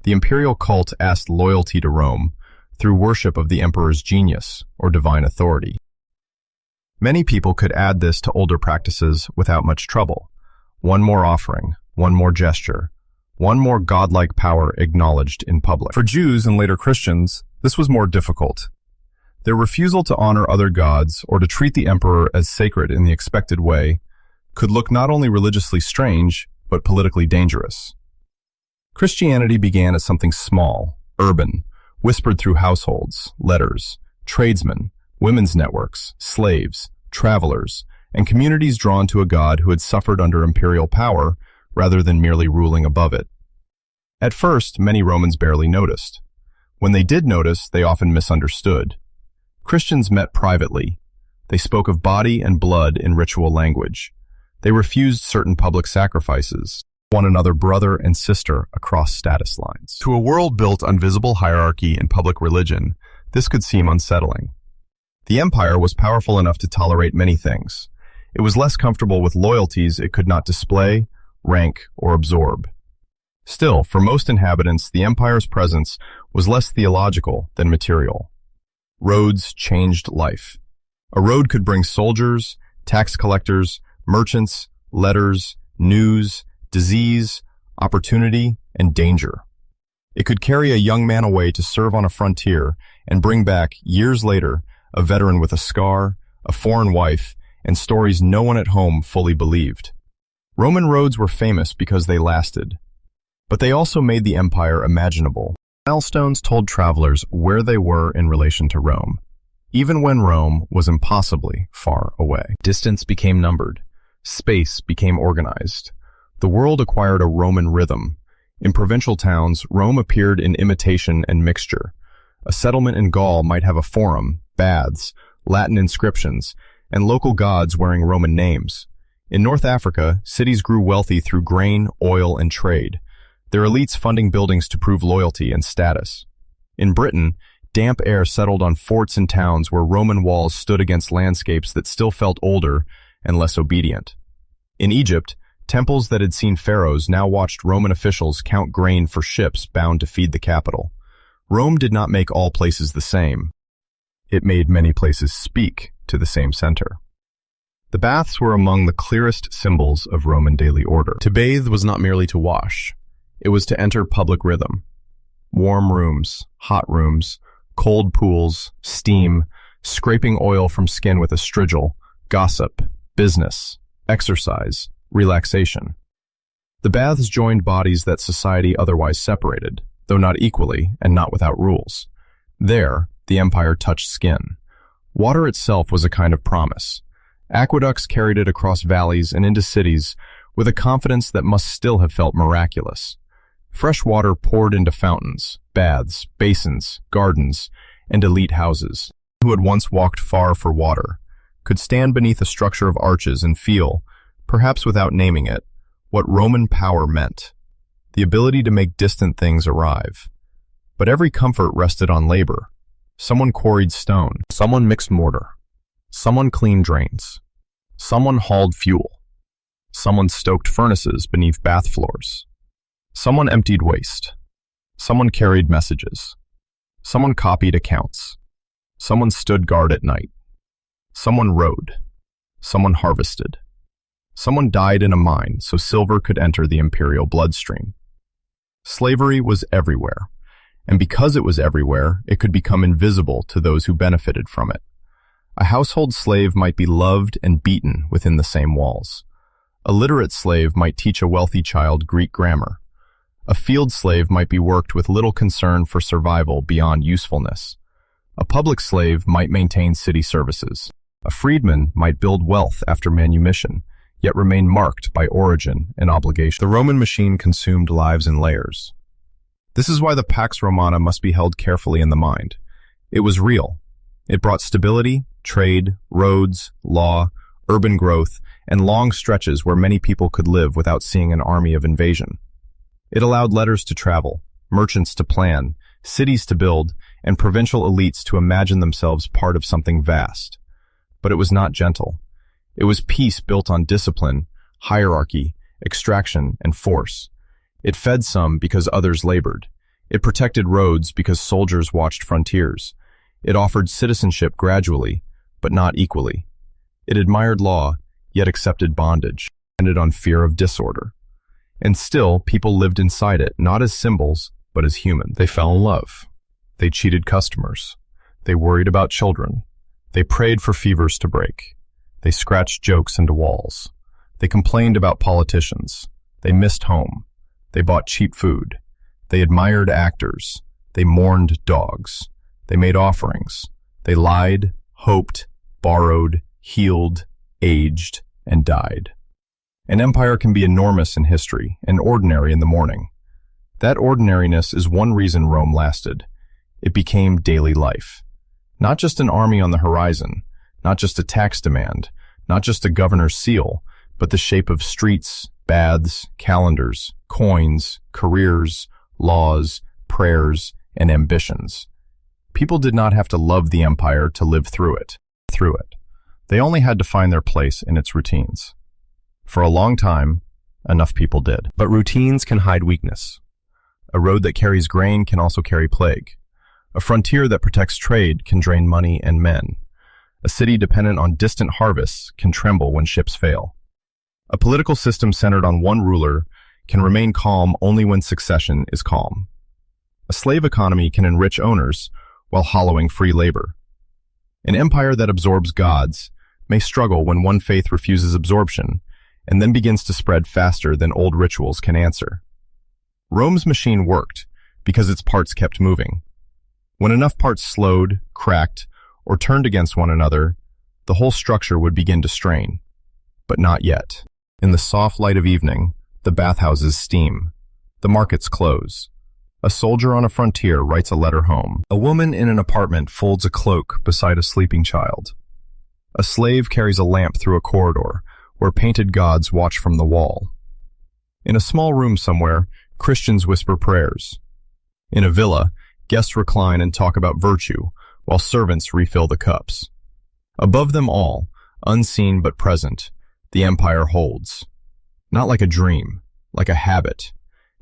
The imperial cult asked loyalty to Rome through worship of the emperor's genius or divine authority. Many people could add this to older practices without much trouble. One more offering, one more gesture, one more godlike power acknowledged in public. For Jews and later Christians, this was more difficult. Their refusal to honor other gods or to treat the emperor as sacred in the expected way could look not only religiously strange, but politically dangerous. Christianity began as something small, urban, whispered through households, letters, tradesmen, women's networks, slaves, travelers, and communities drawn to a god who had suffered under imperial power rather than merely ruling above it. At first, many Romans barely noticed. When they did notice, they often misunderstood. Christians met privately. They spoke of body and blood in ritual language. They refused certain public sacrifices, one another brother and sister across status lines. To a world built on visible hierarchy and public religion, this could seem unsettling. The empire was powerful enough to tolerate many things. It was less comfortable with loyalties it could not display, rank, or absorb. Still, for most inhabitants, the empire's presence was less theological than material. Roads changed life. A road could bring soldiers, tax collectors, merchants, letters, news, disease, opportunity, and danger. It could carry a young man away to serve on a frontier and bring back, years later, a veteran with a scar, a foreign wife, and stories no one at home fully believed. Roman roads were famous because they lasted, but they also made the empire imaginable. Milestones told travelers where they were in relation to Rome, even when Rome was impossibly far away. Distance became numbered. Space became organized. The world acquired a Roman rhythm. In provincial towns, Rome appeared in imitation and mixture. A settlement in Gaul might have a forum, baths, Latin inscriptions, and local gods wearing Roman names. In North Africa, cities grew wealthy through grain, oil, and trade, their elites funding buildings to prove loyalty and status. In Britain, damp air settled on forts and towns where Roman walls stood against landscapes that still felt older and less obedient. In Egypt, temples that had seen pharaohs now watched Roman officials count grain for ships bound to feed the capital. Rome did not make all places the same. It made many places speak to the same center. The baths were among the clearest symbols of Roman daily order. To bathe was not merely to wash. It was to enter public rhythm. Warm rooms, hot rooms, cold pools, steam, scraping oil from skin with a strigil, gossip, business, exercise, relaxation. The baths joined bodies that society otherwise separated, though not equally and not without rules. There, the empire touched skin. Water itself was a kind of promise. Aqueducts carried it across valleys and into cities with a confidence that must still have felt miraculous. Fresh water poured into fountains, baths, basins, gardens, and elite houses. Who had once walked far for water could stand beneath a structure of arches and feel, perhaps without naming it, what Roman power meant, the ability to make distant things arrive. But every comfort rested on labor. Someone quarried stone, someone mixed mortar, someone cleaned drains, someone hauled fuel, someone stoked furnaces beneath bath floors, someone emptied waste, someone carried messages, someone copied accounts, someone stood guard at night, someone rode, someone harvested, someone died in a mine so silver could enter the imperial bloodstream. Slavery was everywhere, and because it was everywhere, it could become invisible to those who benefited from it. A household slave might be loved and beaten within the same walls. A literate slave might teach a wealthy child Greek grammar. A field slave might be worked with little concern for survival beyond usefulness. A public slave might maintain city services. A freedman might build wealth after manumission, yet remain marked by origin and obligation. The Roman machine consumed lives in layers. This is why the Pax Romana must be held carefully in the mind. It was real. It brought stability, trade, roads, law, urban growth, and long stretches where many people could live without seeing an army of invasion. It allowed letters to travel, merchants to plan, cities to build, and provincial elites to imagine themselves part of something vast. But it was not gentle. It was peace built on discipline, hierarchy, extraction, and force. It fed some because others labored. It protected roads because soldiers watched frontiers. It offered citizenship gradually, but not equally. It admired law, yet accepted bondage, depended on fear of disorder. And still, people lived inside it, not as symbols, but as humans. They fell in love. They cheated customers. They worried about children. They prayed for fevers to break. They scratched jokes into walls. They complained about politicians. They missed home. They bought cheap food. They admired actors. They mourned dogs. They made offerings. They lied, hoped, borrowed, healed, aged, and died. An empire can be enormous in history and ordinary in the morning. That ordinariness is one reason Rome lasted. It became daily life. Not just an army on the horizon, not just a tax demand, not just a governor's seal, but the shape of streets, baths, calendars, coins, careers, laws, prayers, and ambitions. People did not have to love the empire to live through it. They only had to find their place in its routines. For a long time, enough people did. But routines can hide weakness. A road that carries grain can also carry plague. A frontier that protects trade can drain money and men. A city dependent on distant harvests can tremble when ships fail. A political system centered on one ruler can remain calm only when succession is calm. A slave economy can enrich owners while hollowing free labor. An empire that absorbs gods may struggle when one faith refuses absorption and then begins to spread faster than old rituals can answer. Rome's machine worked because its parts kept moving. When enough parts slowed, cracked, or turned against one another, the whole structure would begin to strain. But not yet. In the soft light of evening, the bathhouses steam. The markets close. A soldier on a frontier writes a letter home. A woman in an apartment folds a cloak beside a sleeping child. A slave carries a lamp through a corridor where painted gods watch from the wall. In a small room somewhere, Christians whisper prayers. In a villa, guests recline and talk about virtue, while servants refill the cups. Above them all, unseen but present, the empire holds. Not like a dream, like a habit.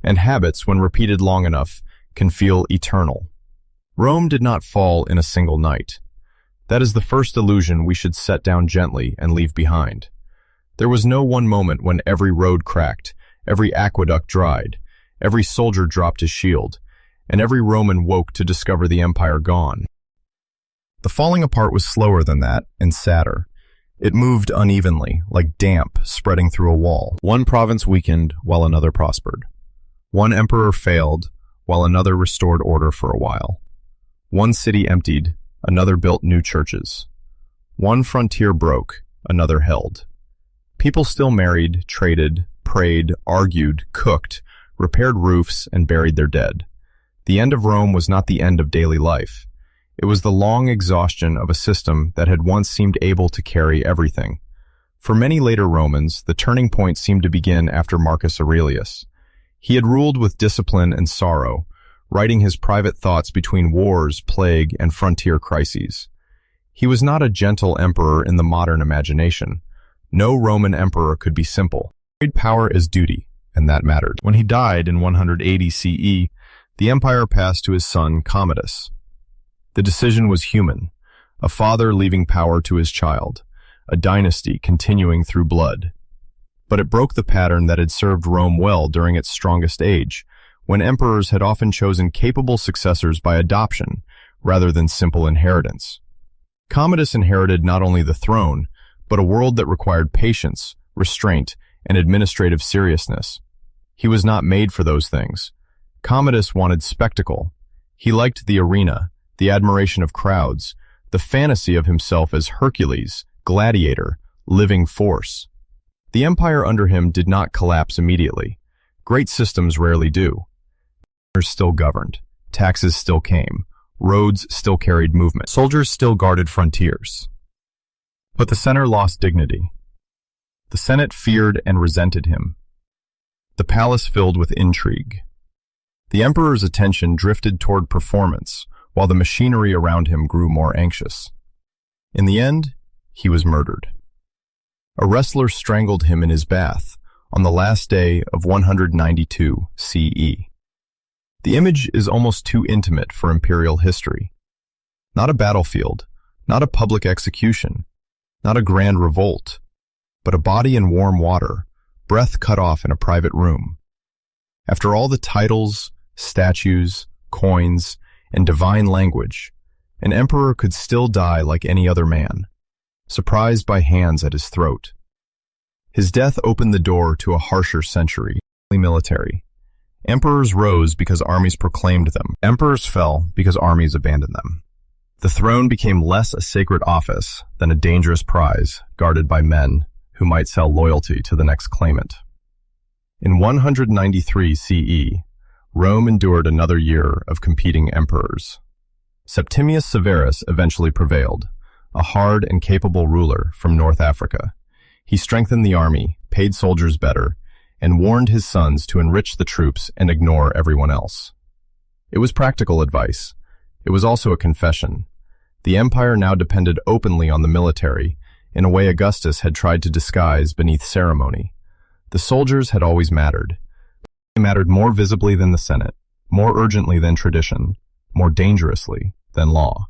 And habits, when repeated long enough, can feel eternal. Rome did not fall in a single night. That is the first illusion we should set down gently and leave behind. There was no one moment when every road cracked, every aqueduct dried, every soldier dropped his shield, and every Roman woke to discover the empire gone. The falling apart was slower than that, and sadder. It moved unevenly, like damp spreading through a wall. One province weakened while another prospered. One emperor failed while another restored order for a while. One city emptied, another built new churches. One frontier broke, another held. People still married, traded, prayed, argued, cooked, repaired roofs, and buried their dead. The end of Rome was not the end of daily life. It was the long exhaustion of a system that had once seemed able to carry everything. For many later Romans, the turning point seemed to begin after Marcus Aurelius. He had ruled with discipline and sorrow, writing his private thoughts between wars, plague, and frontier crises. He was not a gentle emperor in the modern imagination. No Roman emperor could be simple. He carried power as duty, and that mattered. When he died in 180 CE, the empire passed to his son Commodus. The decision was human, a father leaving power to his child, a dynasty continuing through blood. But it broke the pattern that had served Rome well during its strongest age, when emperors had often chosen capable successors by adoption rather than simple inheritance. Commodus inherited not only the throne, but a world that required patience, restraint, and administrative seriousness. He was not made for those things. Commodus wanted spectacle. He liked the arena, the admiration of crowds, the fantasy of himself as Hercules, gladiator, living force. The empire under him did not collapse immediately. Great systems rarely do. Governors still governed. Taxes still came. Roads still carried movement. Soldiers still guarded frontiers. But the center lost dignity. The Senate feared and resented him. The palace filled with intrigue. The emperor's attention drifted toward performance, while the machinery around him grew more anxious. In the end, he was murdered. A wrestler strangled him in his bath on the last day of 192 CE. The image is almost too intimate for imperial history. Not a battlefield, not a public execution, not a grand revolt, but a body in warm water, breath cut off in a private room. After all the titles, statues, coins, and divine language, an emperor could still die like any other man, surprised by hands at his throat. His death opened the door to a harsher century, military. Emperors rose because armies proclaimed them. Emperors fell because armies abandoned them. The throne became less a sacred office than a dangerous prize guarded by men who might sell loyalty to the next claimant. In 193 CE, Rome endured another year of competing emperors. Septimius Severus eventually prevailed, a hard and capable ruler from North Africa. He strengthened the army, paid soldiers better, and warned his sons to enrich the troops and ignore everyone else. It was practical advice. It was also a confession. The empire now depended openly on the military, in a way Augustus had tried to disguise beneath ceremony. The soldiers had always mattered. They mattered more visibly than the Senate, more urgently than tradition, more dangerously than law.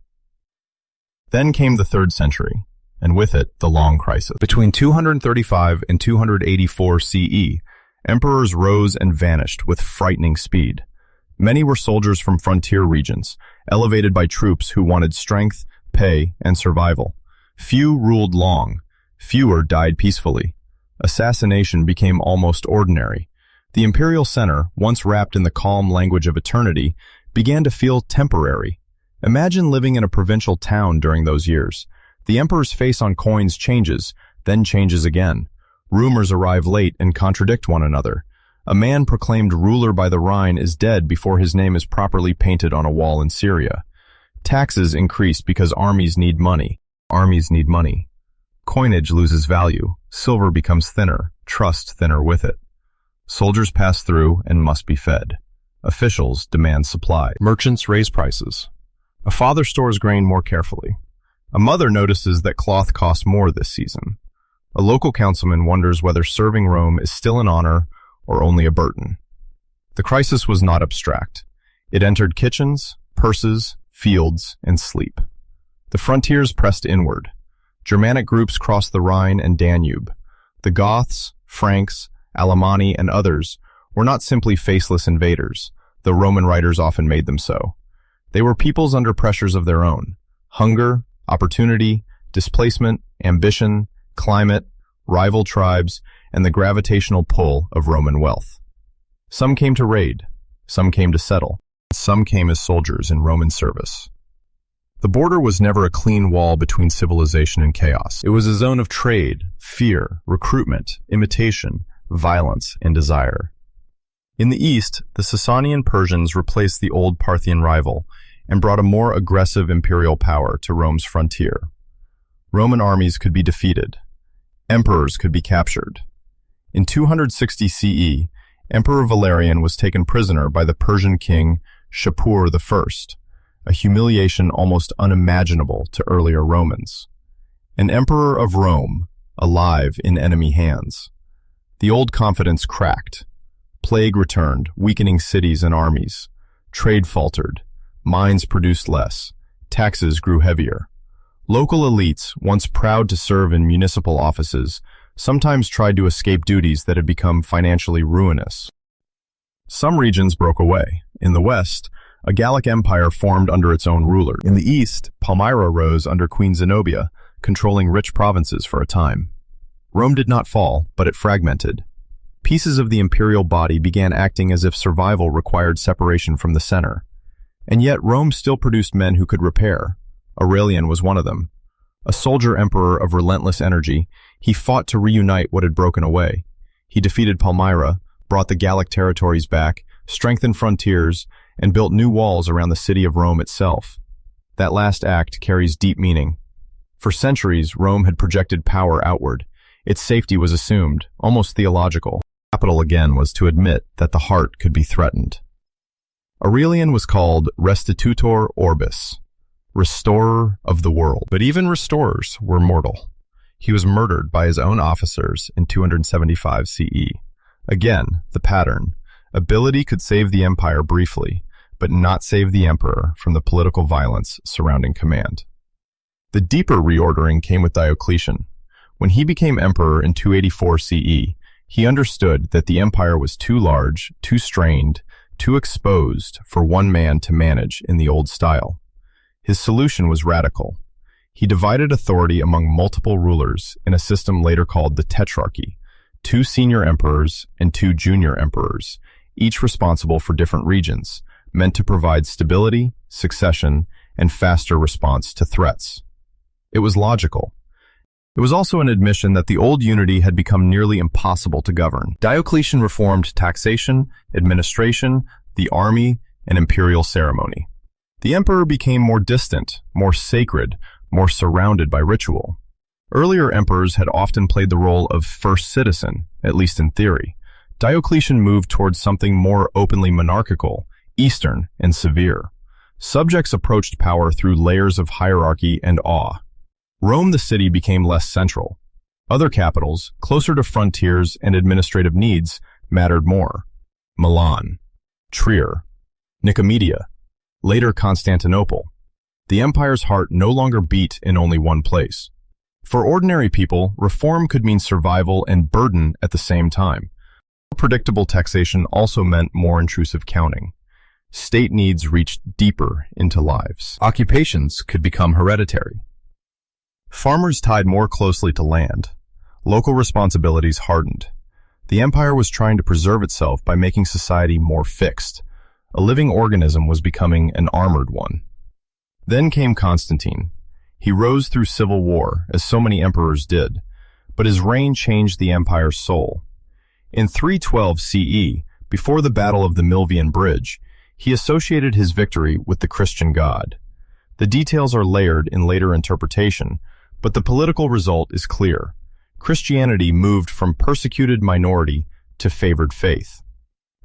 Then came the 3rd century, and with it, the long crisis. Between 235 and 284 CE, emperors rose and vanished with frightening speed. Many were soldiers from frontier regions, elevated by troops who wanted strength, pay, and survival. Few ruled long. Fewer died peacefully. Assassination became almost ordinary. The imperial center, once wrapped in the calm language of eternity, began to feel temporary. Imagine living in a provincial town during those years. The emperor's face on coins changes, then changes again. Rumors arrive late and contradict one another. A man proclaimed ruler by the Rhine is dead before his name is properly painted on a wall in Syria. Taxes increase because armies need money. Armies need money. Coinage loses value. Silver becomes thinner, trust thinner with it. Soldiers pass through and must be fed. Officials demand supply. Merchants raise prices. A father stores grain more carefully. A mother notices that cloth costs more this season. A local councilman wonders whether serving Rome is still an honor or only a burden. The crisis was not abstract. It entered kitchens, purses, fields, and sleep. The frontiers pressed inward. Germanic groups crossed the Rhine and Danube. The Goths, Franks, Alemanni, and others were not simply faceless invaders, though Roman writers often made them so. They were peoples under pressures of their own: hunger, opportunity, displacement, ambition, climate, rival tribes, and the gravitational pull of Roman wealth. Some came to raid, some came to settle, some came as soldiers in Roman service. The border was never a clean wall between civilization and chaos. It was a zone of trade, fear, recruitment, imitation, violence, and desire. In the east, the Sasanian Persians replaced the old Parthian rival and brought a more aggressive imperial power to Rome's frontier. Roman armies could be defeated. Emperors could be captured. In 260 CE, Emperor Valerian was taken prisoner by the Persian king Shapur I, a humiliation almost unimaginable to earlier Romans. An emperor of Rome, alive in enemy hands. The old confidence cracked. Plague returned, weakening cities and armies. Trade faltered. Mines produced less. Taxes grew heavier. Local elites, once proud to serve in municipal offices, sometimes tried to escape duties that had become financially ruinous. Some regions broke away. In the west, a Gallic empire formed under its own ruler. In the east, Palmyra rose under Queen Zenobia, controlling rich provinces for a time. Rome did not fall, but it fragmented. Pieces of the imperial body began acting as if survival required separation from the center. And yet Rome still produced men who could repair. Aurelian was one of them. A soldier emperor of relentless energy, he fought to reunite what had broken away. He defeated Palmyra, brought the Gallic territories back, strengthened frontiers, and built new walls around the city of Rome itself. That last act carries deep meaning. For centuries, Rome had projected power outward. Its safety was assumed, almost theological. Capital again was to admit that the heart could be threatened. Aurelian was called Restitutor Orbis, restorer of the world. But even restorers were mortal. He was murdered by his own officers in 275 CE. Again, the pattern. Ability could save the empire briefly, but not save the emperor from the political violence surrounding command. The deeper reordering came with Diocletian. When he became emperor in 284 CE, he understood that the empire was too large, too strained, too exposed for one man to manage in the old style. His solution was radical. He divided authority among multiple rulers in a system later called the Tetrarchy, 2 senior emperors and 2 junior emperors, each responsible for different regions, meant to provide stability, succession, and faster response to threats. It was logical. It was also an admission that the old unity had become nearly impossible to govern. Diocletian reformed taxation, administration, the army, and imperial ceremony. The emperor became more distant, more sacred, more surrounded by ritual. Earlier emperors had often played the role of first citizen, at least in theory. Diocletian moved towards something more openly monarchical, Eastern, and severe. Subjects approached power through layers of hierarchy and awe. Rome, the city, became less central. Other capitals, closer to frontiers and administrative needs, mattered more. Milan, Trier, Nicomedia, later Constantinople. The empire's heart no longer beat in only one place. For ordinary people, reform could mean survival and burden at the same time. Predictable taxation also meant more intrusive counting. State needs reached deeper into lives. Occupations could become hereditary. Farmers tied more closely to land. Local responsibilities hardened. The empire was trying to preserve itself by making society more fixed. A living organism was becoming an armored one. Then came Constantine. He rose through civil war, as so many emperors did, but his reign changed the empire's soul. In 312 CE, before the Battle of the Milvian Bridge, he associated his victory with the Christian God. The details are layered in later interpretation, but the political result is clear. Christianity moved from persecuted minority to favored faith.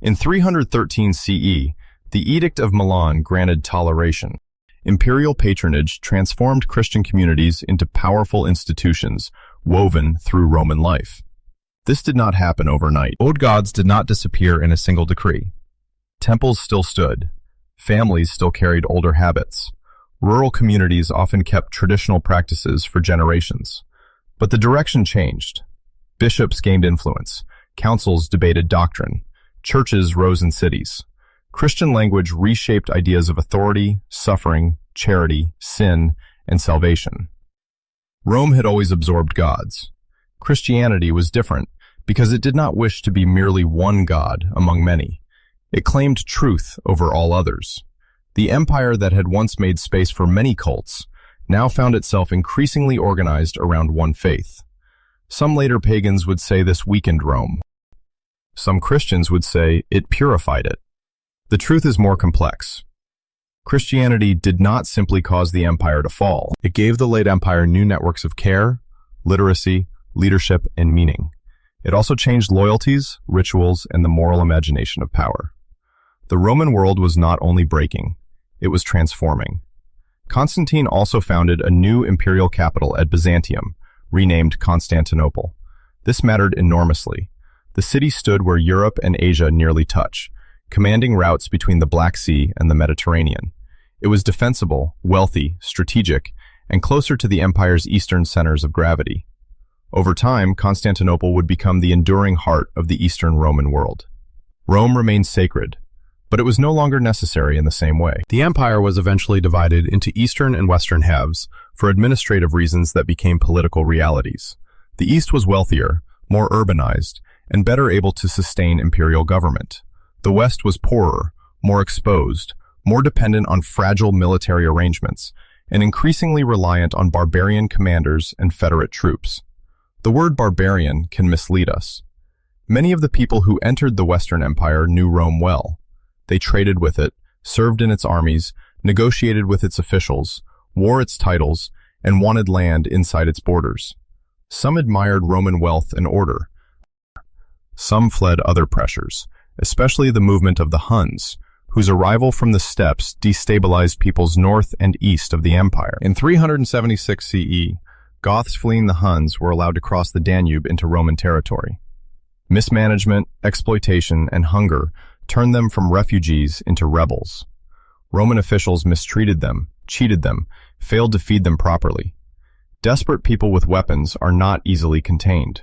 In 313 CE, the Edict of Milan granted toleration. Imperial patronage transformed Christian communities into powerful institutions woven through Roman life. This did not happen overnight. Old gods did not disappear in a single decree. Temples still stood. Families still carried older habits. Rural communities often kept traditional practices for generations. But the direction changed. Bishops gained influence. Councils debated doctrine. Churches rose in cities. Christian language reshaped ideas of authority, suffering, charity, sin, and salvation. Rome had always absorbed gods. Christianity was different because it did not wish to be merely one god among many. It claimed truth over all others. The empire that had once made space for many cults now found itself increasingly organized around one faith. Some later pagans would say this weakened Rome. Some Christians would say it purified it. The truth is more complex. Christianity did not simply cause the empire to fall. It gave the late empire new networks of care, literacy, leadership, and meaning. It also changed loyalties, rituals, and the moral imagination of power. The Roman world was not only breaking, it was transforming. Constantine also founded a new imperial capital at Byzantium, renamed Constantinople. This mattered enormously. The city stood where Europe and Asia nearly touch, commanding routes between the Black Sea and the Mediterranean. It was defensible, wealthy, strategic, and closer to the empire's eastern centers of gravity. Over time, Constantinople would become the enduring heart of the Eastern Roman world. Rome remained sacred, but it was no longer necessary in the same way. The empire was eventually divided into eastern and western halves for administrative reasons that became political realities. The east was wealthier, more urbanized, and better able to sustain imperial government. The west was poorer, more exposed, more dependent on fragile military arrangements, and increasingly reliant on barbarian commanders and federate troops. The word barbarian can mislead us. Many of the people who entered the Western Empire knew Rome well. They traded with it, served in its armies, negotiated with its officials, wore its titles, and wanted land inside its borders. Some admired Roman wealth and order. Some fled other pressures, especially the movement of the Huns, whose arrival from the steppes destabilized peoples north and east of the empire. In 376 CE, Goths fleeing the Huns were allowed to cross the Danube into Roman territory. Mismanagement, exploitation, and hunger turned them from refugees into rebels. Roman officials mistreated them, cheated them, failed to feed them properly. Desperate people with weapons are not easily contained.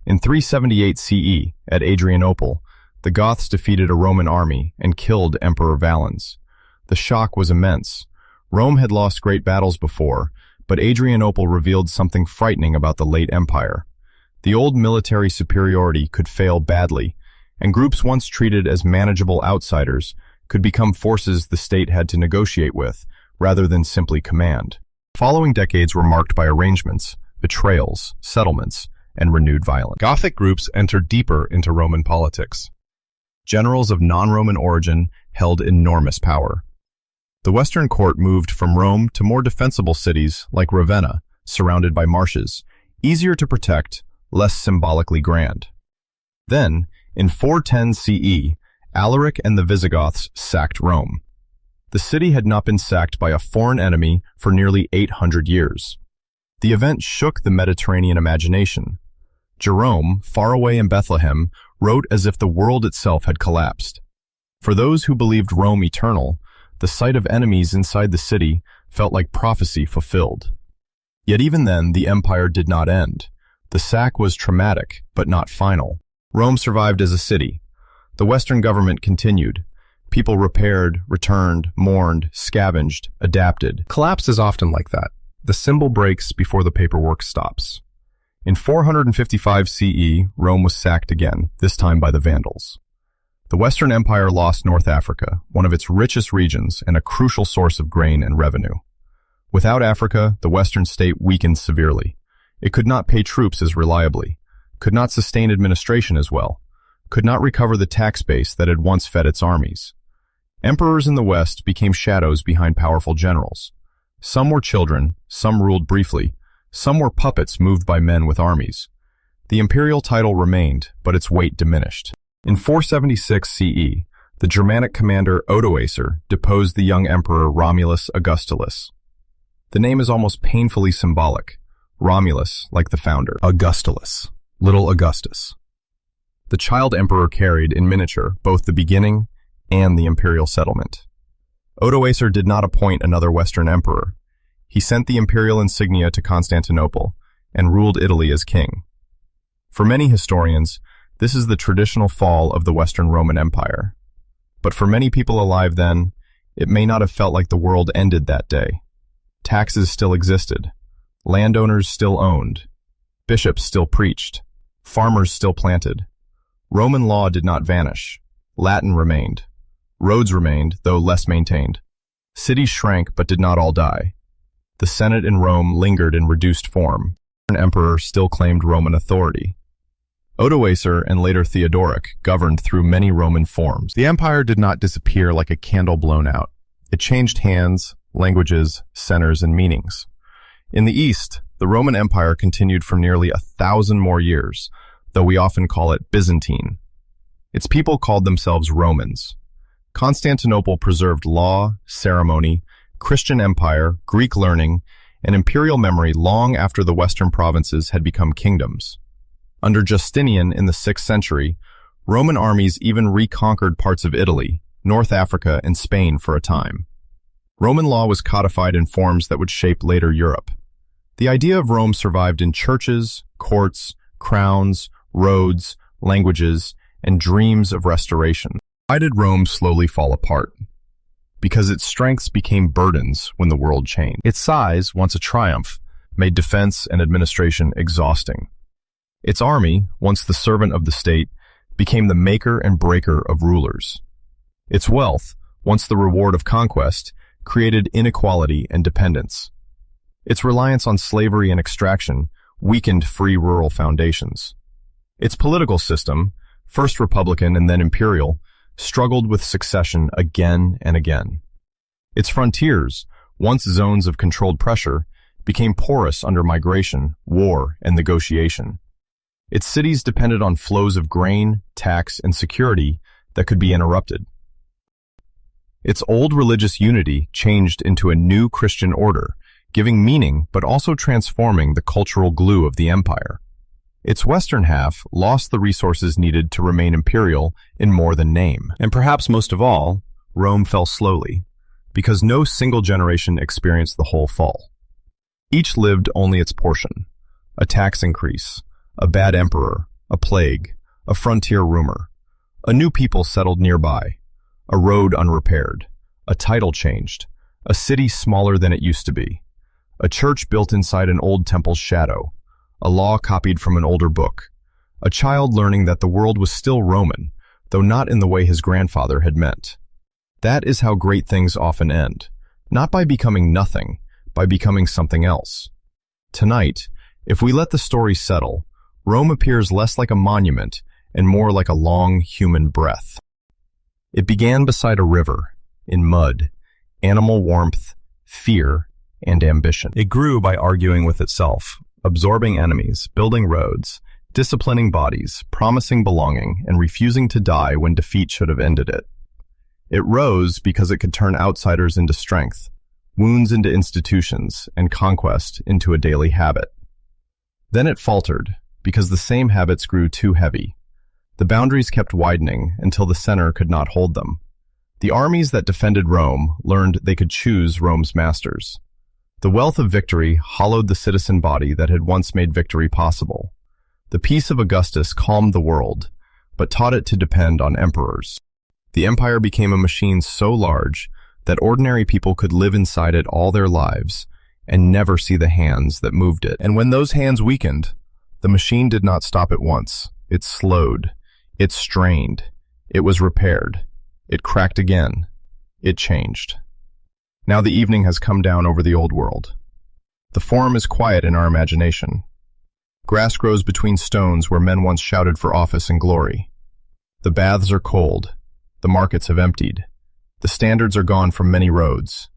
In 378 CE, at Adrianople, the Goths defeated a Roman army and killed Emperor Valens. The shock was immense. Rome had lost great battles before, but Adrianople revealed something frightening about the late empire. The old military superiority could fail badly, and groups once treated as manageable outsiders could become forces the state had to negotiate with, rather than simply command. The following decades were marked by arrangements, betrayals, settlements, and renewed violence. Gothic groups entered deeper into Roman politics. Generals of non-Roman origin held enormous power. The Western court moved from Rome to more defensible cities like Ravenna, surrounded by marshes, easier to protect, less symbolically grand. Then, in 410 CE, Alaric and the Visigoths sacked Rome. The city had not been sacked by a foreign enemy for nearly 800 years. The event shook the Mediterranean imagination. Jerome, far away in Bethlehem, wrote as if the world itself had collapsed. For those who believed Rome eternal, the sight of enemies inside the city felt like prophecy fulfilled. Yet even then, the empire did not end. The sack was traumatic, but not final. Rome survived as a city. The Western government continued. People repaired, returned, mourned, scavenged, adapted. Collapse is often like that. The symbol breaks before the paperwork stops. In 455 CE, Rome was sacked again, this time by the Vandals. The Western Empire lost North Africa, one of its richest regions and a crucial source of grain and revenue. Without Africa, the Western state weakened severely. It could not pay troops as reliably, could not sustain administration as well, could not recover the tax base that had once fed its armies. Emperors in the West became shadows behind powerful generals. Some were children, some ruled briefly, some were puppets moved by men with armies. The imperial title remained, but its weight diminished. In 476 CE, the Germanic commander Odoacer deposed the young emperor Romulus Augustulus. The name is almost painfully symbolic. Romulus, like the founder. Augustulus, little Augustus. The child emperor carried, in miniature, both the beginning and the imperial settlement. Odoacer did not appoint another Western emperor. He sent the imperial insignia to Constantinople and ruled Italy as king. For many historians, this is the traditional fall of the Western Roman Empire. But for many people alive then, it may not have felt like the world ended that day. Taxes still existed. Landowners still owned. Bishops still preached. Farmers still planted. Roman law did not vanish. Latin remained. Roads remained, though less maintained. Cities shrank but did not all die. The Senate in Rome lingered in reduced form. An emperor still claimed Roman authority. Odoacer and later Theodoric governed through many Roman forms. The empire did not disappear like a candle blown out. It changed hands, languages, centers, and meanings. In the East, the Roman Empire continued for nearly 1,000 more years, though we often call it Byzantine. Its people called themselves Romans. Constantinople preserved law, ceremony, Christian empire, Greek learning, and imperial memory long after the Western provinces had become kingdoms. Under Justinian in the 6th century, Roman armies even reconquered parts of Italy, North Africa, and Spain for a time. Roman law was codified in forms that would shape later Europe. The idea of Rome survived in churches, courts, crowns, roads, languages, and dreams of restoration. Why did Rome slowly fall apart? Because its strengths became burdens when the world changed. Its size, once a triumph, made defense and administration exhausting. Its army, once the servant of the state, became the maker and breaker of rulers. Its wealth, once the reward of conquest, created inequality and dependence. Its reliance on slavery and extraction weakened free rural foundations. Its political system, first republican and then imperial, struggled with succession again and again. Its frontiers, once zones of controlled pressure, became porous under migration, war, and negotiation. Its cities depended on flows of grain, tax, and security that could be interrupted. Its old religious unity changed into a new Christian order, giving meaning but also transforming the cultural glue of the empire. Its western half lost the resources needed to remain imperial in more than name. And perhaps most of all, Rome fell slowly, because no single generation experienced the whole fall. Each lived only its portion: a tax increase, a bad emperor, a plague, a frontier rumor. A new people settled nearby, a road unrepaired, a title changed, a city smaller than it used to be, a church built inside an old temple's shadow, a law copied from an older book, a child learning that the world was still Roman, though not in the way his grandfather had meant. That is how great things often end, not by becoming nothing, by becoming something else. Tonight, If we let the story settle, Rome appears less like a monument and more like a long human breath. It began beside a river, in mud, animal warmth, fear, and ambition. It grew by arguing with itself, absorbing enemies, building roads, disciplining bodies, promising belonging, and refusing to die when defeat should have ended it. It rose because it could turn outsiders into strength, wounds into institutions, and conquest into a daily habit. Then it faltered, because the same habits grew too heavy. The boundaries kept widening until the center could not hold them. The armies that defended Rome learned they could choose Rome's masters. The wealth of victory hollowed the citizen body that had once made victory possible. The peace of Augustus calmed the world, but taught it to depend on emperors. The empire became a machine so large that ordinary people could live inside it all their lives and never see the hands that moved it. And when those hands weakened, the machine did not stop at once. It slowed. It strained. It was repaired. It cracked again. It changed. Now the evening has come down over the old world. The Forum is quiet in our imagination. Grass grows between stones where men once shouted for office and glory. The baths are cold. The markets have emptied. The standards are gone from many roads.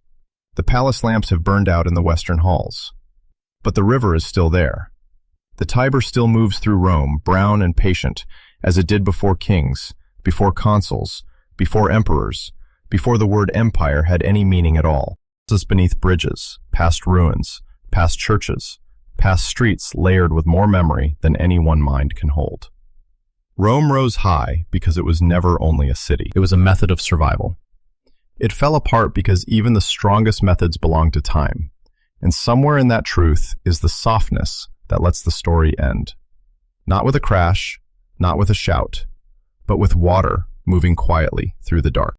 The palace lamps have burned out in the western halls. But the river is still there. The Tiber still moves through Rome, brown and patient, as it did before kings, before consuls, before emperors, before the word empire had any meaning at all. It is beneath bridges, past ruins, past churches, past streets layered with more memory than any one mind can hold. Rome rose high because it was never only a city. It was a method of survival. It fell apart because even the strongest methods belong to time, and somewhere in that truth is the softness that lets the story end. Not with a crash, not with a shout, but with water moving quietly through the dark.